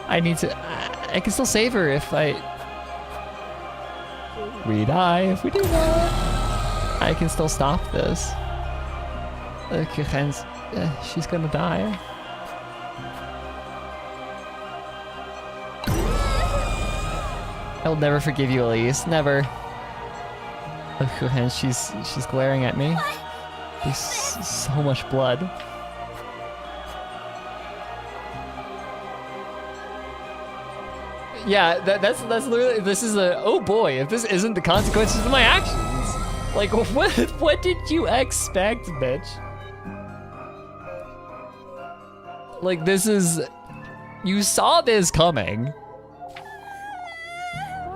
I need to... I can still save her if we die. If we do that, I can still stop this. Okay, Hans, she's gonna die. I'll never forgive you, Elise. Never. Okay, Hans, she's glaring at me. There's so much blood. Yeah, that's literally, this is a, oh boy, if this isn't the consequences of my actions. Like, what did you expect, bitch? Like, this is, you saw this coming.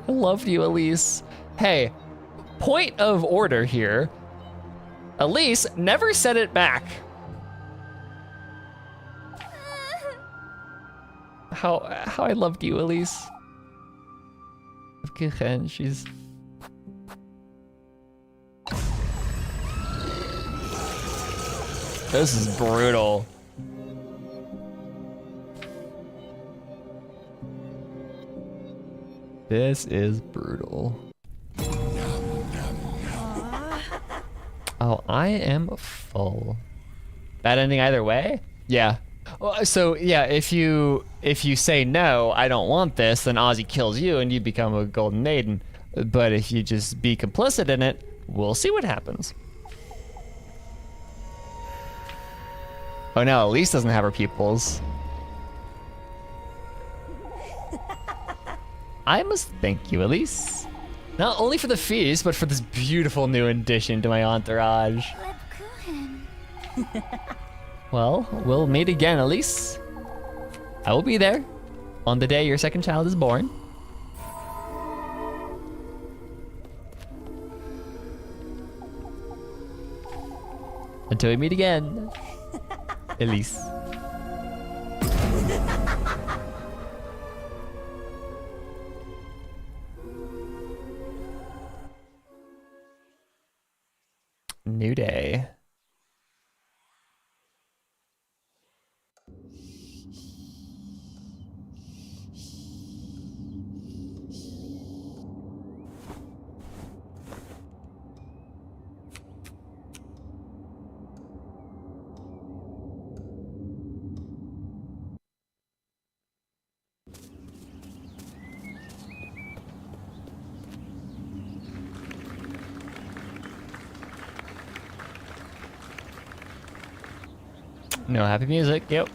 I loved you, Elise. Hey, point of order here. Elise never said it back. How I loved you, Elise. Okay, she's... This is brutal. This is brutal. Oh, I am full. Bad ending either way? Yeah. Well, so yeah, if you say no, I don't want this, then Ozzy kills you and you become a golden maiden. But if you just be complicit in it, we'll see what happens. Oh no, Elise doesn't have her pupils. I must thank you, Elise. Not only for the feast, but for this beautiful new addition to my entourage. Well, we'll meet again, Elise. I will be there on the day your second child is born. Until we meet again, Elise. New day. No happy music, yep.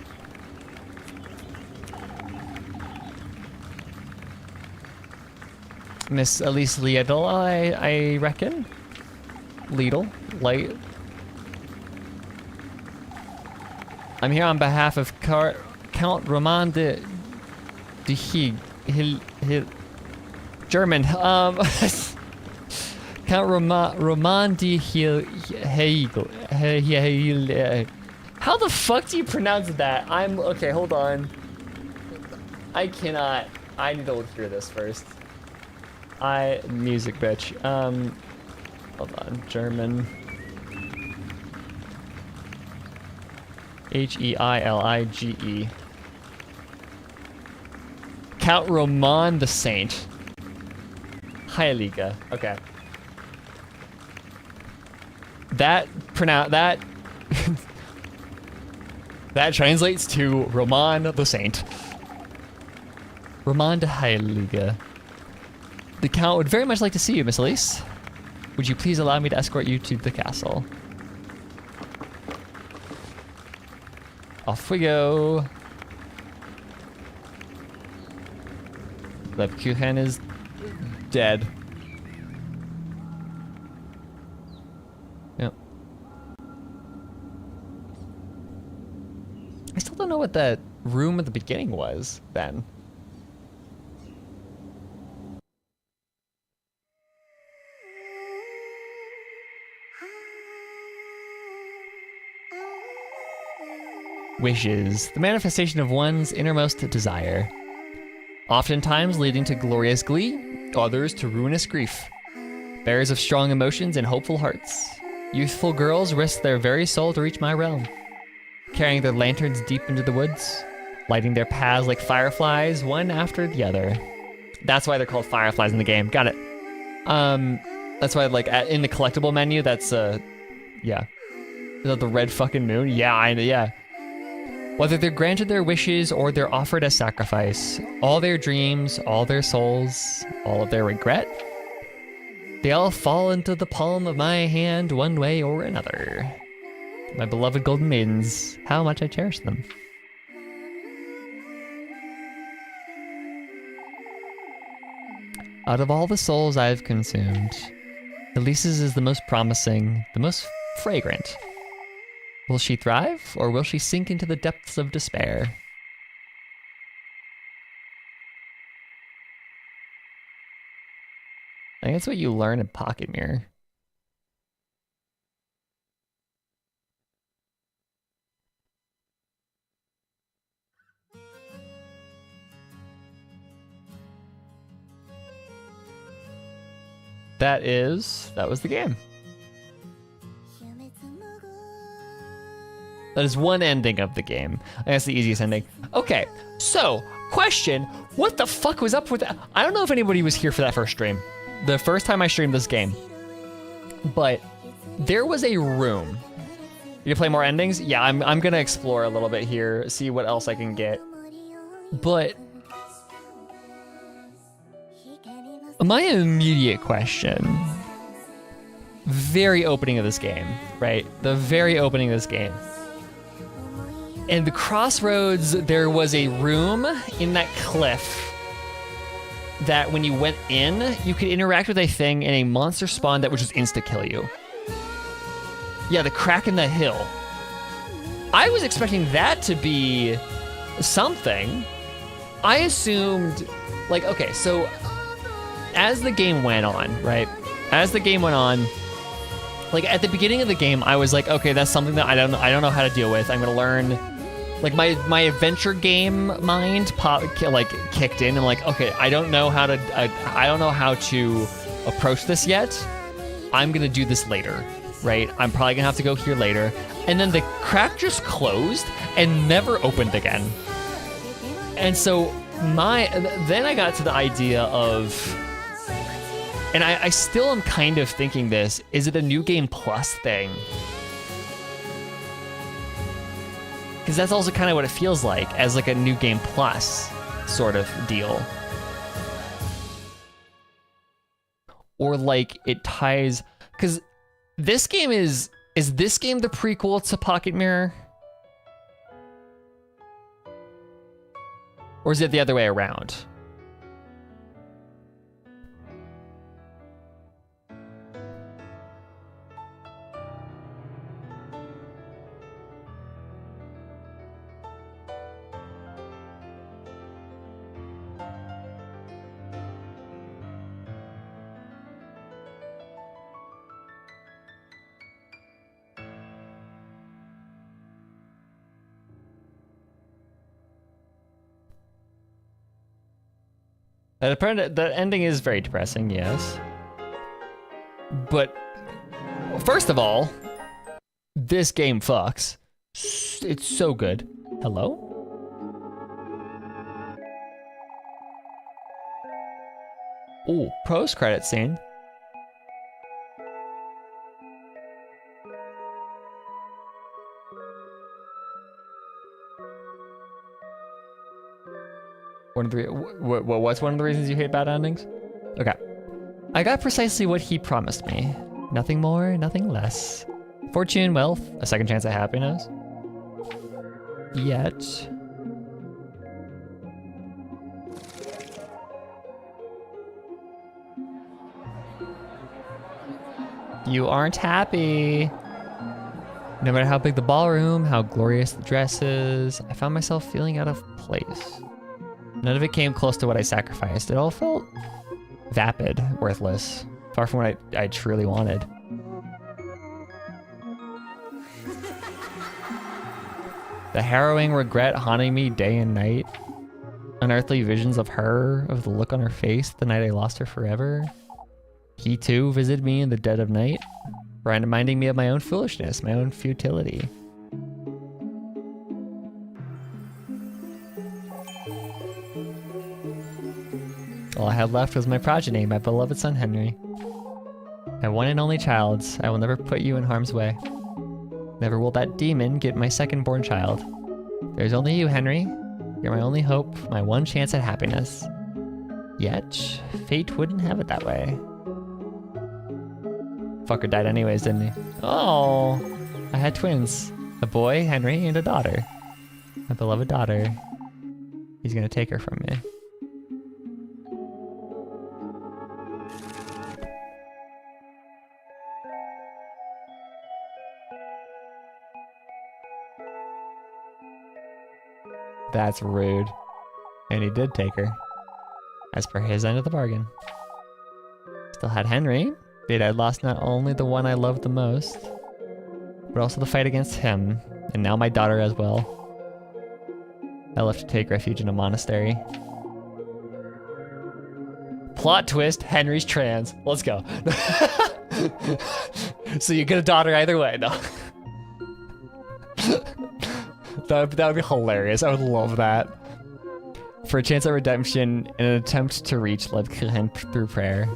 Miss Elise Liedel, I reckon. Liedel, light. I'm here on behalf of Count Roman de German. Count Roman de Hegel. How the fuck do you pronounce that? Okay, hold on. I cannot. I need to look through this first. Music bitch. Hold on. German. Heilige. Count Roman the Saint. Heilige. Okay. That that translates to Roman the Saint. Roman de Heilige. The Count would very much like to see you, Miss Elise. Would you please allow me to escort you to the castle? Off we go. Lebkuchen is dead. Yep. I still don't know what that room at the beginning was then. Wishes, the manifestation of one's innermost desire. Oftentimes leading to glorious glee, others to ruinous grief. Bearers of strong emotions and hopeful hearts. Youthful girls risk their very soul to reach my realm. Carrying their lanterns deep into the woods, lighting their paths like fireflies, one after the other. That's why they're called fireflies in the game. Got it. That's why, like, in the collectible menu, that's, yeah. Is that the red fucking moon? Yeah, yeah. Whether they're granted their wishes or they're offered as sacrifice, all their dreams, all their souls, all of their regret, they all fall into the palm of my hand one way or another. My beloved golden maidens, how much I cherish them. Out of all the souls I've consumed, Elise's is the most promising, the most fragrant. Will she thrive, or will she sink into the depths of despair? I think that's what you learn in Pocket Mirror. That was the game. That is one ending of the game. I think that's the easiest ending. Okay, so, question, what the fuck was up with that? I don't know if anybody was here for that first stream. The first time I streamed this game. But there was a room. You play more endings? Yeah, I'm gonna explore a little bit here, see what else I can get. But my immediate question, very opening of this game, right? The very opening of this game. And the crossroads, there was a room in that cliff that when you went in, you could interact with a thing and a monster spawned that would just insta-kill you. Yeah, the crack in the hill. I was expecting that to be something, I assumed, like, okay, so as the game went on, right? As the game went on, like at the beginning of the game, I was like, okay, that's something that I don't know how to deal with. I'm gonna learn. Like my adventure game mind kicked in. I'm like, okay, I don't know how to approach this yet. I'm gonna do this later, right? I'm probably gonna have to go here later. And then the crack just closed and never opened again. And so then I got to the idea of, and I still am kind of thinking this, is it a New Game Plus thing? Because that's also kind of what it feels like, as like a New Game Plus sort of deal. Or like it ties, because this game is this game the prequel to Pocket Mirror? Or is it the other way around? The ending is very depressing, yes. But first of all, this game fucks. It's so good. Hello? Ooh, post-credit scene. What's one of the reasons you hate bad endings? Okay. I got precisely what he promised me. Nothing more, nothing less. Fortune, wealth, a second chance at happiness. Yet... you aren't happy. No matter how big the ballroom, how glorious the dresses, I found myself feeling out of place. None of it came close to what I sacrificed. It all felt vapid, worthless, far from what I truly wanted. The harrowing regret haunting me day and night. Unearthly visions of her, of the look on her face the night I lost her forever. He too visited me in the dead of night, reminding me of my own foolishness, my own futility. All I had left was my progeny, my beloved son Henry. My one and only child, I will never put you in harm's way. Never will that demon get my second-born child. There's only you, Henry. You're my only hope, my one chance at happiness. Yet, fate wouldn't have it that way. Fucker died anyways, didn't he? Oh, I had twins. A boy, Henry, and a daughter. My beloved daughter. He's gonna take her from me. That's rude. And he did take her, as per his end of the bargain. Still had Henry, but I'd lost not only the one I loved the most, but also the fight against him, and now my daughter as well. I left to take refuge in a monastery. Plot twist, Henry's trans. Let's go. So you get a daughter either way, no? That would be hilarious. I would love that. For a chance at redemption in an attempt to reach Lebkuchen through prayer.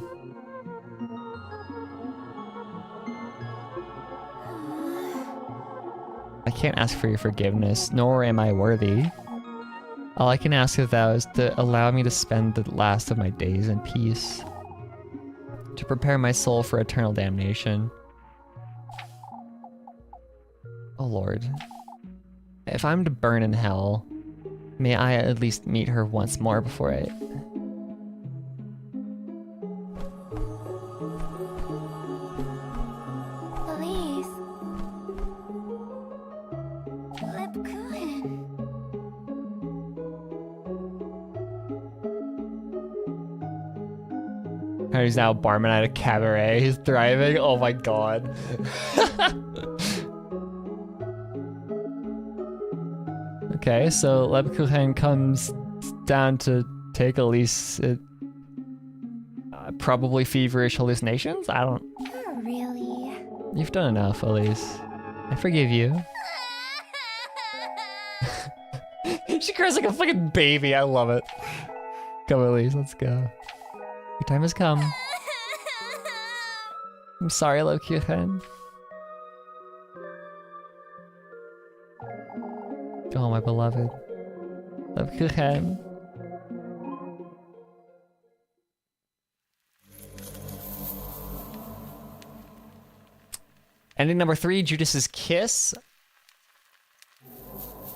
I can't ask for your forgiveness, nor am I worthy. All I can ask of thou is to allow me to spend the last of my days in peace, to prepare my soul for eternal damnation. Oh Lord. If I'm to burn in hell, may I at least meet her once more before I... Please. Lebkuchen. He's now a barman at a cabaret. He's thriving. Oh my god. Okay, so Lebkuchen comes down to take Elise. Probably feverish hallucinations? I don't... Oh, really? You've done enough, Elise. I forgive you. She cries like a fucking baby. I love it. Come, Elise, let's go. Your time has come. I'm sorry, Lebkuchen. Oh, my beloved. Lebkuchen. Ending number 3, Judas's Kiss.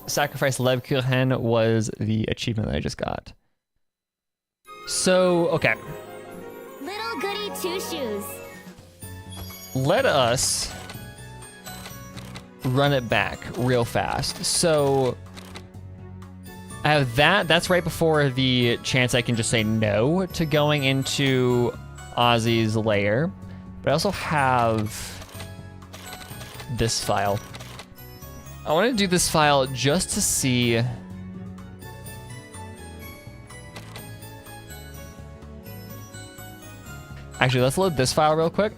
Sacrifice Lebkuchen was the achievement that I just got. So, okay. Little goody two shoes. Let us run it back real fast. So I have that. That's right before the chance I can just say no to going into Ozzy's lair. But I also have this file. I want to do this file just to see. Actually, let's load this file real quick.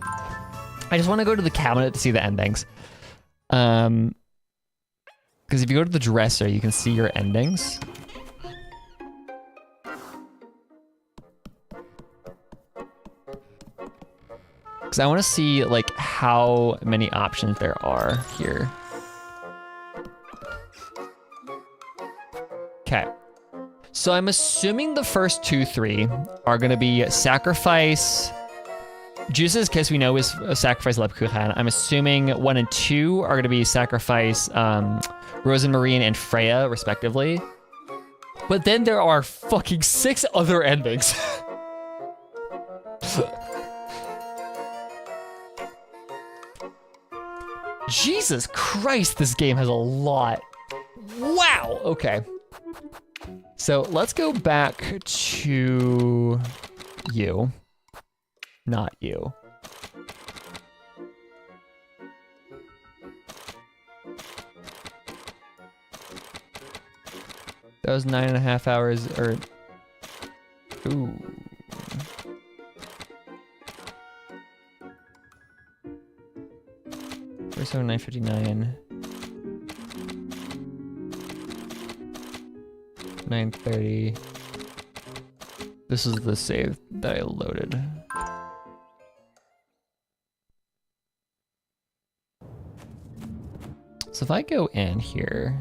I just want to go to the cabinet to see the endings. Because if you go to the dresser, you can see your endings. Because I want to see like how many options there are here. Okay. So I'm assuming the first 2, 3 are going to be sacrifice. Judas's Kiss we know is sacrifice Lebkuchen. I'm assuming 1 and 2 are going to be sacrifice Rosenmarine and Freya, respectively. But then there are fucking 6 other endings. Jesus Christ, this game has a lot. Wow, okay. So let's go back to you. Not you. That was 9.5 hours, or... Ooh. We're so 9:59. 9:30. This is the save that I loaded. So if I go in here,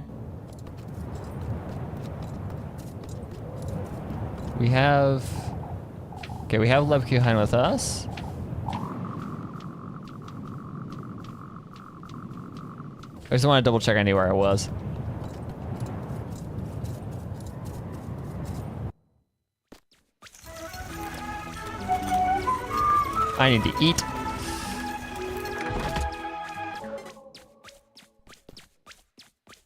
we have Lebkuchen with us. I just want to double check I knew where I was. I need to eat.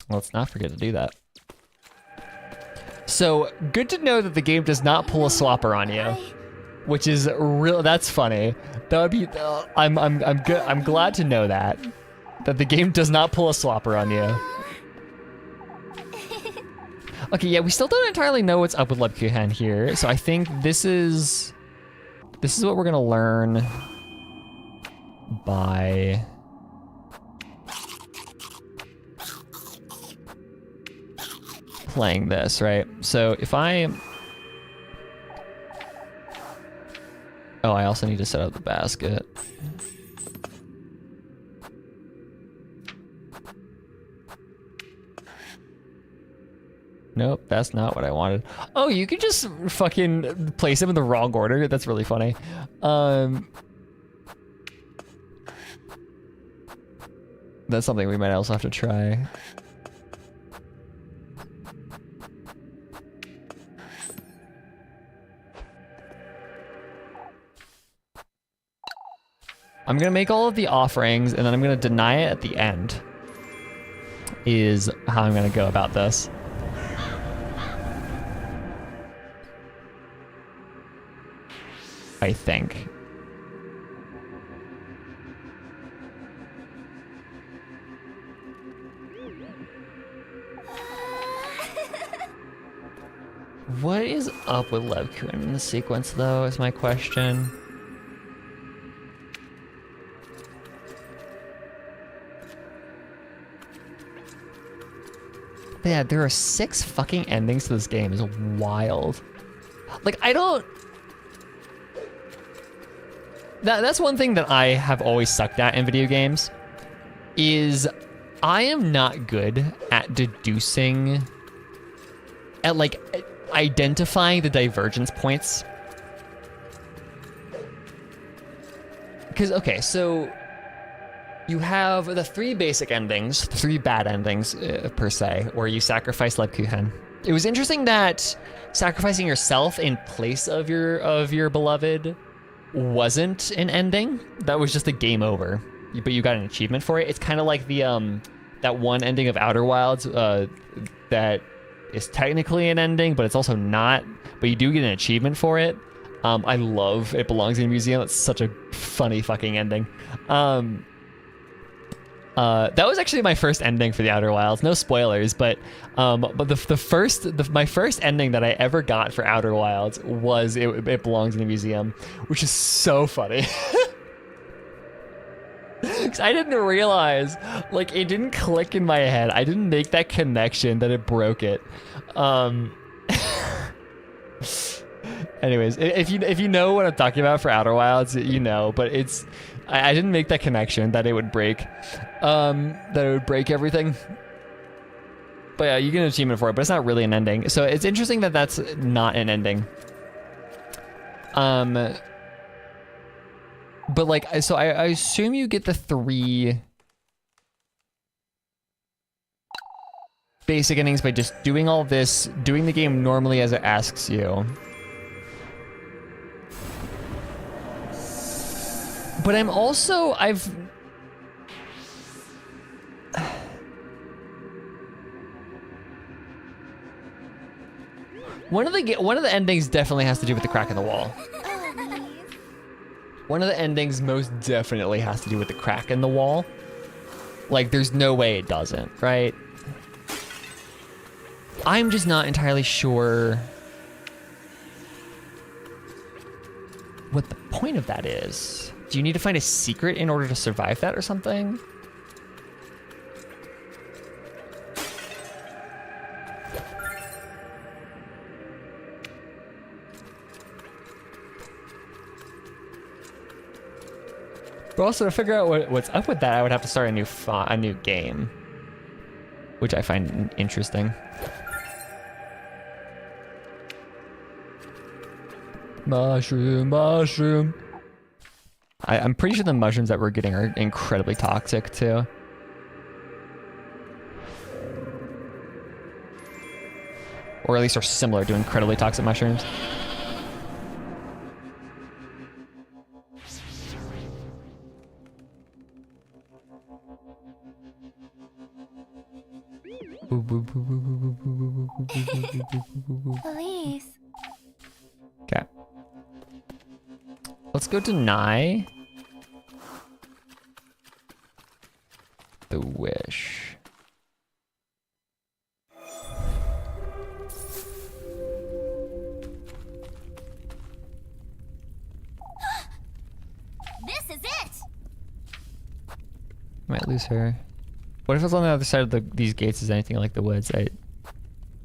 Let's not forget to do that. So, good to know that the game does not pull a swapper on you, which is real. That's funny. That would be. I'm good. I'm glad to know that the game does not pull a swapper on you. Okay, yeah, we still don't entirely know what's up with Lebkuchen here, so I think this is what we're gonna learn by playing this, right? So if I also need to set up the basket. Nope, that's not what I wanted. Oh, you could just fucking place them in the wrong order. That's really funny. That's something we might also have to try. I'm gonna make all of the offerings and then I'm gonna deny it at the end, is how I'm gonna go about this. I think. What is up with Lev Kun in the sequence, though, is my question. Yeah, there are 6 fucking endings to this game. It's wild. Like, I don't... That's one thing that I have always sucked at in video games, is I am not good at deducing, at like identifying the divergence points. Because, okay, so you have the 3 basic endings, 3 bad endings per se, where you sacrifice Lev Kuchen. It was interesting that sacrificing yourself in place of your beloved wasn't an ending. That was just a game over, but you got an achievement for it. It's kind of like the that one ending of Outer Wilds that is technically an ending, but it's also not, but you do get an achievement for it. I love It Belongs in a Museum. It's such a funny fucking ending. That was actually my first ending for the Outer Wilds. No spoilers, but my first ending that I ever got for Outer Wilds was It Belongs in a Museum, which is so funny. Because I didn't realize, like, it didn't click in my head. I didn't make that connection that it broke it. Anyways, if you know what I'm talking about for Outer Wilds, you know, but it's... I didn't make that connection that it would break, everything. But yeah, you get an achievement for it, but it's not really an ending. So it's interesting that that's not an ending. But like, so I assume you get the 3 basic endings by just doing all this, doing the game normally as it asks you. But I'm also, one of the endings definitely has to do with the crack in the wall. One of the endings most definitely has to do with the crack in the wall. Like, there's no way it doesn't, right? I'm just not entirely sure what the point of that is. Do you need to find a secret in order to survive that or something? But also, to figure out what's up with that, I would have to start a new game, which I find interesting. Mushroom. I'm pretty sure the mushrooms that we're getting are incredibly toxic too. Or at least are similar to incredibly toxic mushrooms. Police. Okay. Let's go deny the wish. This is it. Might lose her. What if it's on the other side of these gates is anything like the woods? I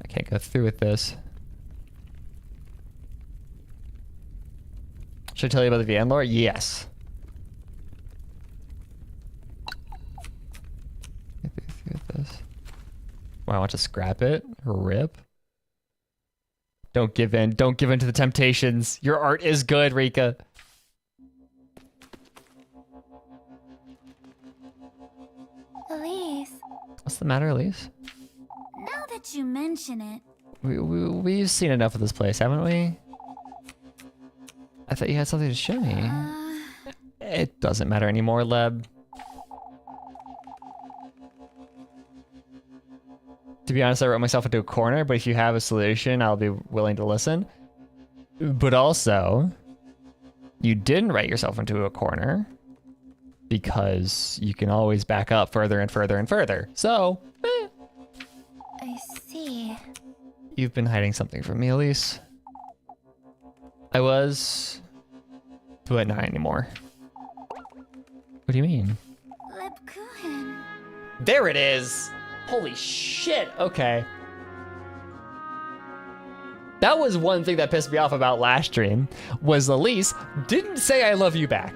can't go through with this. Should I tell you about the Vian lore? Yes. Well, I want to scrap it. Rip. Don't give in. Don't give in to the temptations. Your art is good, Rika. Elise. What's the matter, Elise? Now that you mention it. We've seen enough of this place, haven't we? I thought you had something to show me. It doesn't matter anymore, Leb. To be honest, I wrote myself into a corner, but if you have a solution, I'll be willing to listen. But also, You didn't write yourself into a corner because you can always back up further and further and further. So, I see. you've been hiding something from me, Elise. I was, but not anymore. What do you mean? Lebkuchen. There it is. Holy shit. Okay. That was one thing that pissed me off about last stream, was Elise didn't say I love you back.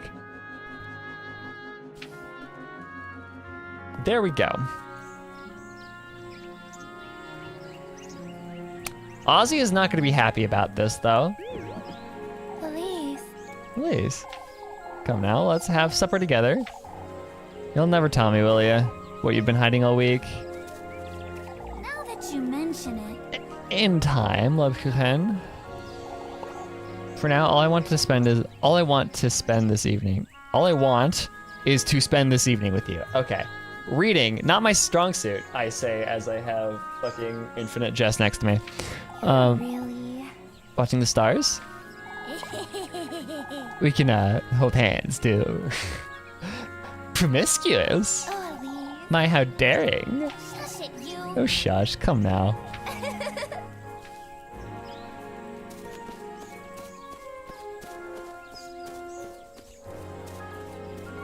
There we go. Ozzy is not going to be happy about this, though. Elise. Elise, come now, let's have supper together. You'll never tell me, will you, what you've been hiding all week? Now that you mention it. In time, Lebkuchen. For now, all I want to spend this evening with you. Okay. Reading, not my strong suit, I say as I have fucking Infinite Jest next to me. Really? Watching the stars? We can hold hands too. Promiscuous? Oh, Elise. My, how daring. Shush it, you. Oh shush, come now.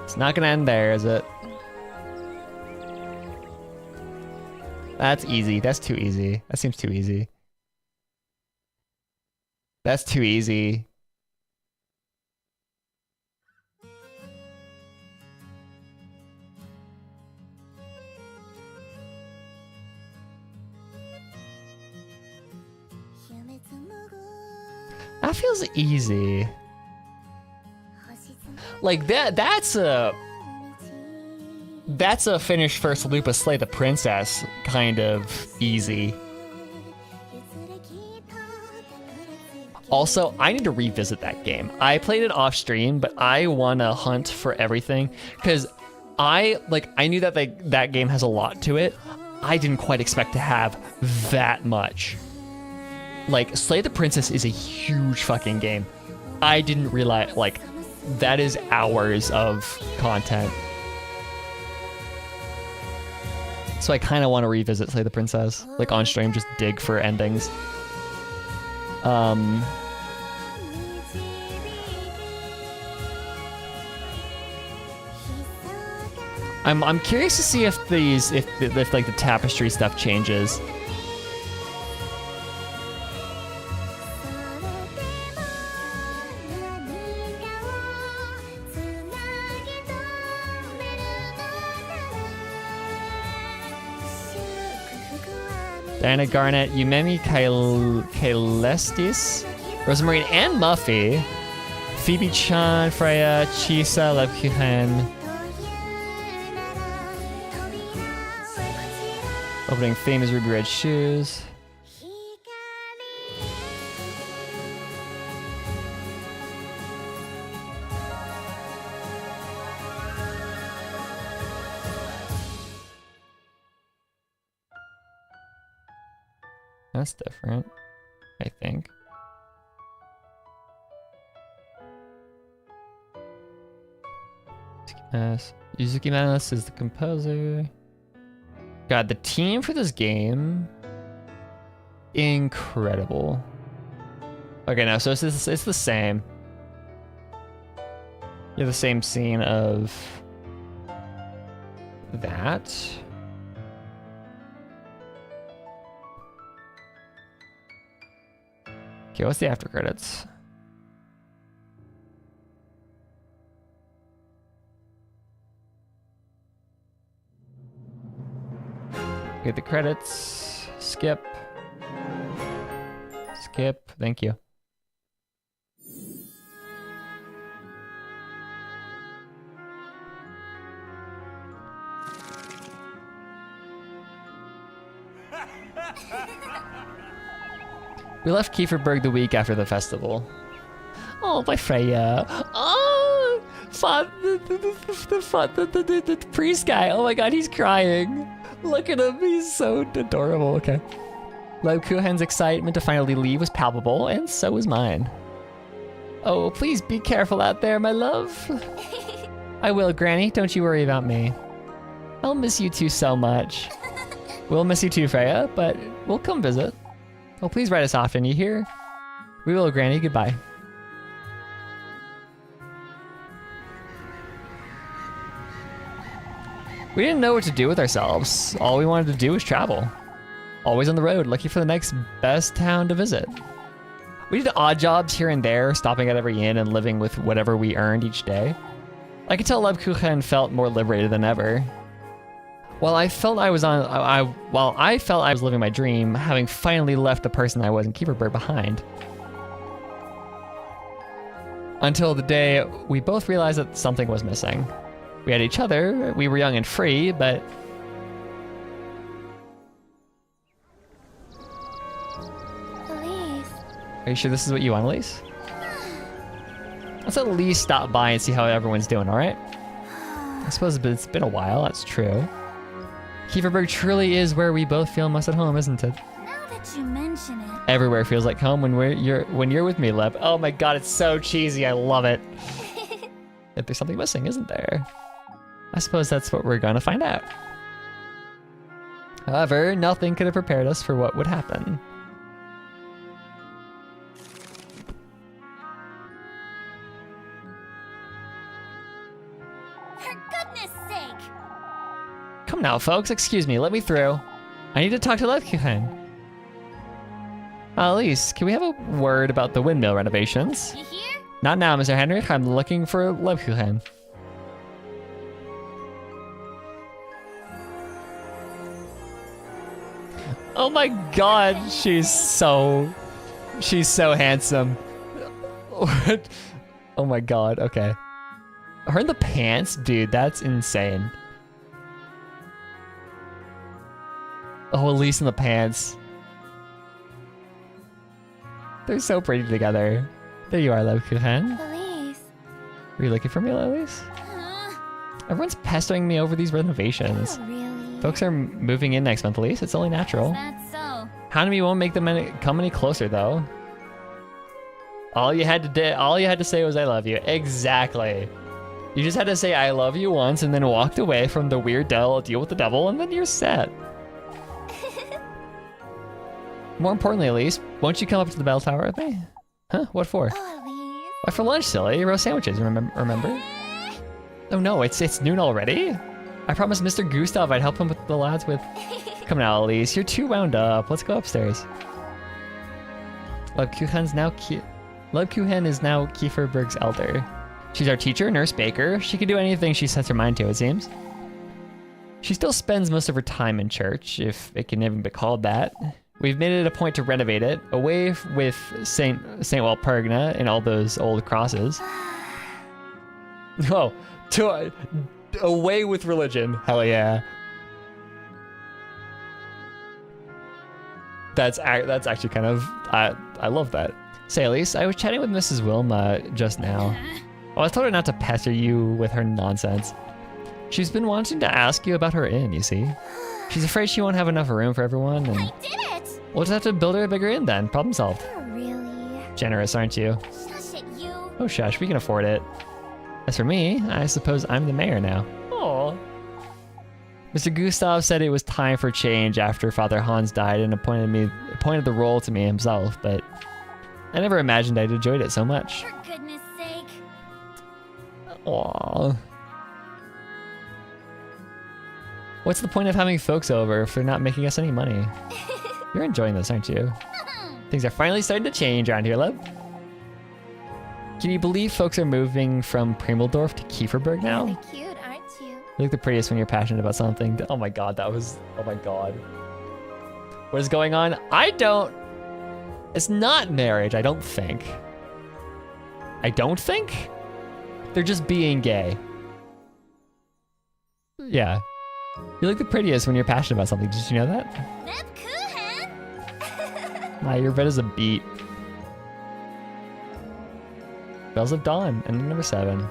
It's not gonna end there, is it? That's easy. That's too easy. That seems too easy. That's too easy. That feels easy. Like that's a finish first loop of Slay the Princess kind of easy. Also, I need to revisit that game. I played it off stream, but I want to hunt for everything because I knew that that game has a lot to it. I didn't quite expect to have that much. Like, Slay the Princess is a huge fucking game. I didn't realize, like, that is hours of content. So I kind of want to revisit Slay the Princess, like on stream, just dig for endings. I'm curious to see if like the tapestry stuff changes. Diana Garnet, Yumemi Kailestis, Rosemarine, and Muffy. Phoebe-chan, Freya, Chisa, Lebkuchen. Opening theme is Ruby Red Shoes. That's different, I think. Yuzuki Manos is the composer. God, the team for this game, incredible. Okay, no, so it's the same. You have the same scene of that. Okay, what's the after credits? Okay, the credits. Skip. Skip. Thank you. We left Kieferberg the week after the festival. Oh, my Freya. Oh, the priest guy. Oh my god, he's crying. Look at him, he's so adorable. Okay. Lebkuchen's excitement to finally leave was palpable, and so was mine. Oh, please be careful out there, my love. I will, Granny. Don't you worry about me. I'll miss you two so much. We'll miss you too, Freya, but we'll come visit. Oh, please write us often, you hear? We will, Granny. Goodbye. We didn't know what to do with ourselves. All we wanted to do was travel. Always on the road, looking for the next best town to visit. We did odd jobs here and there, stopping at every inn and living with whatever we earned each day. I could tell Lebkuchen felt more liberated than ever. While I felt I was living my dream, having finally left the person I was in Kieferberg behind. Until the day we both realized that something was missing. We had each other, we were young and free, but... Elise. Are you sure this is what you want, Elise? Let's at least stop by and see how everyone's doing, alright? I suppose it's been a while, that's true. Kieferberg truly is where we both feel most at home, isn't it? Now that you mention it. Everywhere feels like home when you're with me, Leb. Oh my god, it's so cheesy, I love it. If there's something missing, isn't there? I suppose that's what we're gonna find out. However, nothing could have prepared us for what would happen. For goodness sake. Come now, folks, excuse me, let me through. I need to talk to Lebkuchen. Elise, can we have a word about the windmill renovations? You hear? Not now, Mr. Henrik, I'm looking for Lebkuchen. Oh my god, she's so handsome. What? Oh my god, okay. Her in the pants? Dude, that's insane. Oh, Elise in the pants. They're so pretty together. There you are, Lebkuchen. Elise. Were you looking for me, Elise? Everyone's pestering me over these renovations. Oh, really? Folks are moving in next month, Elise. It's only natural. That's so. Hanami won't make them come any closer, though. All you had to say was "I love you." Exactly. You just had to say "I love you" once, and then walked away from the weird deal with the devil, and then you're set. More importantly, Elise, won't you come up to the bell tower with me? Huh? What for? Oh, Elise. Why, for lunch, silly. Roast sandwiches. Remember? Oh no, it's noon already. I promised Mr. Gustav I'd help him with the lads with... Come now, Elise, you're too wound up. Let's go upstairs. Lebkuchen is now Kieferberg's elder. She's our teacher, Nurse Baker. She can do anything she sets her mind to, it seems. She still spends most of her time in church, if it can even be called that. We've made it a point to renovate it, away with Saint Walpurga and all those old crosses. Oh, away with religion. Hell yeah. That's actually kind of, I love that. Say, Elise, I was chatting with Mrs. Wilma just now. I told her not to pester you with her nonsense. She's been wanting to ask you about her inn, you see. She's afraid she won't have enough room for everyone, and I did it! we'll just have to build her a bigger inn then. Problem solved. Oh, really? Generous, aren't you? Shush it, you. Oh shush, we can afford it. As for me, I suppose I'm the mayor now. Aww. Mr. Gustav said it was time for change after Father Hans died and appointed the role to me himself, but I never imagined I'd enjoyed it so much. For goodness sake. Aww. What's the point of having folks over if they're not making us any money? You're enjoying this, aren't you? Things are finally starting to change around here, Leb. Can you believe folks are moving from Primeldorf to Kieferberg now? Really cute, aren't you? You look the prettiest when you're passionate about something. Oh my god, oh my god. What is going on? It's not marriage, I don't think. They're just being gay. Yeah. You look the prettiest when you're passionate about something. Did you know that? Lebkuchen! Nah, you're red as a beet. Bells of Dawn, and number 7.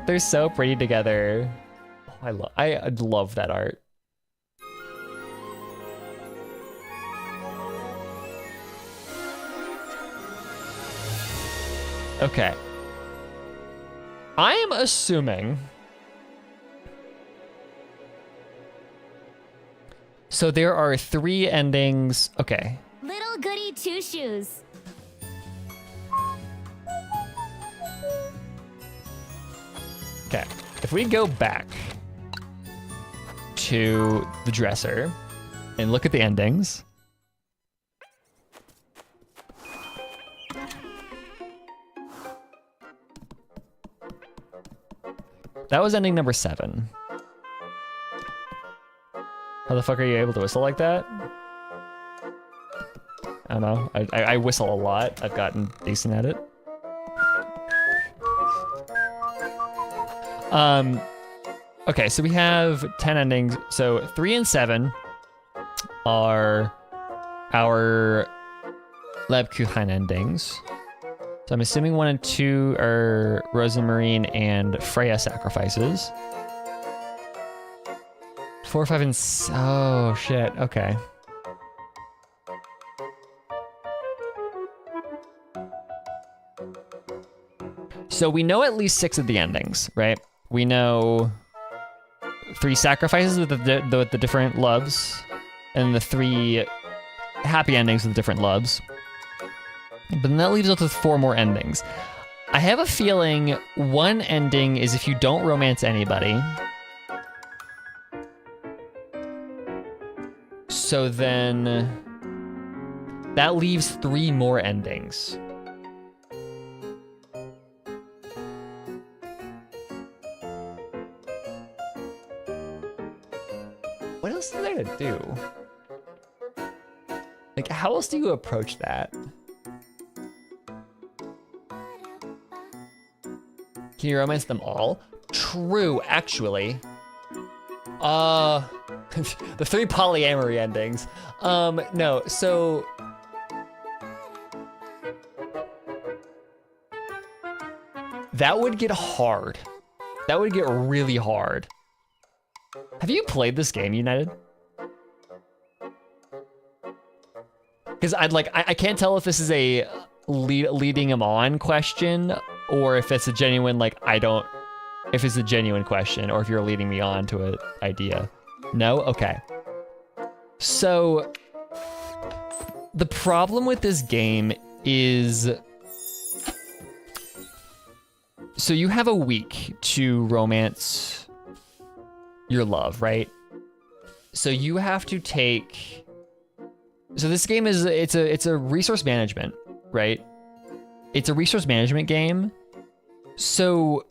They're so pretty together. Oh, I love that art. Okay. I am assuming. So there are 3 endings. Okay. Little goody two shoes. Okay. If we go back to the dresser and look at the endings. That was ending number 7. How the fuck are you able to whistle like that? I don't know. I whistle a lot. I've gotten decent at it. Okay, so we have 10 endings. So 3 and 7 are our Lebkuchen endings. So I'm assuming 1 and 2 are Rosamarine and Freya sacrifices. 4, 5, and oh shit. Okay. So we know at least 6 of the endings, right? We know 3 sacrifices with the different loves, and the 3 happy endings with different loves. But then that leaves us with 4 more endings. I have a feeling 1 ending is if you don't romance anybody. So then that leaves 3 more endings. What else is there to do? Like, how else do you approach that? Can you romance them all? True, actually. The 3 polyamory endings. No, so... That would get hard. That would get really hard. Have you played this game, United? Because I can't tell if this is a leading him on question, or if it's a genuine, if it's a genuine question, or if you're leading me on to an idea. No? Okay. So, the problem with this game is, so you have a week to romance your love, right? So you have to take, so this game is, it's a resource management, right? It's a resource management game. So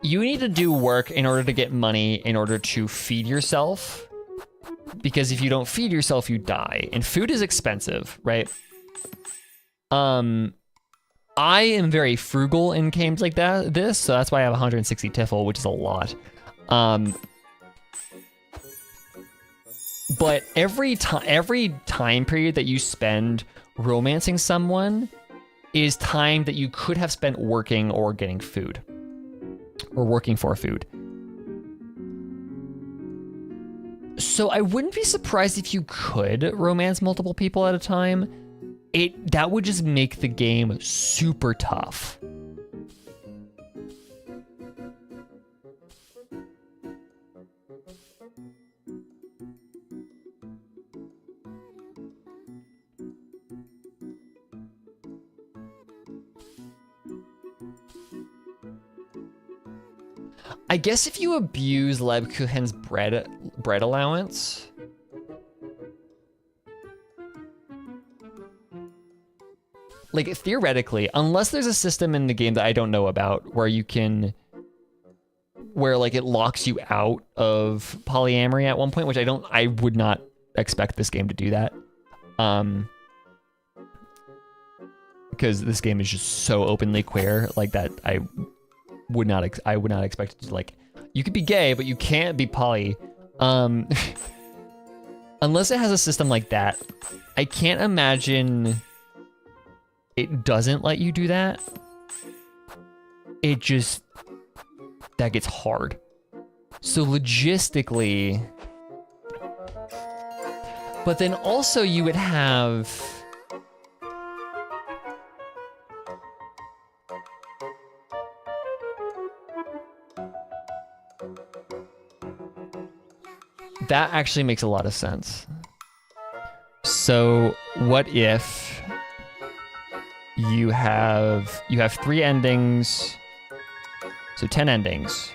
you need to do work in order to get money in order to feed yourself. Because if you don't feed yourself, you die. And food is expensive, right? I am very frugal in games like that, so that's why I have 160 Tiffle, which is a lot. But every time period that you spend romancing someone is time that you could have spent working or getting food. Or working for food. So I wouldn't be surprised if you could romance multiple people at a time. That would just make the game super tough. I guess if you abuse Lebkuchen's bread allowance, like theoretically, unless there's a system in the game that I don't know about where you can, where like it locks you out of polyamory at one point, which I would not expect this game to do that. Because this game is just so openly queer, like that I would not expect it to, like, you could be gay, but you can't be poly. Unless it has a system like that, I can't imagine it doesn't let you do that. That gets hard. So logistically, but then also you would have, That actually makes a lot of sense. So what if you have 3 endings, so 10 endings.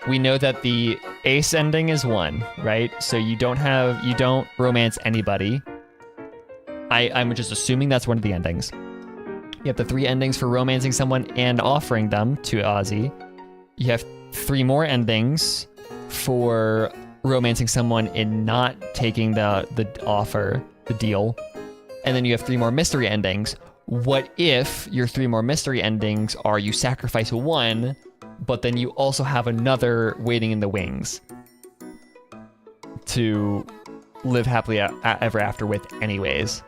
We know that the ace ending is 1, right? So you don't romance anybody. I'm just assuming that's one of the endings. You have the 3 endings for romancing someone and offering them to Ozzy. You have 3 more endings for romancing someone and not taking the offer, the deal. And then you have 3 more mystery endings. What if your 3 more mystery endings are you sacrifice 1, but then you also have another waiting in the wings to live happily ever after with anyways?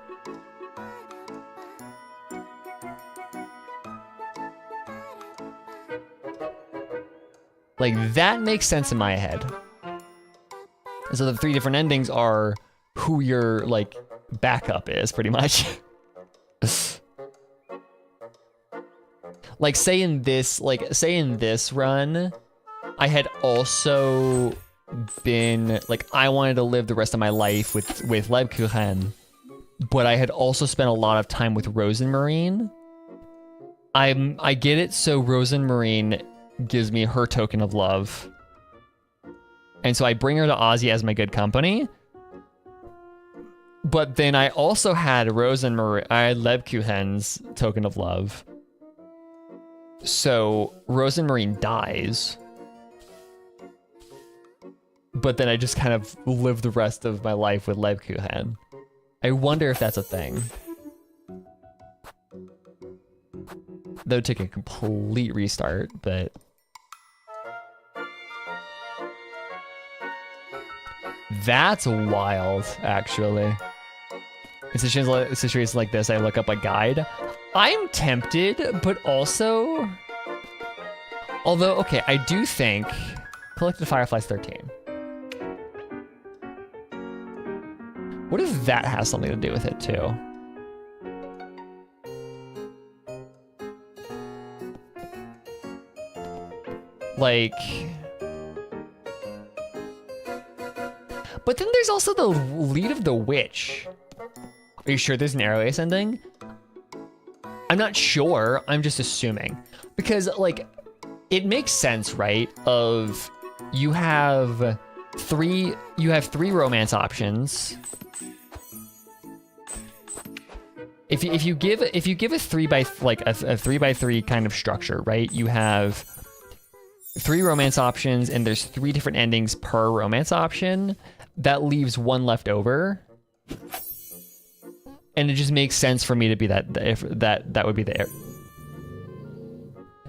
Like, that makes sense in my head. And so the 3 different endings are who your, like, backup is, pretty much. Like, say in this run, I had also been, like, I wanted to live the rest of my life with Lebkuchen, but I had also spent a lot of time with Rosenmarine. I get it, so Rosenmarine gives me her token of love. And so I bring her to Ozzy as my good company. But then I also had Lebkuchen's token of love. So Rosenmarine dies. But then I just kind of live the rest of my life with Lebkuchen. I wonder if that's a thing. That would take a complete restart, but... That's wild, actually. In situations like this, I look up a guide. I'm tempted, but also... Although, okay, I do think... Collected Fireflies 13. What if that has something to do with it, too? Like... But then there's also the Lead of the Witch. Are you sure there's an Arrow Ace ending? I'm not sure, I'm just assuming. Because, like, it makes sense, right? Of, you have three romance options. If you give a 3x3 kind of structure, right? You have 3 romance options and there's 3 different endings per romance option. That leaves 1 left over. And it just makes sense for me to be that would be the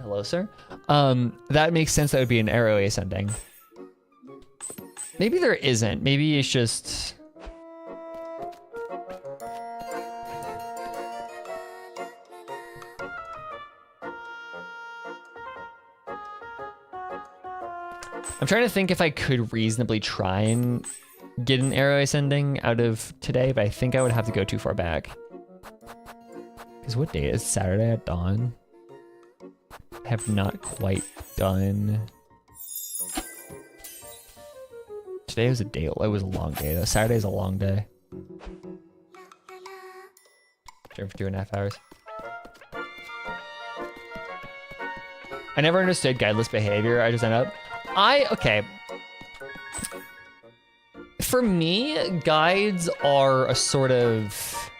Hello, sir. That makes sense. That would be an Arrow Ace ending. Maybe there isn't. Maybe it's just... I'm trying to think if I could reasonably try and get an Arrow Ace ending out of today, but I think I would have to go too far back. Because what day is Saturday at dawn? I have not quite done. Today was it was a long day though. Saturday's a long day. For 2.5 hours. I never understood guideless behavior. I just end up. Okay. For me, guides are a sort of...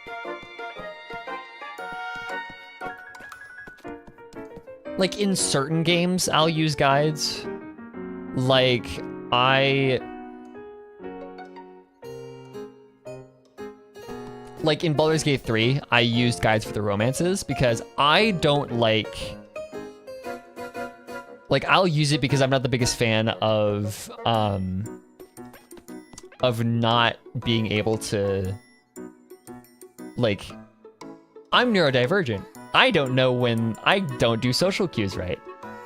Like, in certain games, I'll use guides. Like, Like, in Baldur's Gate 3, I used guides for the romances because I don't like... Like, I'll use it because I'm not the biggest fan of not being able to, like, I'm neurodivergent. I don't know when I don't do social cues right.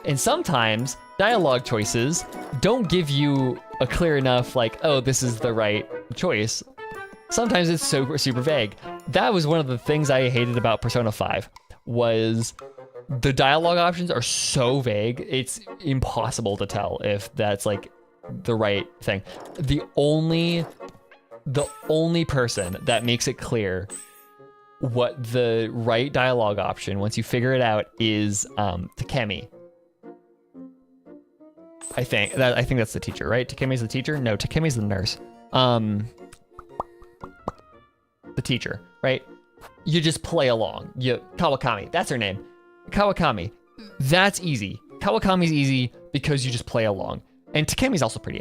And sometimes dialogue choices don't give you a clear enough, like, oh, this is the right choice. Sometimes it's super, super vague. That was one of the things I hated about Persona 5, was the dialogue options are so vague, it's impossible to tell if that's, like, the right thing. The only person that makes it clear what the right dialogue option, once you figure it out, is Takemi. I think that's the teacher, right? Takemi's the teacher? No, Takemi's the nurse. The teacher, right? You just play along. Kawakami, that's her name. Kawakami. That's easy. Kawakami's easy because you just play along. And Takemi's also pretty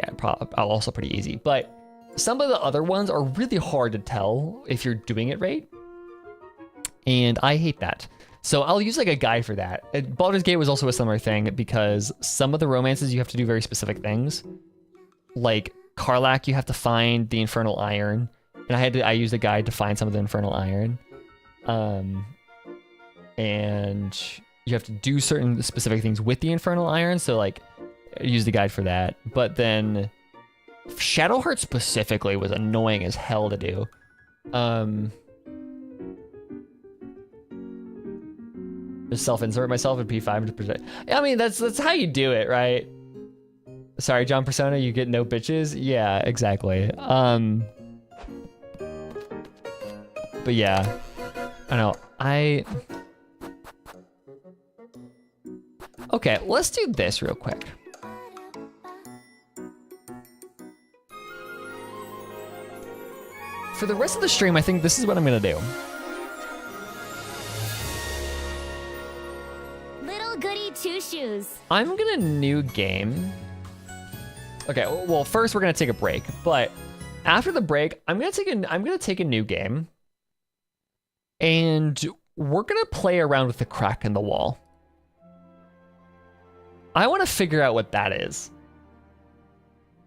easy, but some of the other ones are really hard to tell if you're doing it right. And I hate that. So I'll use like a guide for that. Baldur's Gate was also a similar thing because some of the romances you have to do very specific things. Like Karlach, you have to find the Infernal Iron. And I used a guide to find some of the Infernal Iron. And you have to do certain specific things with the Infernal Iron. So like, I used the guide for that. But then Shadowheart specifically was annoying as hell to do. Just self-insert myself in P5 to protect. I mean, that's how you do it, right? Sorry, John Persona, you get no bitches? Yeah, exactly. But yeah, I don't know. Okay, let's do this real quick. For the rest of the stream, I think this is what I'm gonna do. Little goody two shoes. I'm gonna new game. Okay, well first we're gonna take a break, but after the break, I'm gonna take a new game, and we're gonna play around with the crack in the wall. I want to figure out what that is.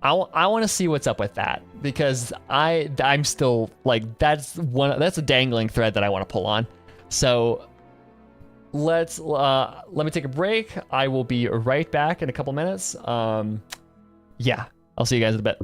I want to see what's up with that because I'm still like that's a dangling thread that I want to pull on. So let me take a break. I will be right back in a couple minutes. Yeah, I'll see you guys in a bit.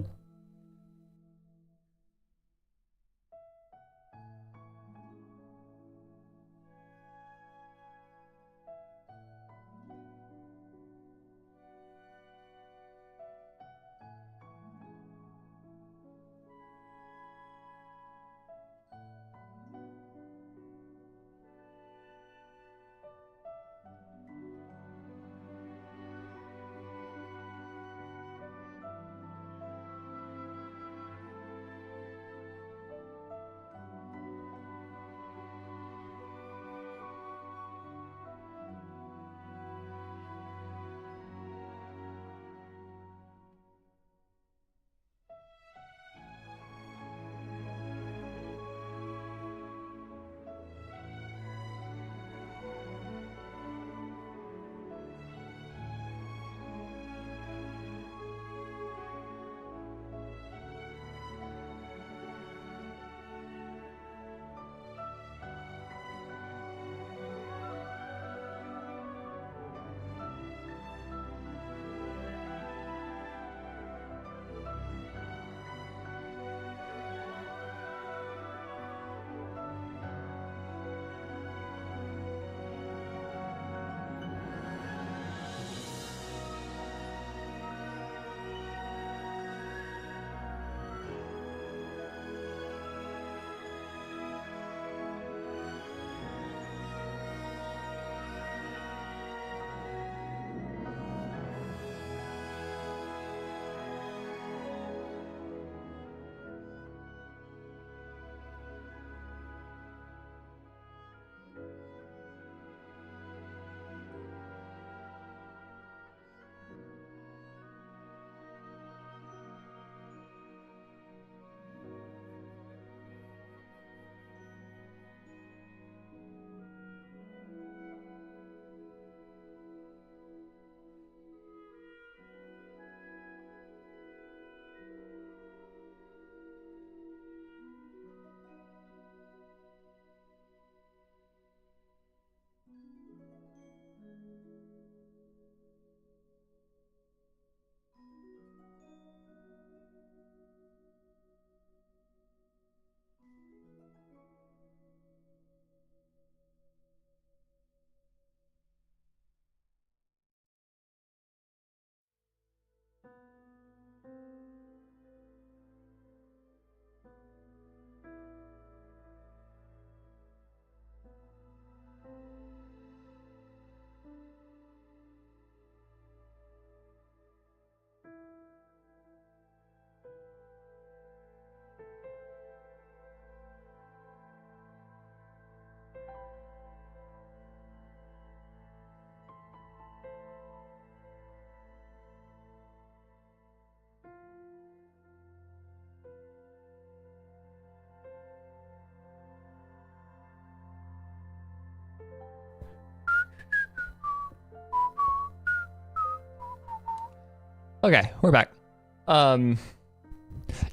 Okay, we're back.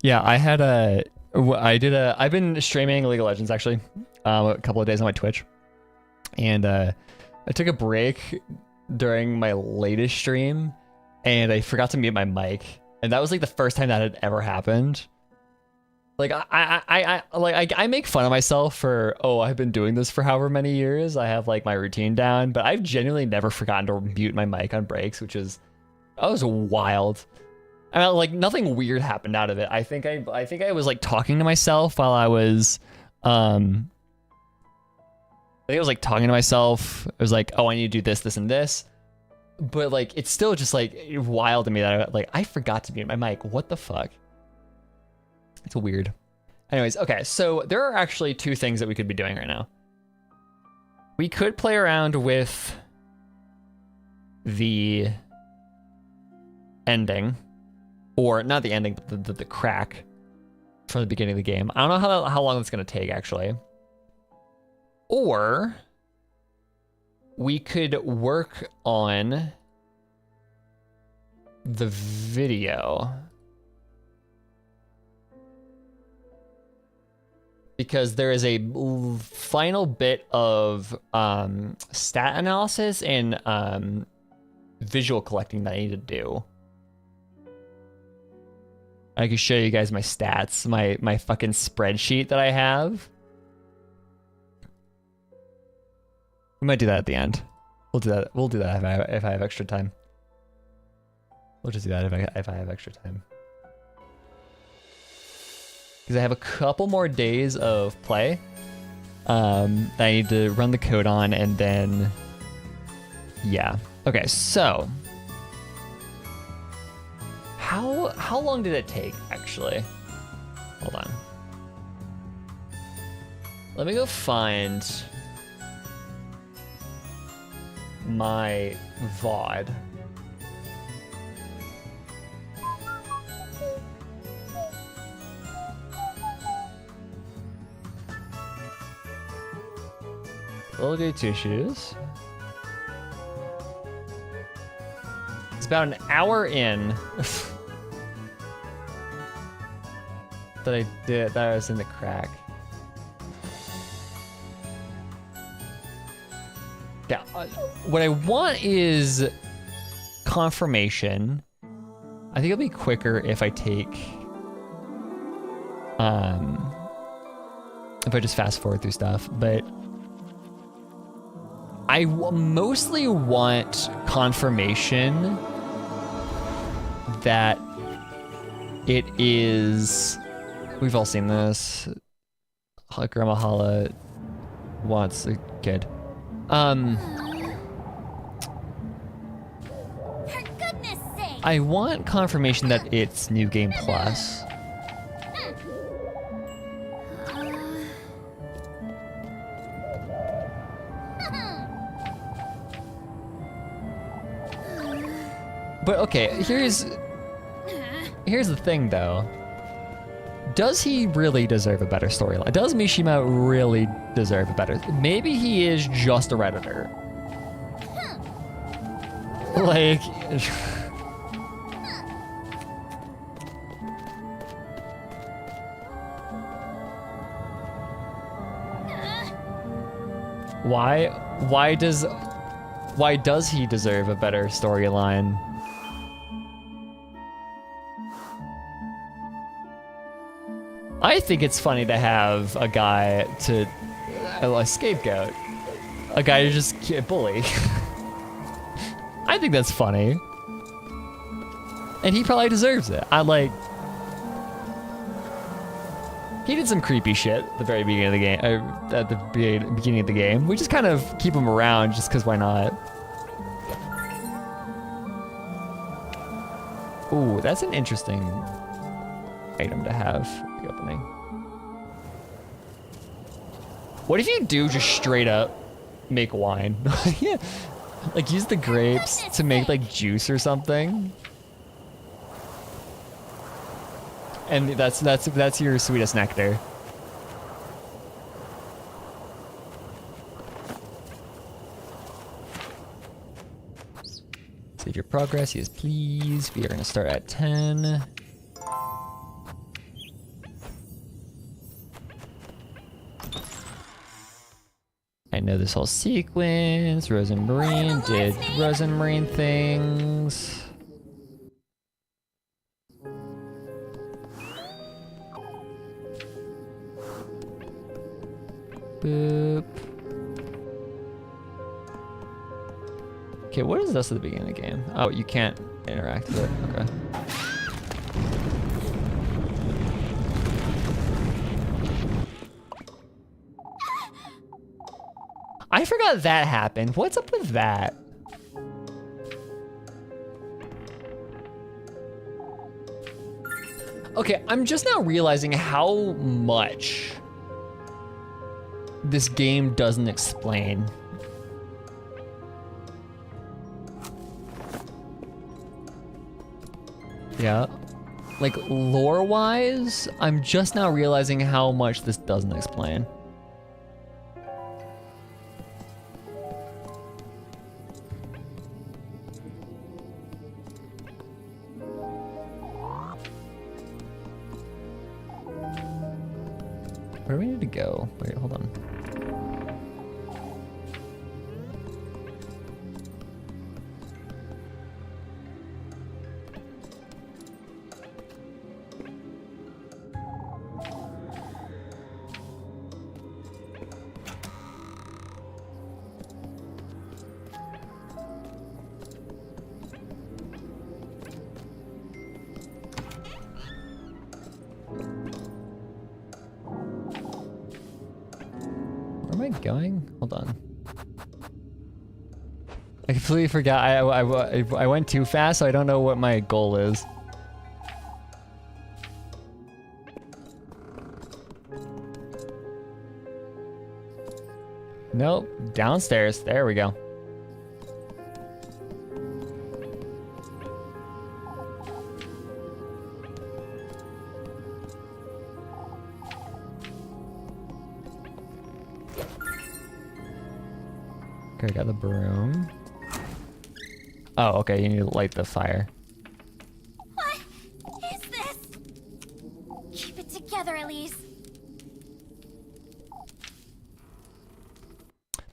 Yeah, I've been streaming League of Legends actually, a couple of days on my Twitch, and I took a break during my latest stream, and I forgot to mute my mic, and that was like the first time that had ever happened. Like I make fun of myself for, oh, I've been doing this for however many years. I have like my routine down, but I've genuinely never forgotten to mute my mic on breaks, which is, that was wild. I mean, like nothing weird happened out of it. I think I was like talking to myself while I was, I think I was like talking to myself. It was like, oh, I need to do this, this, and this. But like, it's still just like wild to me that I forgot to mute my mic. What the fuck? It's weird. Anyways, okay, so there are actually two things that we could be doing right now. We could play around with the ending, or not the ending, but the crack from the beginning of the game. I don't know how long that's gonna take actually. Or we could work on the video. Because there is a final bit of stat analysis and visual collecting that I need to do. I can show you guys my stats, my fucking spreadsheet that I have. We might do that at the end. We'll do that. We'll do that if I have extra time. We'll just do that if I have extra time. Because I have a couple more days of play that I need to run the code on, and then yeah. Okay, so how long did it take actually? Hold on. Let me go find my VOD. Little tissues. It's about an hour in that I was in the crack. Yeah, what I want is confirmation. I think it'll be quicker if I take if I just fast forward through stuff, but I mostly want confirmation that it is, we've all seen this, Grandma Hala wants a kid. For goodness sake. I want confirmation that it's New Game Plus. But okay, here's the thing though. Does he really deserve a better storyline? Does Mishima really deserve a better? Maybe he is just a Redditor. Like why does he deserve a better storyline? I think it's funny to have a guy a scapegoat, a guy to just bully. I think that's funny, and he probably deserves it. He did some creepy shit at the very beginning of the game. At the beginning of the game, we just kind of keep him around just because why not? Ooh, that's an interesting item to have. The opening. What if you do just straight up make wine? Yeah, like use the grapes to make like juice or something, and that's your sweetest nectar. Save your progress, yes please. We are gonna start at 10. I know this whole sequence. Rosemarine did Rosemarine things. Boop. Okay, what is this at the beginning of the game? Oh, you can't interact with it. Okay. I forgot that happened. What's up with that? Okay, I'm just now realizing how much this game doesn't explain. Yeah. Like, lore-wise, I'm just now realizing how much this doesn't explain. Where do we need to go? Wait, hold on. Where am I going? Hold on. I completely forgot. I went too fast, so I don't know what my goal is. Nope. Downstairs. There we go. Okay, I got the broom. Oh, okay, you need to light the fire. What is this? Keep it together, Elise.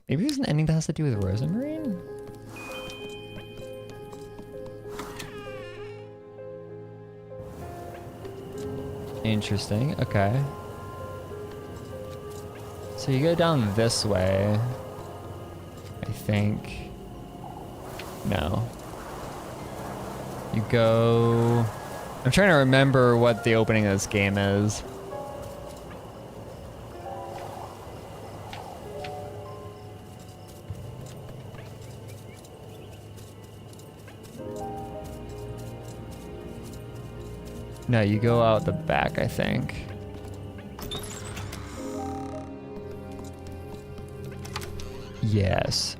Maybe there's an ending that has to do with Rosemarine? Interesting, okay. So you go down this way, I think. No. You go... I'm trying to remember what the opening of this game is. No, you go out the back, I think. Yes.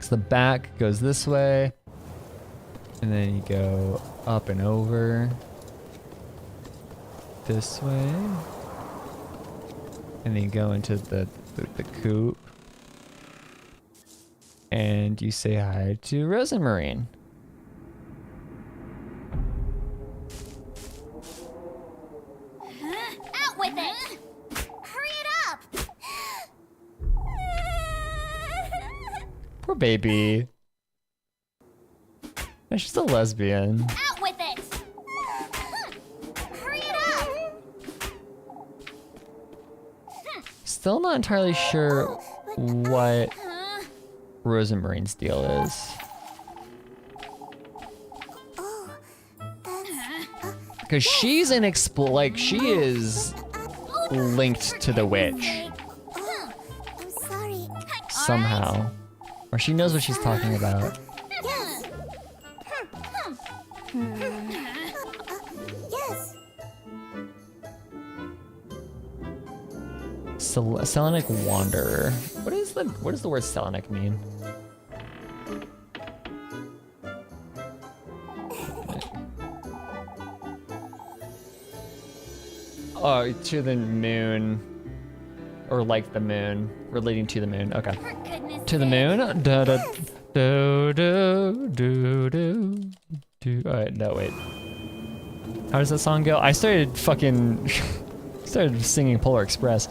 So the back goes this way, and then you go up and over this way, and then you go into the coop, and you say hi to Rosemarine. Out with it! Hurry it up! Poor baby. No, she's a lesbian. Out with it! Hurry it up! Still not entirely sure what Rosemarine's deal is. Because she's an like, she is linked to the witch I'm sorry. somehow. Or she knows what she's talking about. Yes. Yes. Selenic Wanderer. What does the word Selenic mean? Oh, to the moon. Or like the moon. Relating to the moon. Okay. For goodness To the moon? Da, da, Do do do do do. All right, no wait. How does that song go? I started fucking started singing Polar Express.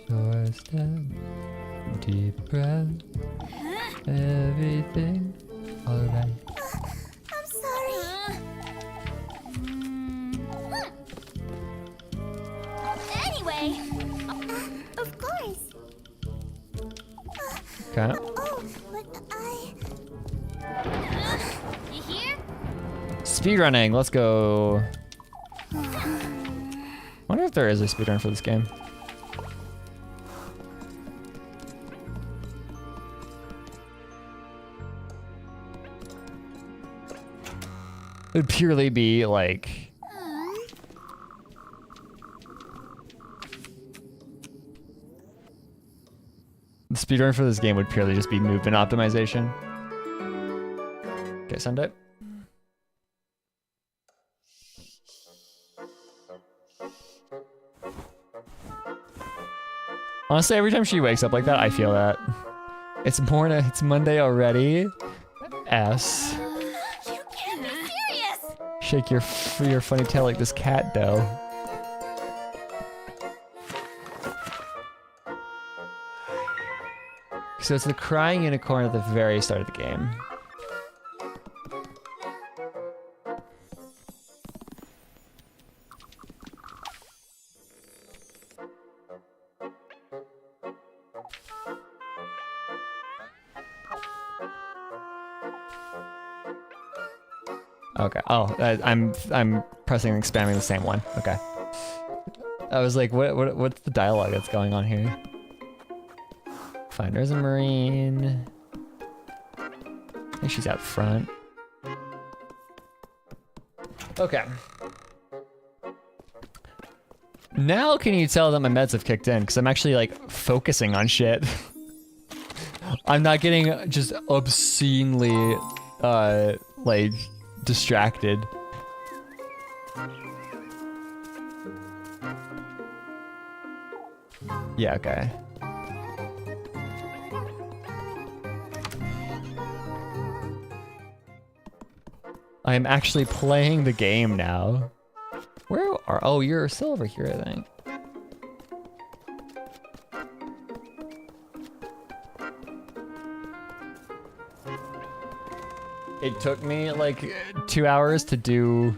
Short step, deep breath, everything alright. I'm sorry. Anyway, of course. Okay. Oh, but you here? Speedrunning, let's go. Wonder if there is a speedrun for this game. It would purely be like the speedrun for this game would purely just be movement optimization. Okay, send it. Honestly, every time she wakes up like that, I feel that. It's morning, it's Monday already. S. You can't be serious. Shake your funny tail like this cat dough. So it's the crying unicorn at the very start of the game. Okay. Oh, I'm pressing and spamming the same one. Okay. I was like, what's the dialogue that's going on here? Finder's a Marine. I think she's out front. Okay. Now can you tell that my meds have kicked in? Because I'm actually like focusing on shit. I'm not getting just obscenely like distracted. Yeah, okay. I am actually playing the game now. Where are, oh, you're still over here, I think. It took me like 2 hours to do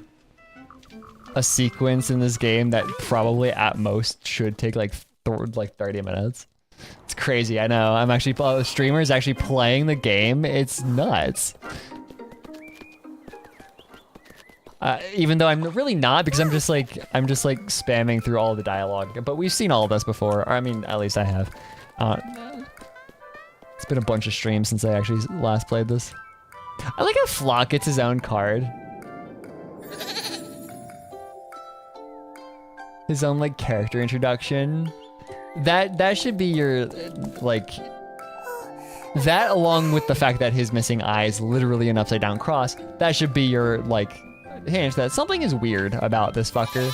a sequence in this game that probably at most should take like 30 minutes. It's crazy, I know. I'm actually, the streamer is actually playing the game. It's nuts. Even though I'm really not, because I'm just like spamming through all the dialogue. But we've seen all of this before. Or, I mean, at least I have. It's been a bunch of streams since I actually last played this. I like how Flock gets his own card. His own like character introduction. That should be your like. That along with the fact that his missing eye is literally an upside down cross. That should be your like. Hint that something is weird about this fucker.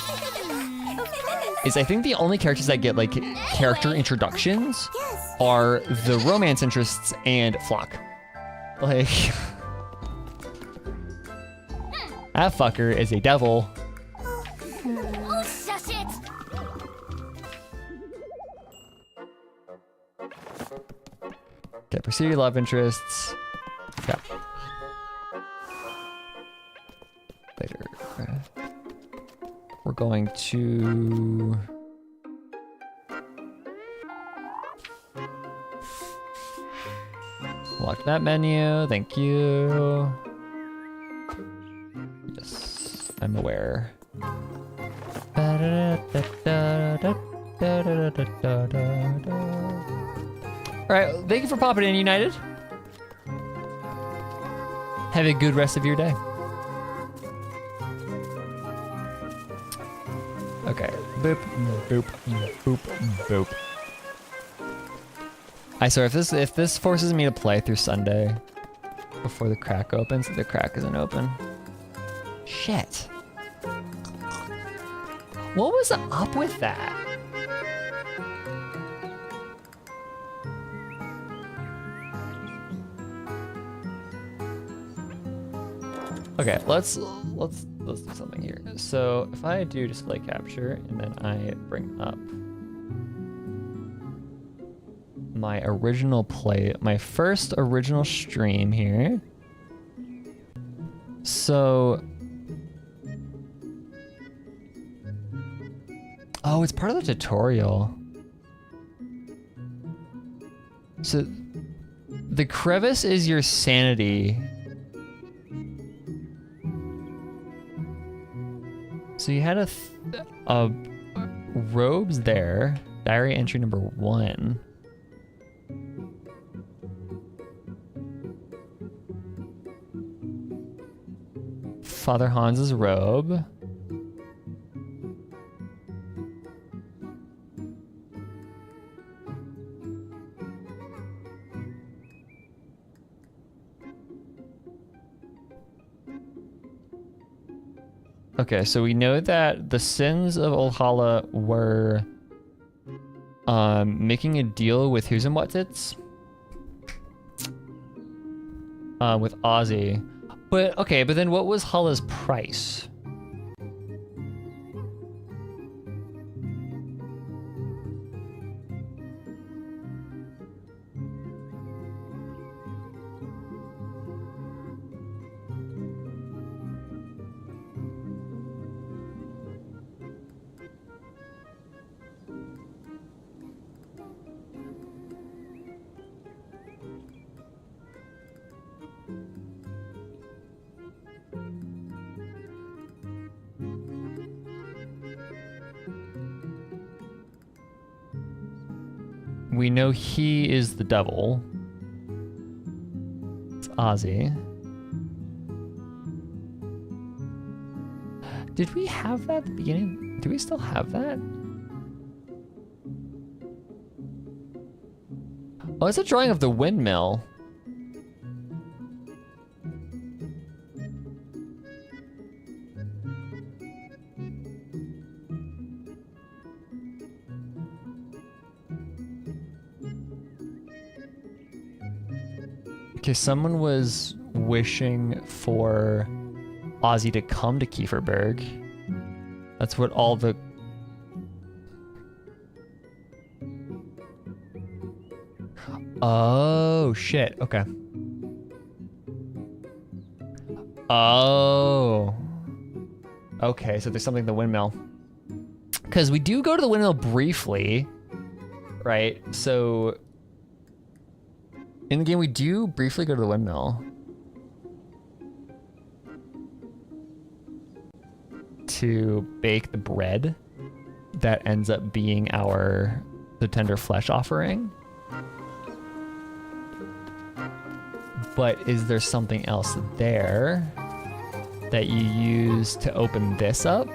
Is I think the only characters that get like character introductions are the romance interests and Flock. Like that fucker is a devil. Oh, shush it. Okay, pursue your love interests. Okay. Later. We're going to lock that menu. Thank you. Yes, I'm aware. All right, thank you for popping in, United. Have a good rest of your day. Okay, boop, boop, boop, boop. I swear, if this forces me to play through Sunday before the crack opens, the crack isn't open. Shit. What was up with that? Okay, let's do something here. So if I do display capture and then I bring up my original play, my first original stream here. So, oh, it's part of the tutorial. So the crevice is your sanity. So you had a robes there, diary entry number 1. Father Hans's robe. Okay, so we know that the sins of Olhala were making a deal with who's and what's its with Ozzy. But okay, but then what was Hala's price? We know he is the devil. It's Ozzy. Did we have that at the beginning? Do we still have that? Oh, it's a drawing of the windmill. Okay, someone was wishing for Ozzy to come to Kieferberg. That's what all the... Oh, shit. Okay. Oh. Okay, so there's something in the windmill. Because we do go to the windmill briefly, right? So... in the game, we do briefly go to the windmill to bake the bread that ends up being the tender flesh offering. But is there something else there that you use to open this up?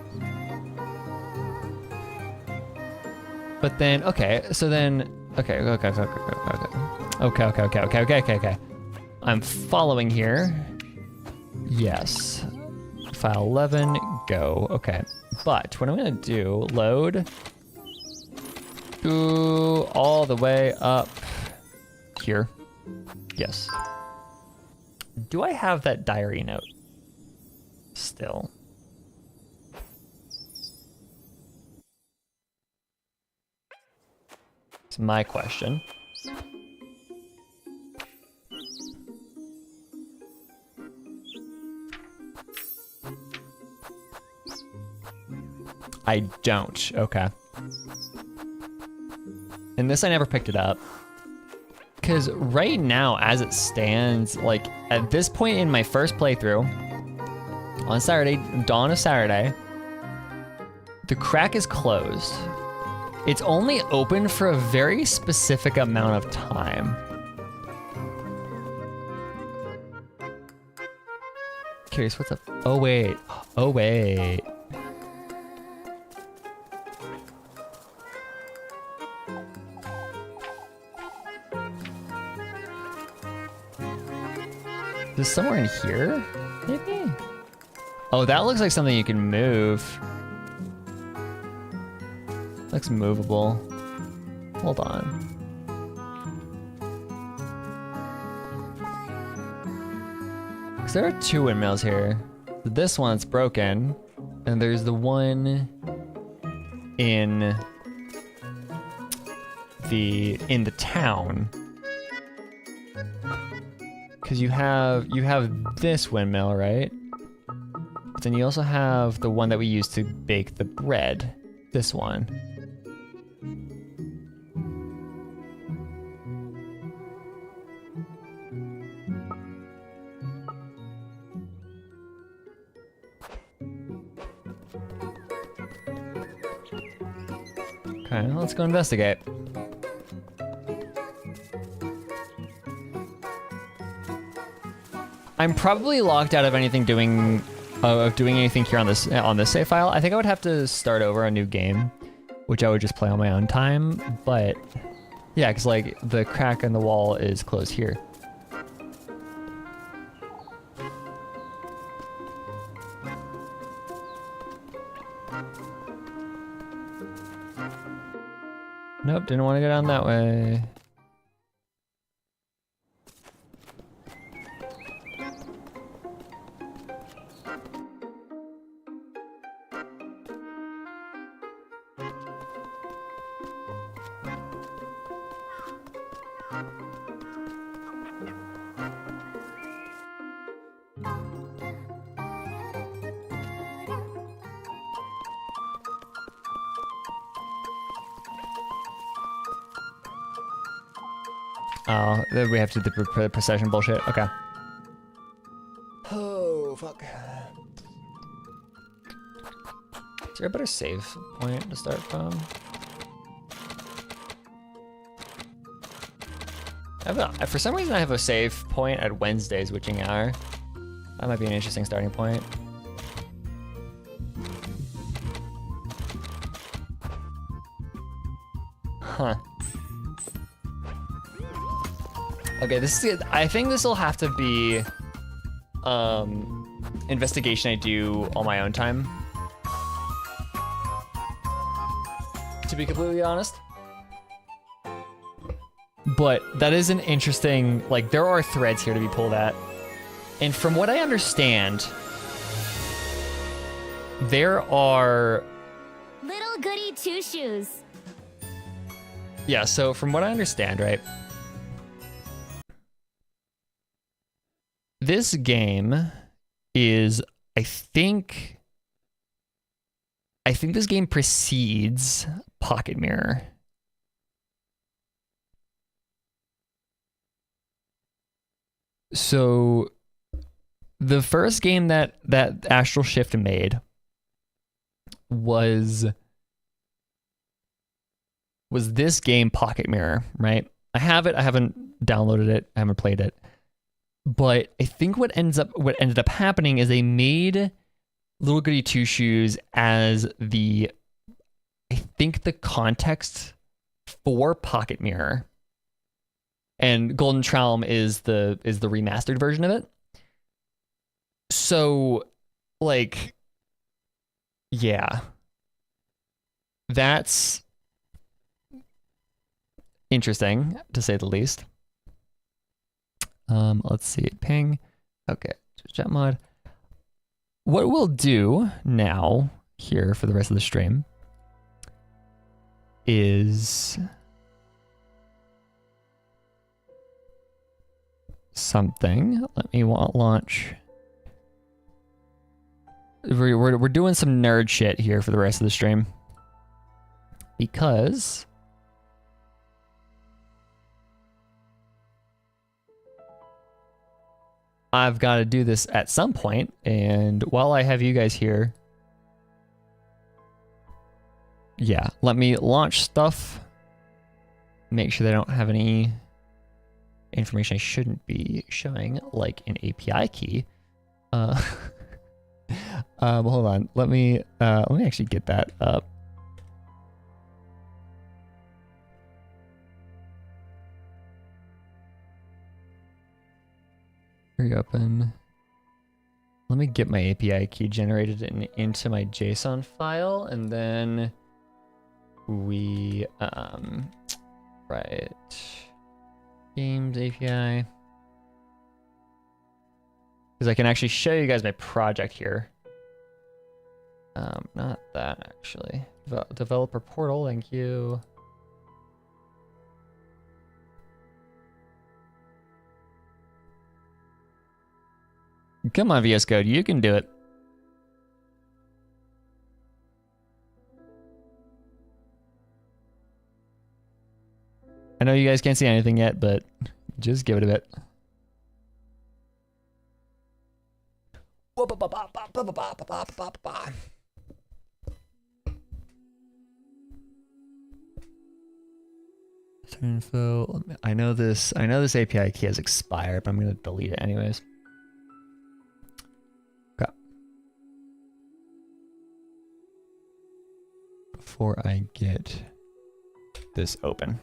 But then, okay, so then, okay. Okay. I'm following here. Yes. File 11, go. Okay. But what I'm gonna do, load. Go all the way up here. Yes. Do I have that diary note still? It's my question. I don't. Okay. And this, I never picked it up. Because right now, as it stands, like, at this point in my first playthrough, on Saturday, dawn of Saturday, the crack is closed. It's only open for a very specific amount of time. Curious, what's up? Oh, wait. Oh, wait. Is this somewhere in here? Maybe? Oh, that looks like something you can move. Looks movable. Hold on. Because there are two windmills here. This one's broken, and there's the one in the town. Because you have this windmill, right? But then you also have the one that we use to bake the bread. This one. Okay, let's go investigate. I'm probably locked out of anything doing anything here on this save file. I think I would have to start over a new game, which I would just play on my own time. But yeah, because like the crack in the wall is closed here. Nope, didn't want to go down that way. Oh, then we have to do the procession bullshit. Okay. Oh, fuck. Is there a better save point to start from? For some reason I have a save point at Wednesday's witching hour. That might be an interesting starting point. Huh. Okay, this is. I think this will have to be investigation I do on my own time. To be completely honest. But that is an interesting, like, there are threads here to be pulled at. And from what I understand, there are Little goody two shoes. Yeah, so from what I understand, right? This game is, I think this game precedes Pocket Mirror. So the first game that Astral Shift made was this game, Pocket Mirror, right? I have it. I haven't downloaded it. I haven't played it. But I think what ended up happening is they made Little Goody Two Shoes as the context for Pocket Mirror, and Golden Traum is the remastered version of it. So, like, yeah, that's interesting to say the least. Let's see, ping. Okay, chat mod. What we'll do now here for the rest of the stream is something. Let me launch. We're doing some nerd shit here for the rest of the stream because I've got to do this at some point, and while I have you guys here, yeah, let me launch stuff, make sure they don't have any information I shouldn't be showing, like an API key. Hold on, let me actually get that up. Reopen. Let me get my API key generated into my JSON file, and then we right games API, because I can actually show you guys my project here. Not that actually. Developer portal, thank you. Come on, VS Code, you can do it. I know you guys can't see anything yet, but just give it a bit. Info. I know this API key has expired, but I'm gonna delete it anyways. Okay. Before I get this open.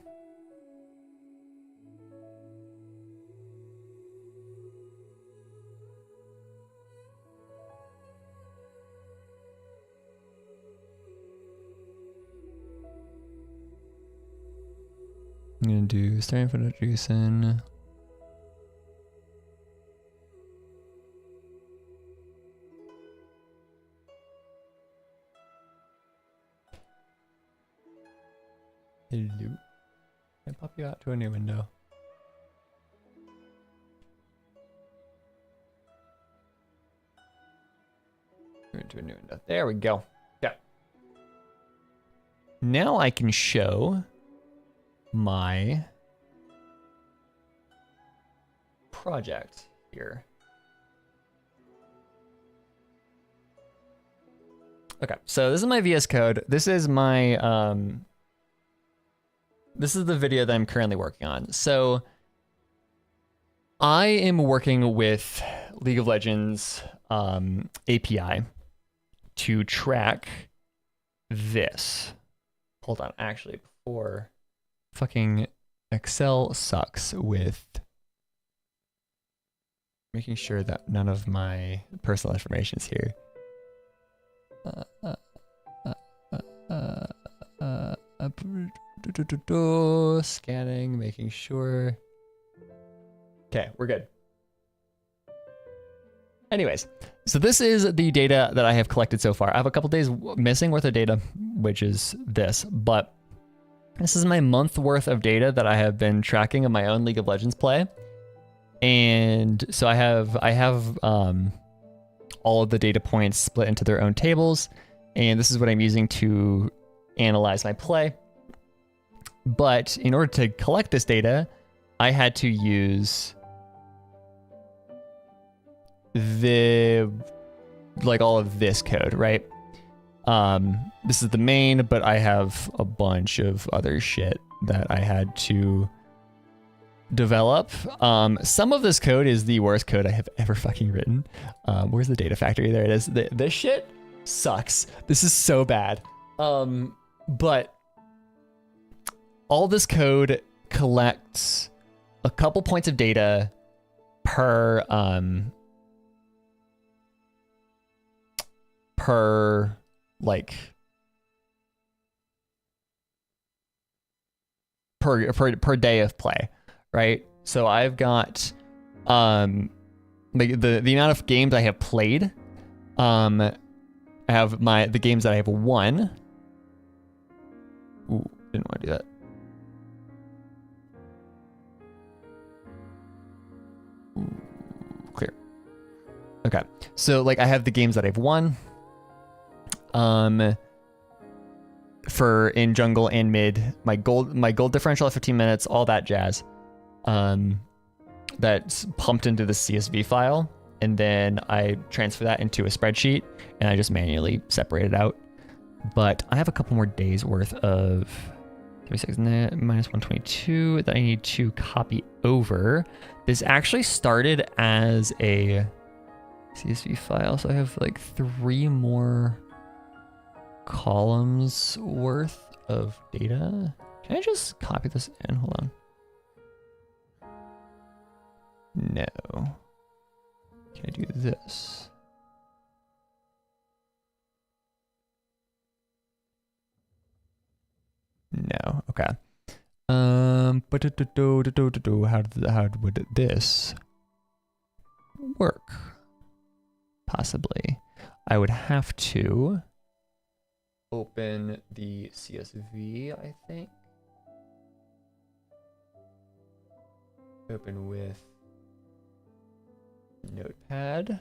I'm gonna do starting from JSON. Hello. I pop you out to a new window. Into a new window. There we go. Yeah. Now I can show my project here. Okay, so this is my VS Code. This is my this is the video that I'm currently working on. So I am working with League of Legends API to track this. Hold on, actually, before fucking Excel sucks with making sure that none of my personal information is here. Scanning, making sure. Okay, we're good. Anyways, so this is the data that I have collected so far. I have a couple days missing worth of data, which is this, but this is my month worth of data that I have been tracking of my own League of Legends play. And so I have all of the data points split into their own tables, and this is what I'm using to analyze my play. But in order to collect this data, I had to use all of this code, right? This is the main, but I have a bunch of other shit that I had to develop. Some of this code is the worst code I have ever fucking written. Where's the data factory? There it is. This shit sucks. This is so bad. But all this code collects a couple points of data per day of play, right? So I've got like the amount of games I have played. I have the games that I have won. Ooh, didn't want to do that. Ooh, clear. Okay, so like I have the games that I've won. For in jungle and mid, my gold differential at 15 minutes, all that jazz. That's pumped into the CSV file, and then I transfer that into a spreadsheet, and I just manually separate it out. But I have a couple more days worth of 36 minus 122 that I need to copy over. This actually started as a CSV file, so I have like 3 more columns worth of data. Can I just copy this in? Hold on. No. Can I do this? Okay. How would this work? Possibly. I would have to open the CSV, I think. Open with Notepad.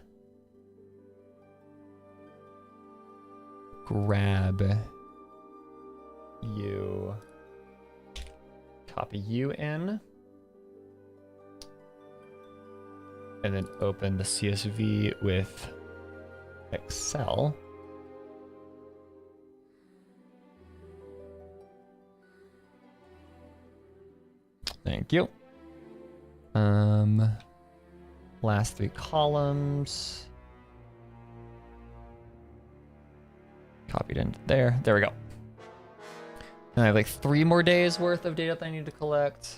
Grab you. Copy you in. And then open the CSV with Excel. Thank you. Last 3 columns. Copied into there. There we go. And I have like 3 more days worth of data that I need to collect.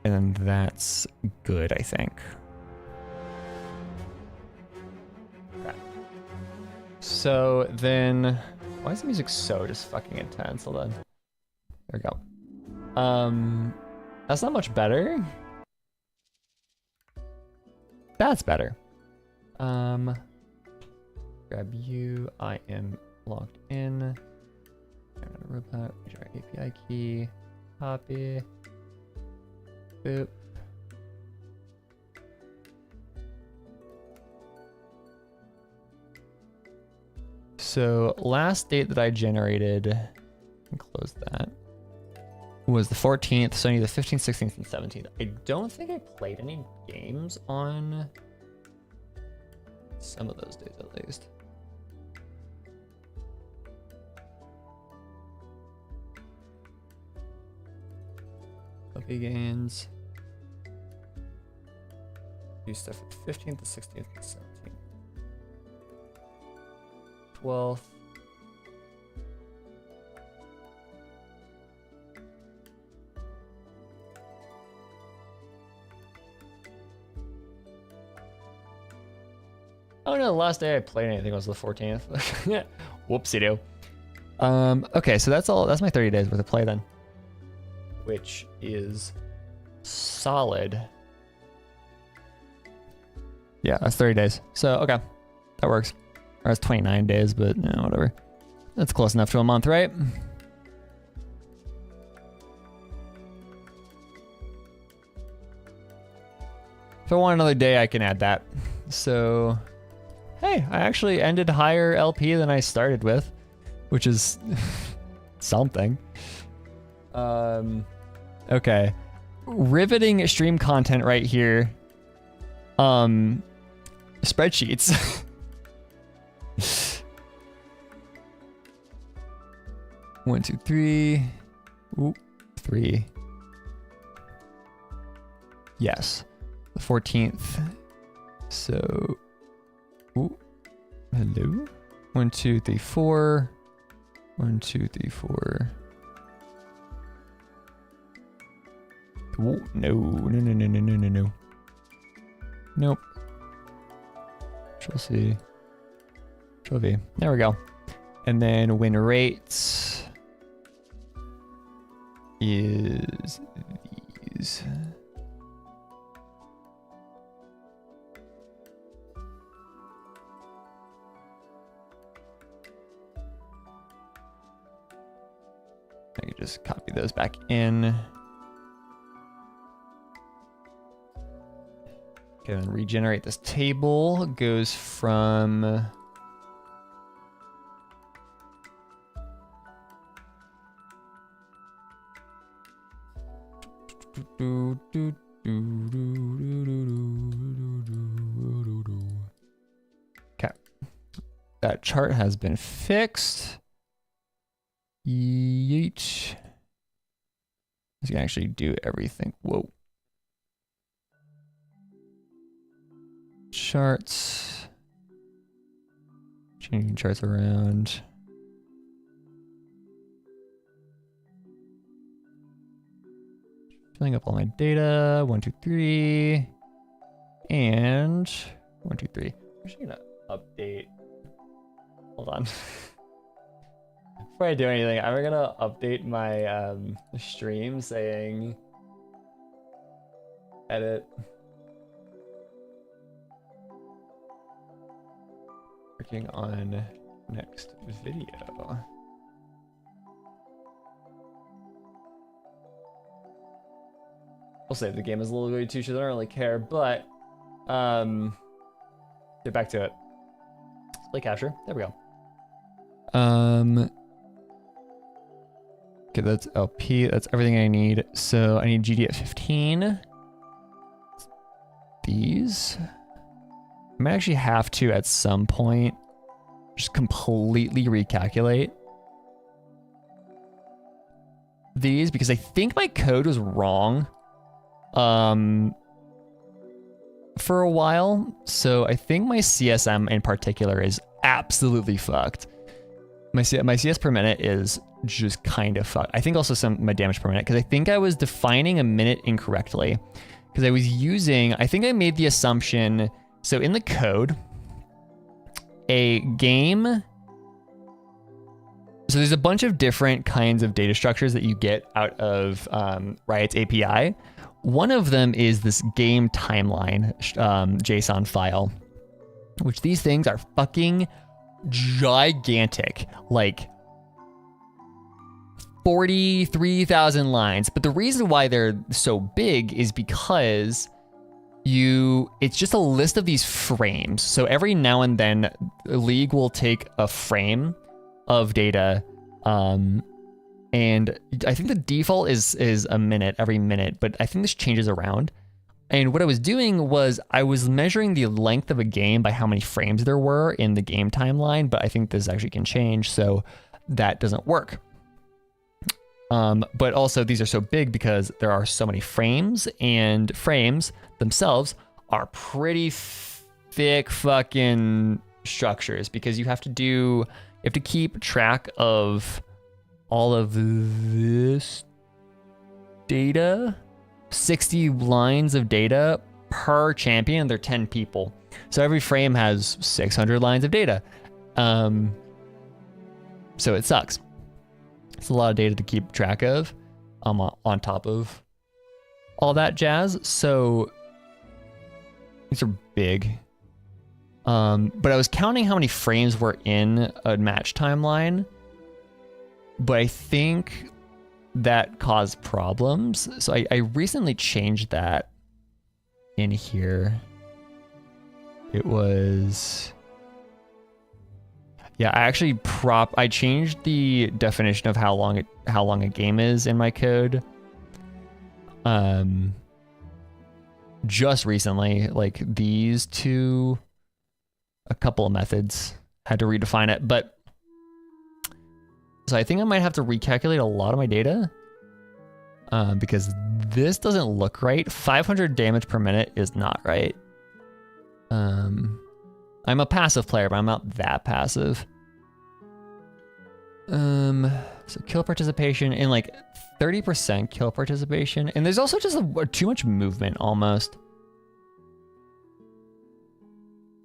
And then that's good, I think. Okay. So then, why is the music so just fucking intense? Hold on. There we go. That's not much better. That's better. Grab you. I am logged in. Robot, API key. Copy. Boop. So last date that I generated, and close that, was the 14th, so I need the 15th, 16th, and 17th. I don't think I played any games on some of those days at least. Puppy games. Do stuff for the 15th, the 16th, and 17th. 12th. Oh no, the last day I played anything was the 14th. Whoopsie-doo. Okay, so that's all. That's my 30 days worth of play then. Which is solid. Yeah, that's 30 days. So, okay. That works. Or that's 29 days, but whatever. That's close enough to a month, right? If I want another day, I can add that. So, hey, I actually ended higher LP than I started with, which is something. Okay. Riveting stream content right here. Spreadsheets. 1, 2, 3. Ooh, 3. Yes. The 14th. So, ooh, hello. 1, 2, 3, 4. 1, 2, 3, 4. Ooh, no. Nope. Control C. Control V. There we go. And then win rates is these. I can just copy those back in. Okay, and regenerate this table. Goes from okay. That chart has been fixed. Yeet. This can actually do everything. Whoa. Charts. Changing charts around. Filling up all my data. 1, 2, 3. And 1, 2, 3. I'm actually gonna update. Hold on. before I do anything, I'm gonna update my stream saying edit. Working on next video. We'll save the game as a little bit too, so I don't really care, but get back to it. Play capture. There we go. Okay, that's LP. That's everything I need. So I need GD at 15. These. I might actually have to at some point just completely recalculate these because I think my code was wrong for a while. So I think my CSM in particular is absolutely fucked. My CS per minute is just kind of fucked. I think also my damage per minute because I think I was defining a minute incorrectly because I was using, I think I made the assumption, so in the code, a game, so there's a bunch of different kinds of data structures that you get out of Riot's API. One of them is this game timeline JSON file, which these things are fucking gigantic, like 43,000 lines. But the reason why they're so big is because it's just a list of these frames. So every now and then League will take a frame of data, and I think the default is a minute every minute, but I think this changes around. And what I was doing was I was measuring the length of a game by how many frames there were in the game timeline, but I think this actually can change, so that doesn't work. But also these are so big because there are so many frames, and frames themselves are pretty thick fucking structures because you have to keep track of all of this data. 60 lines of data per champion. They're 10 people. So every frame has 600 lines of data. So it sucks. It's a lot of data to keep track of on top of all that jazz. So these are big. But I was counting how many frames were in a match timeline. But I think that caused problems. So I recently changed that in here. It was, yeah, I changed the definition of how long a game is in my code. Just recently, like these two, a couple of methods had to redefine it, but so I think I might have to recalculate a lot of my data because this doesn't look right. 500 damage per minute is not right. I'm a passive player, but I'm not that passive. So kill participation and like 30% kill participation. And there's also just too much movement almost.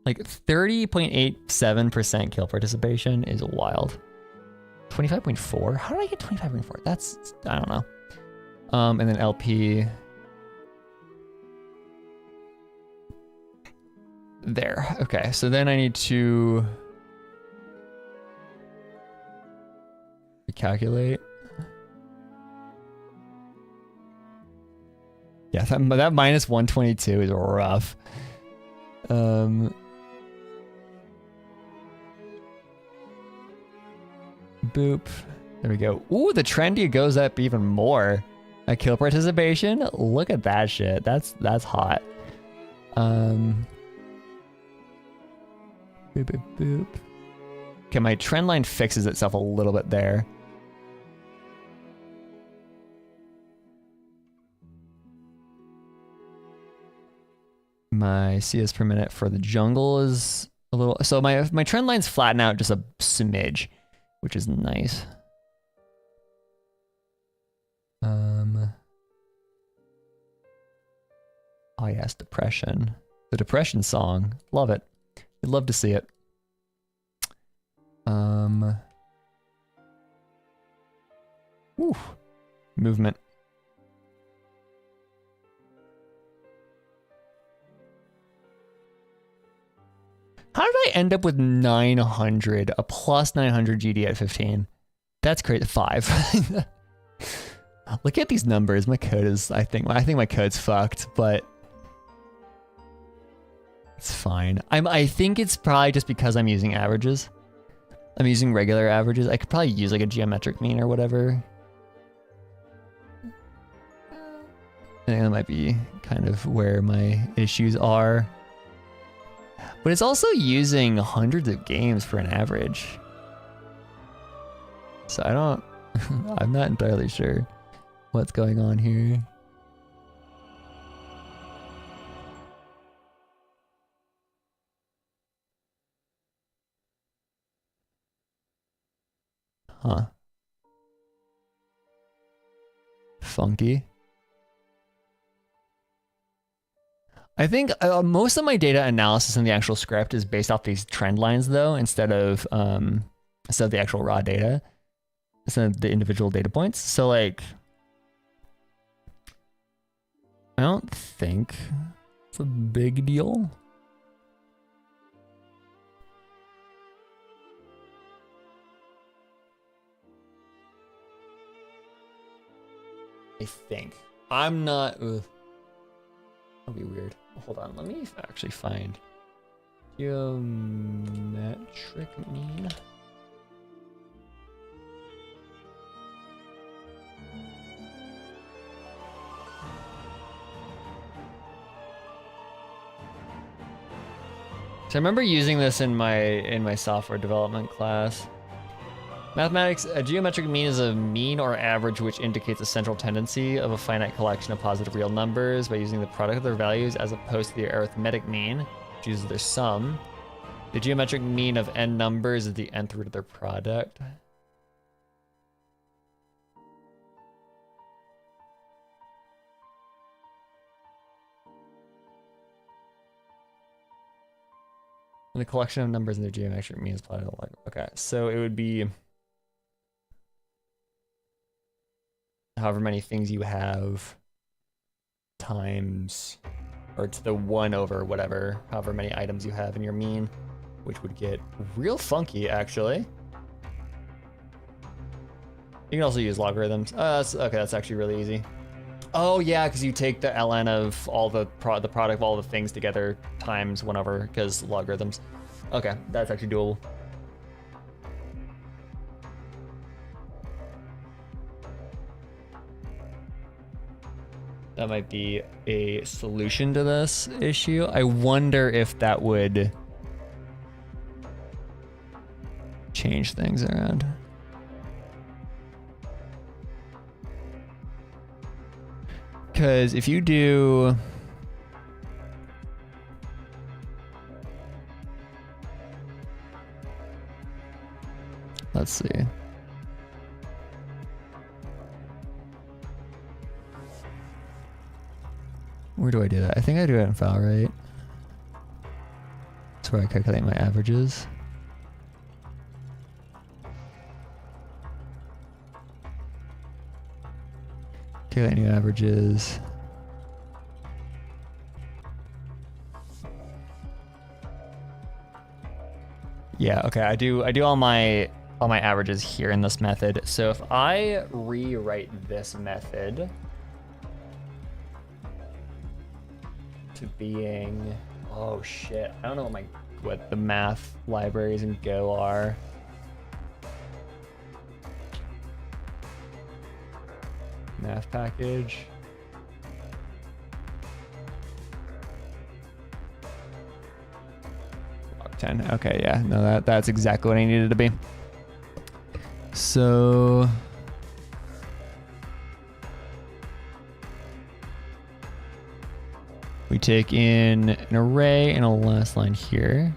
Like 30.87% kill participation is wild. 25.4? How did I get 25.4? That's, I don't know. And then LP. There. Okay, so then I need to recalculate. Yeah, that minus 122 is rough. Boop. There we go. Ooh, the trendy goes up even more. A kill participation. Look at that shit. That's hot. Boop, boop, boop. Okay, my trend line fixes itself a little bit there. My CS per minute for the jungle is a little, so my trend lines flatten out just a smidge, which is nice. Oh yes, depression. The depression song. Love it. You'd love to see it. Woo. Movement. How did I end up with 900, a plus 900 GD at 15? That's crazy. 5. Look at these numbers. My code is, I think my code's fucked, but it's fine. I think it's probably just because I'm using averages. I'm using regular averages. I could probably use like a geometric mean or whatever. I think that might be kind of where my issues are. But it's also using hundreds of games for an average. So I don't, I'm not entirely sure what's going on here. Huh. Funky. I think most of my data analysis in the actual script is based off these trend lines though, instead of the actual raw data, instead of the individual data points. So like, I don't think it's a big deal. I think. I'm not, that'll be weird. Hold on, let me actually find geometric mean. So I remember using this in my software development class. Mathematics, a geometric mean is a mean or average which indicates a central tendency of a finite collection of positive real numbers by using the product of their values as opposed to the arithmetic mean, which uses their sum. The geometric mean of n numbers is the nth root of their product. And the collection of numbers in their geometric mean is plotted along. Okay, so it would be however many things you have times, or to the 1 over whatever, however many items you have in your mean, which would get real funky actually. You can also use logarithms. Okay, that's actually really easy. Oh yeah, because you take the ln of all the product of all the things together times 1 over, because logarithms. Okay, that's actually doable. That might be a solution to this issue. I wonder if that would change things around. Because if you do... Let's see. Where do I do that? I think I do it in file rate. That's where I calculate my averages. Calculate new averages. Yeah, okay, I do all my averages here in this method. So if I rewrite this method to being, oh shit, I don't know what the math libraries in Go are. Math package. Log 10. Okay, yeah, no, that's exactly what I needed to be. So we take in an array and a last line here.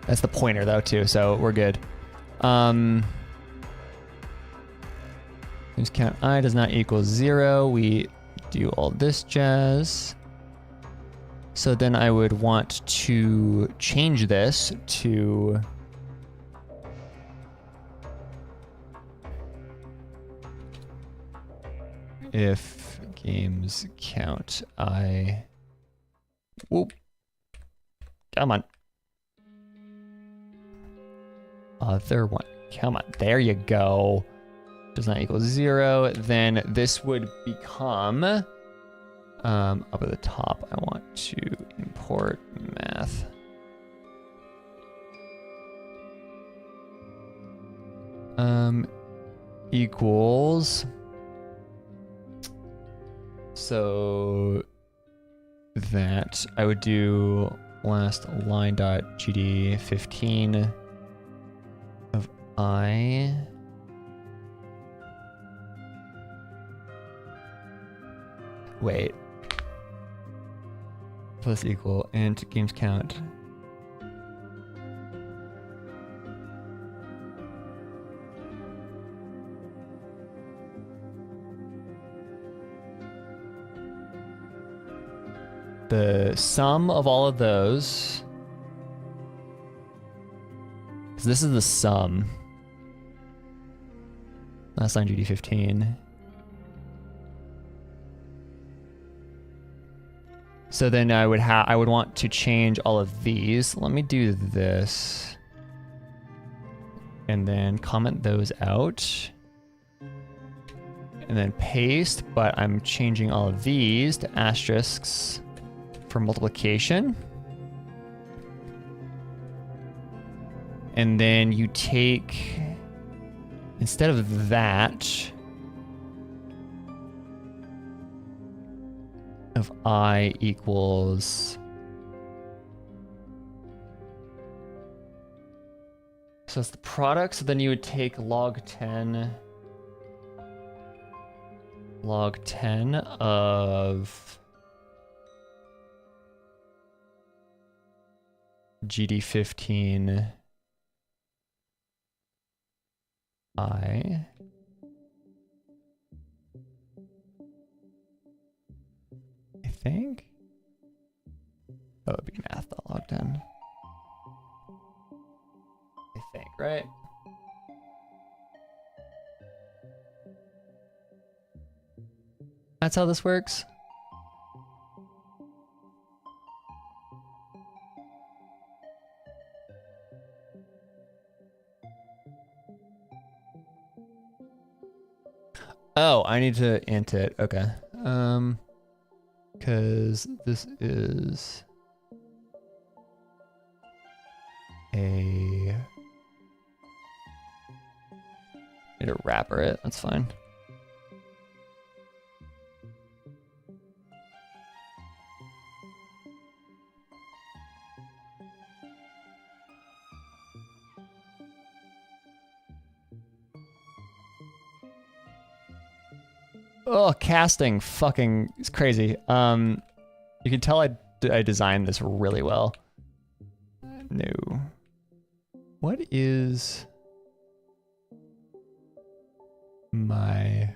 That's the pointer though too, so we're good. Just count I does not equal 0. We do all this jazz. So then I would want to change this to if games count I. Whoop. Come on. Other one. Come on. There you go. Does not equal 0. Then this would become up at the top. I want to import math. Equals. So that I would do last line dot gd 15 of I. Wait. Plus equal int games count. The sum of all of those. So this is the sum. Last line GD15. So then I would want to change all of these. Let me do this. And then comment those out. And then paste, but I'm changing all of these to asterisks for multiplication. And then you take, instead of that, of I equals, so it's the product, so then you would take log 10 of GD15 I. Think? Oh, it'd be math.log10. I think, right? That's how this works? Oh, I need to int it. Okay. Because this is a... Need to wrapper it. That's fine. Oh, casting fucking is crazy. You can tell I designed this really well. No. What is my...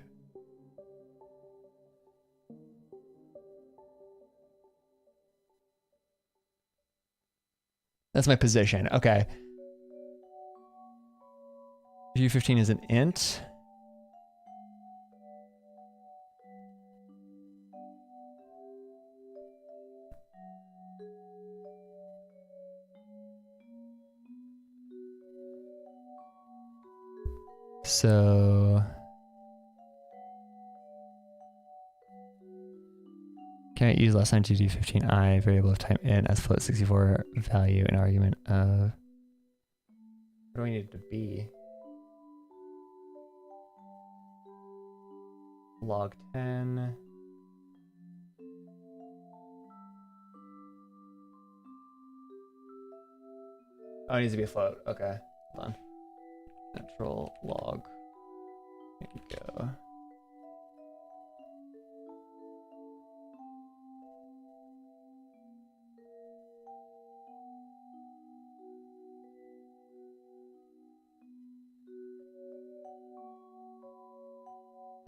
That's my position. Okay. U15 is an int. So can I use last line to do 15i variable of type int as float 64 value and argument of, what do we need it to be? Log 10. Oh, it needs to be a float. Okay, hold on. Natural log. There you go.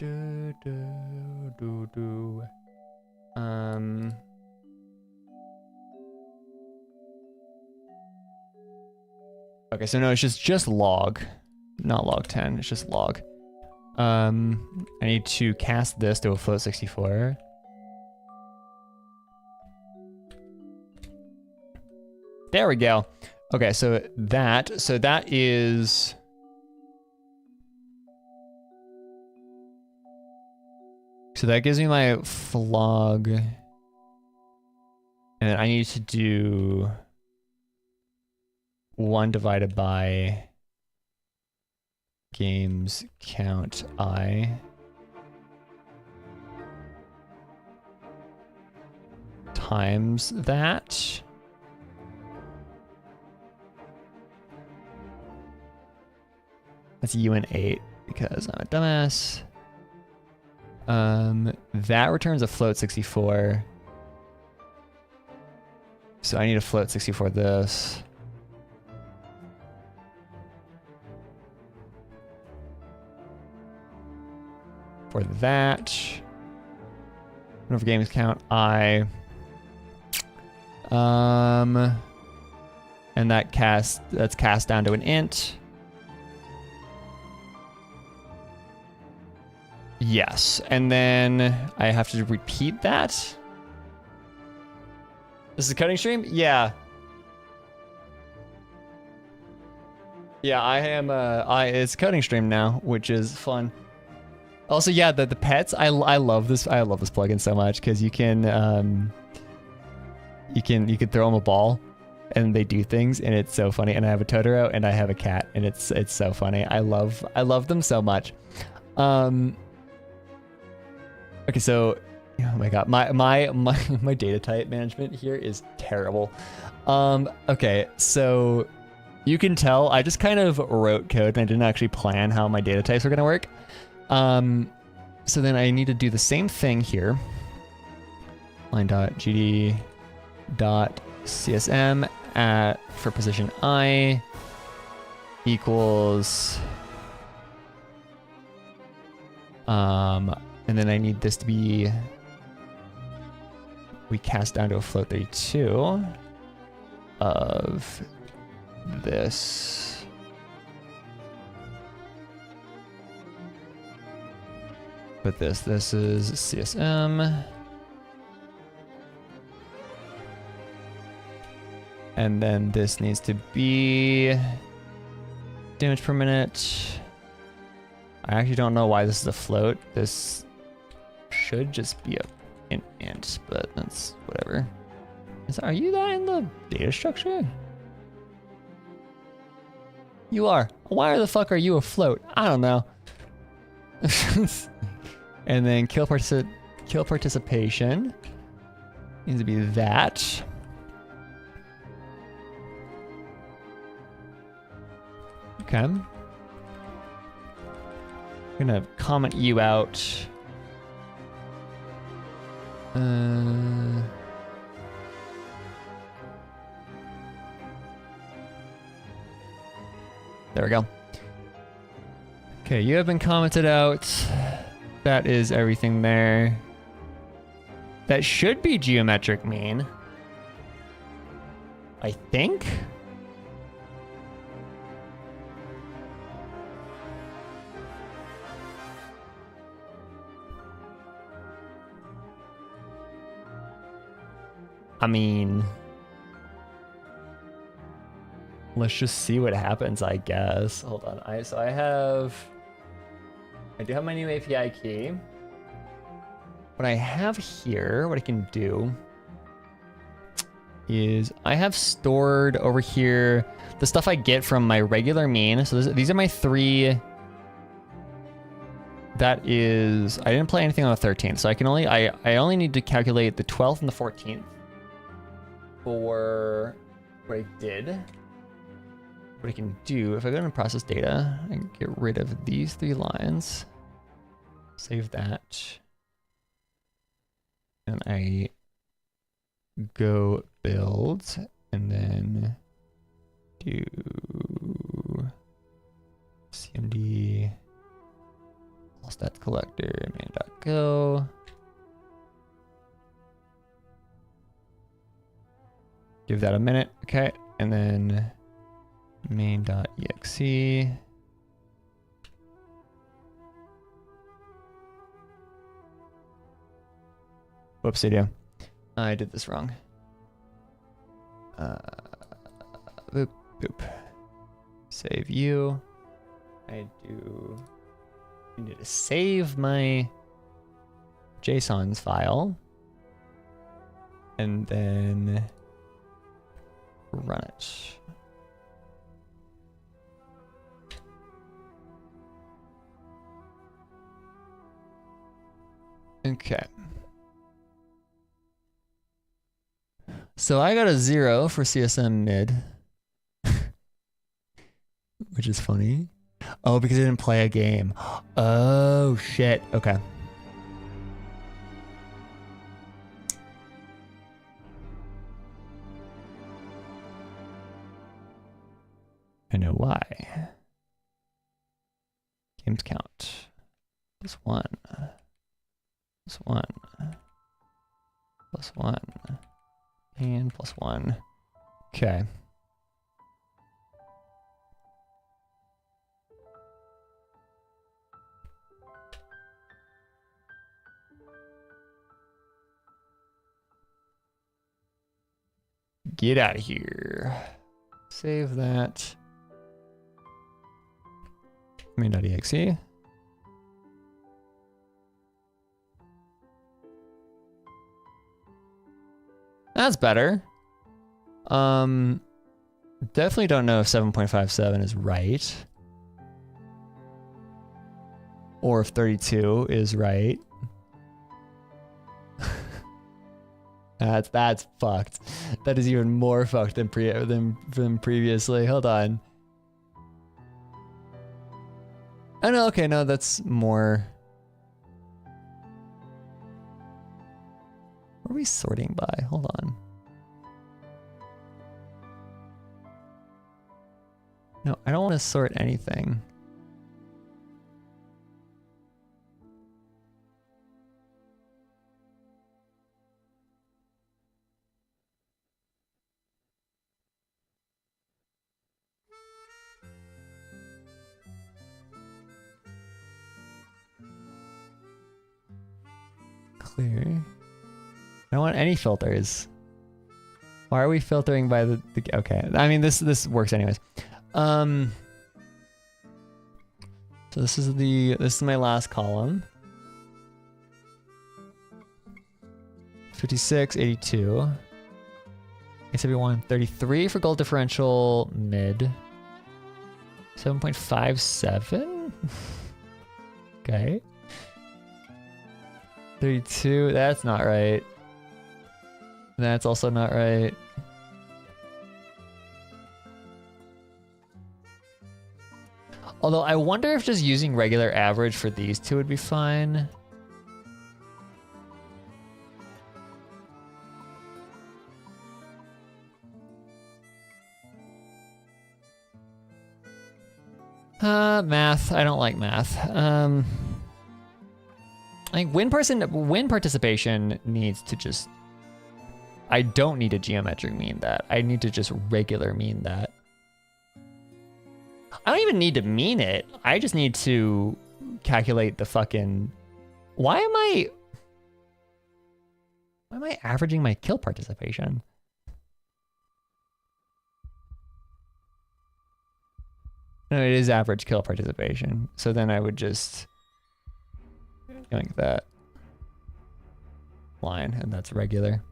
Do do do do. Okay, so no, it's just log, not log 10. It's just log. I need to cast this to a float 64. There we go. Okay, so that is... So that gives me my flog. And then I need to do 1 divided by games count I times that. That's UN 8 because I'm a dumbass. That returns a float 64. So I need to float 64 this. For that. Whenever games count I. And that's cast down to an int. Yes, and then I have to repeat that. This is a cutting stream? Yeah. Yeah, I am it's a cutting stream now, which is fun. Also, yeah, the pets, I love this plugin so much because you can throw them a ball and they do things and it's so funny. And I have a Totoro and I have a cat and it's so funny. I love them so much. Okay, so oh my god, my data type management here is terrible. Okay, so you can tell I just kind of wrote code and I didn't actually plan how my data types are gonna work. So then I need to do the same thing here. Line.gd.csm for position I equals and then I need this to be, we cast down to a float 32 of this. But this is CSM. And then this needs to be damage per minute. I actually don't know why this is a float. This should just be an int, but that's whatever. Are you that in the data structure? You are. Why the fuck are you a float? I don't know. And then kill participation needs to be that. Okay. I'm gonna comment you out. There we go. Okay, you have been commented out. That is everything there. That should be geometric mean. I think. I mean, let's just see what happens, I guess. Hold on. I do have my new API key. What I have here, what I can do is I have stored over here the stuff I get from my regular mean. So these are my 3. That is, I didn't play anything on the 13th, so I only need to calculate the 12th and the 14th. For what I did, what I can do, if I go into process data, I can get rid of these 3 lines, save that, and I go build, and then do cmd all stats collector main.go. Give that a minute, okay, and then main.exe. Whoopsie do. I did this wrong. Boop, boop. Save you. I need to save my JSONs file. And then run it. Okay. So I got a 0 for CSM mid, which is funny. Oh, because I didn't play a game. Oh, shit. Okay. I know why. Games count. +1. +1. +1. And +1. Okay. Get out of here. Save that. main.exe. That's better. Definitely don't know if 7.57 is right. Or if 32 is right. That's fucked. That is even more fucked than previously. Hold on. Oh no, okay, no, that's more. What are we sorting by? Hold on. No, I don't want to sort anything. Clear. I don't want any filters. Why are we filtering by the okay. I mean this works anyways. So this is my last column. 56, 82. 871, 33 for gold differential mid. 7.57. Okay. 32, that's not right. That's also not right. Although I wonder if just using regular average for these two would be fine. Math. I don't like math. I think win participation needs to just. I don't need a geometric mean that. I need to just regular mean that. I don't even need to mean it. I just need to calculate the fucking. Why am I averaging my kill participation? No, it is average kill participation. So then I would just like that line, and that's regular.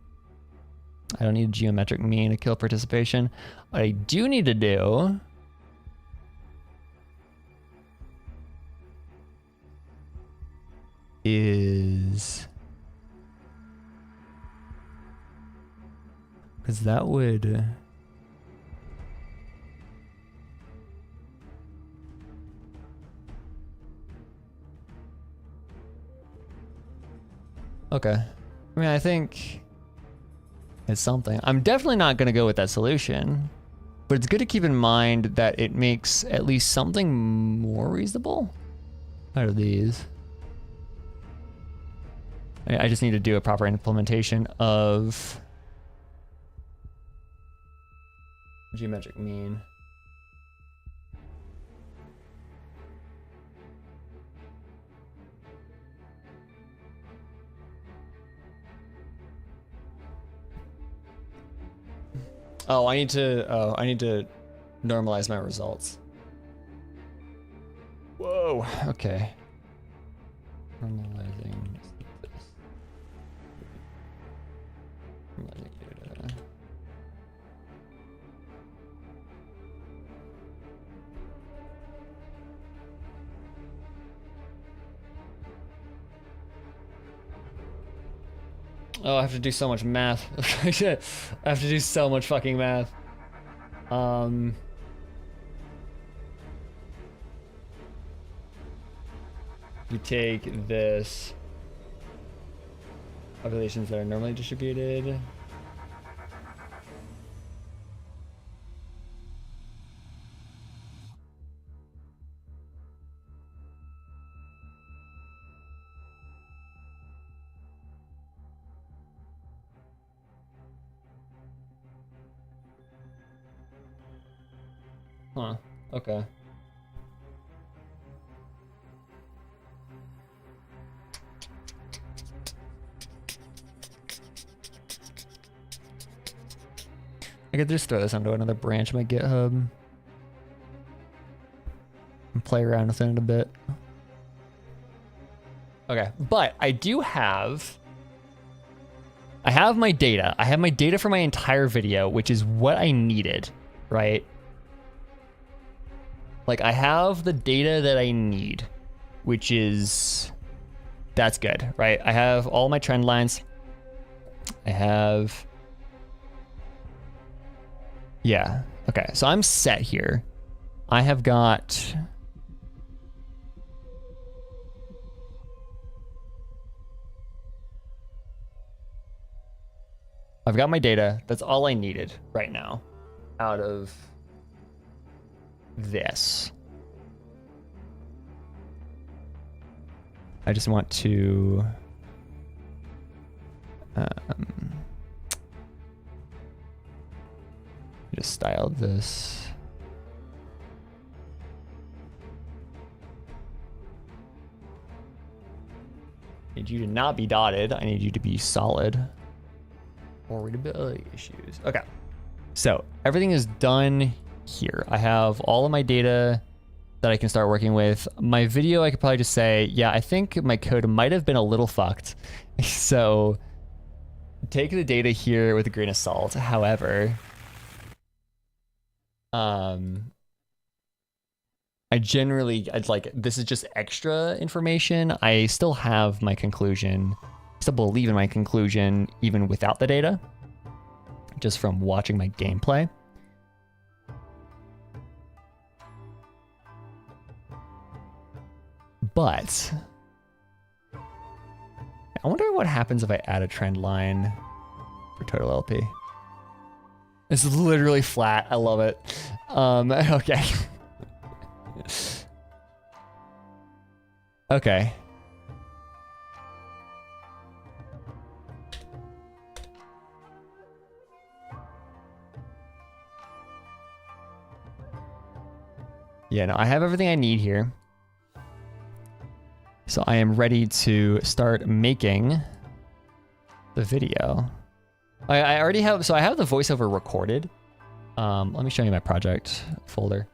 I don't need a geometric mean, a kill participation. What I do need to do is, because that would. Okay. I mean, I think it's something. I'm definitely not going to go with that solution, but it's good to keep in mind that it makes at least something more reasonable out of these. I just need to do a proper implementation of geometric mean. Oh, I need to normalize my results. Whoa. Okay. Normalizing this. Normalizing data. Oh, I have to do so much math. I have to do so much fucking math. You take this. Populations that are normally distributed. Huh. Okay. I could just throw this onto another branch of my GitHub and play around with it a bit. Okay, but I have my data. I have my data for my entire video, which is what I needed, right? Like, I have the data that I need, which is, that's good, right? I have all my trend lines. I have, yeah, okay, so I'm set here. I have got, I've got my data. That's all I needed right now out of this. I just want to just style this. I need you to not be dotted. I need you to be solid. Or readability issues. Okay. So everything is done here. I have all of my data that I can start working with. My video, I could probably just say, yeah, I think my code might have been a little fucked. So take the data here with a grain of salt. However, I'd like, this is just extra information. I still have my conclusion. I still believe in my conclusion even without the data, just from watching my gameplay. But I wonder what happens if I add a trend line for total LP. This is literally flat. I love it. Okay. Okay. Yeah, no, I have everything I need here. So I am ready to start making the video. I already have, so I have the voiceover recorded. Let me show you my project folder.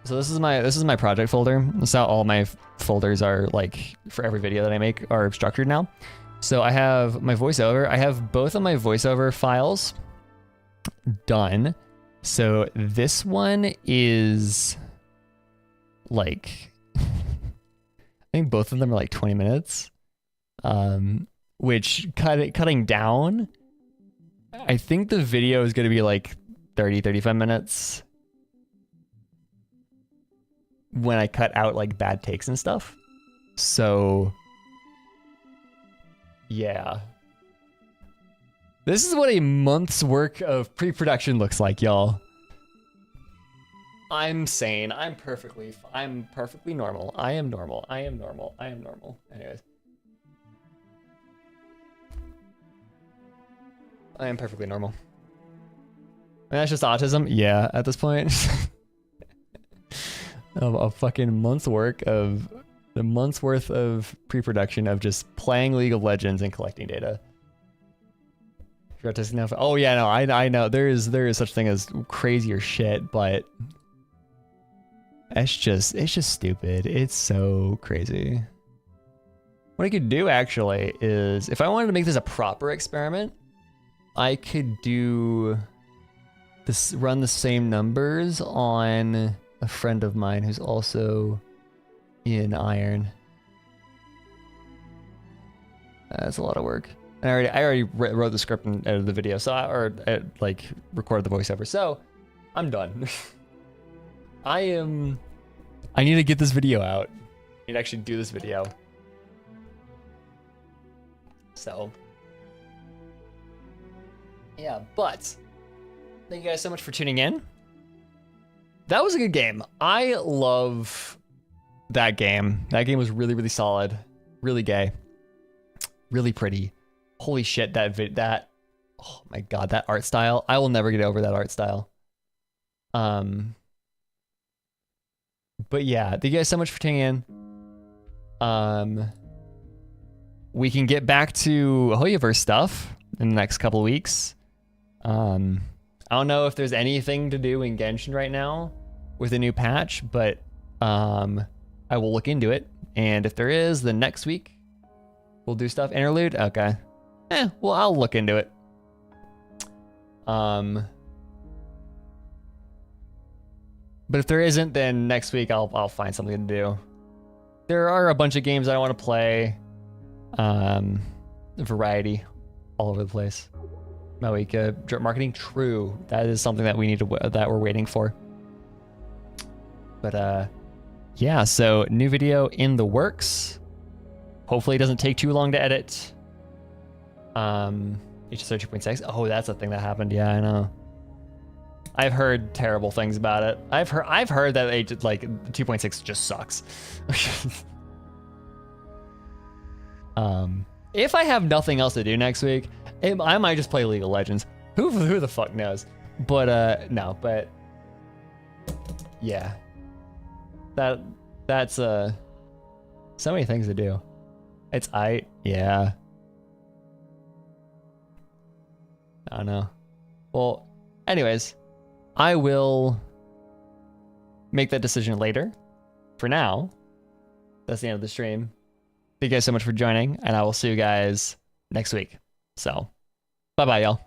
So this is my project folder. This is how all my folders are, like, for every video that I make are structured now. So I have my voiceover. I have both of my voiceover files done. So this one is like, I think both of them are like 20 minutes, which cutting down, I think the video is going to be like 35 minutes when I cut out like bad takes and stuff. So yeah. This is what a month's work of pre-production looks like, y'all. I'm sane. I'm perfectly normal. I am normal. I am normal. I am normal. Anyways. I am perfectly normal. And that's just autism? Yeah, at this point. Of a fucking month's work of the month's worth of pre-production of just playing League of Legends and collecting data. Forgot to enough. Oh yeah, no, I know there is such thing as crazier shit, but it's just stupid. It's so crazy. What I could do actually is, if I wanted to make this a proper experiment, I could do this, run the same numbers on a friend of mine who's also in Iron. That's a lot of work. I already wrote the script and edited the video, so like recorded the voiceover. So I'm done. I need to get this video out. I need to actually do this video. So yeah, but thank you guys so much for tuning in. That was a good game. I love that game. That game was really, really solid, really gay, really pretty. Holy shit, that oh my god, that art style. I will never get over that art style. But yeah, thank you guys so much for tuning in. We can get back to Hoyoverse stuff in the next couple of weeks. I don't know if there's anything to do in Genshin right now with a new patch, but I will look into it. And if there is, then next week we'll do stuff. Interlude? Okay. Well, I'll look into it. But if there isn't, then next week I'll find something to do. There are a bunch of games I want to play. Variety all over the place. Moeka drip marketing, true. That is something that we need to that we're waiting for. But yeah, so new video in the works. Hopefully it doesn't take too long to edit. HSR 2.6. Oh, that's a thing that happened. Yeah, I know. I've heard terrible things about it. I've heard that like 2.6 just sucks. If I have nothing else to do next week, I might just play League of Legends. Who the fuck knows? But no, but yeah. That's so many things to do. Yeah. I don't know. Well, anyways, I will make that decision later. For now, that's the end of the stream. Thank you guys so much for joining, and I will see you guys next week. So, bye-bye, y'all.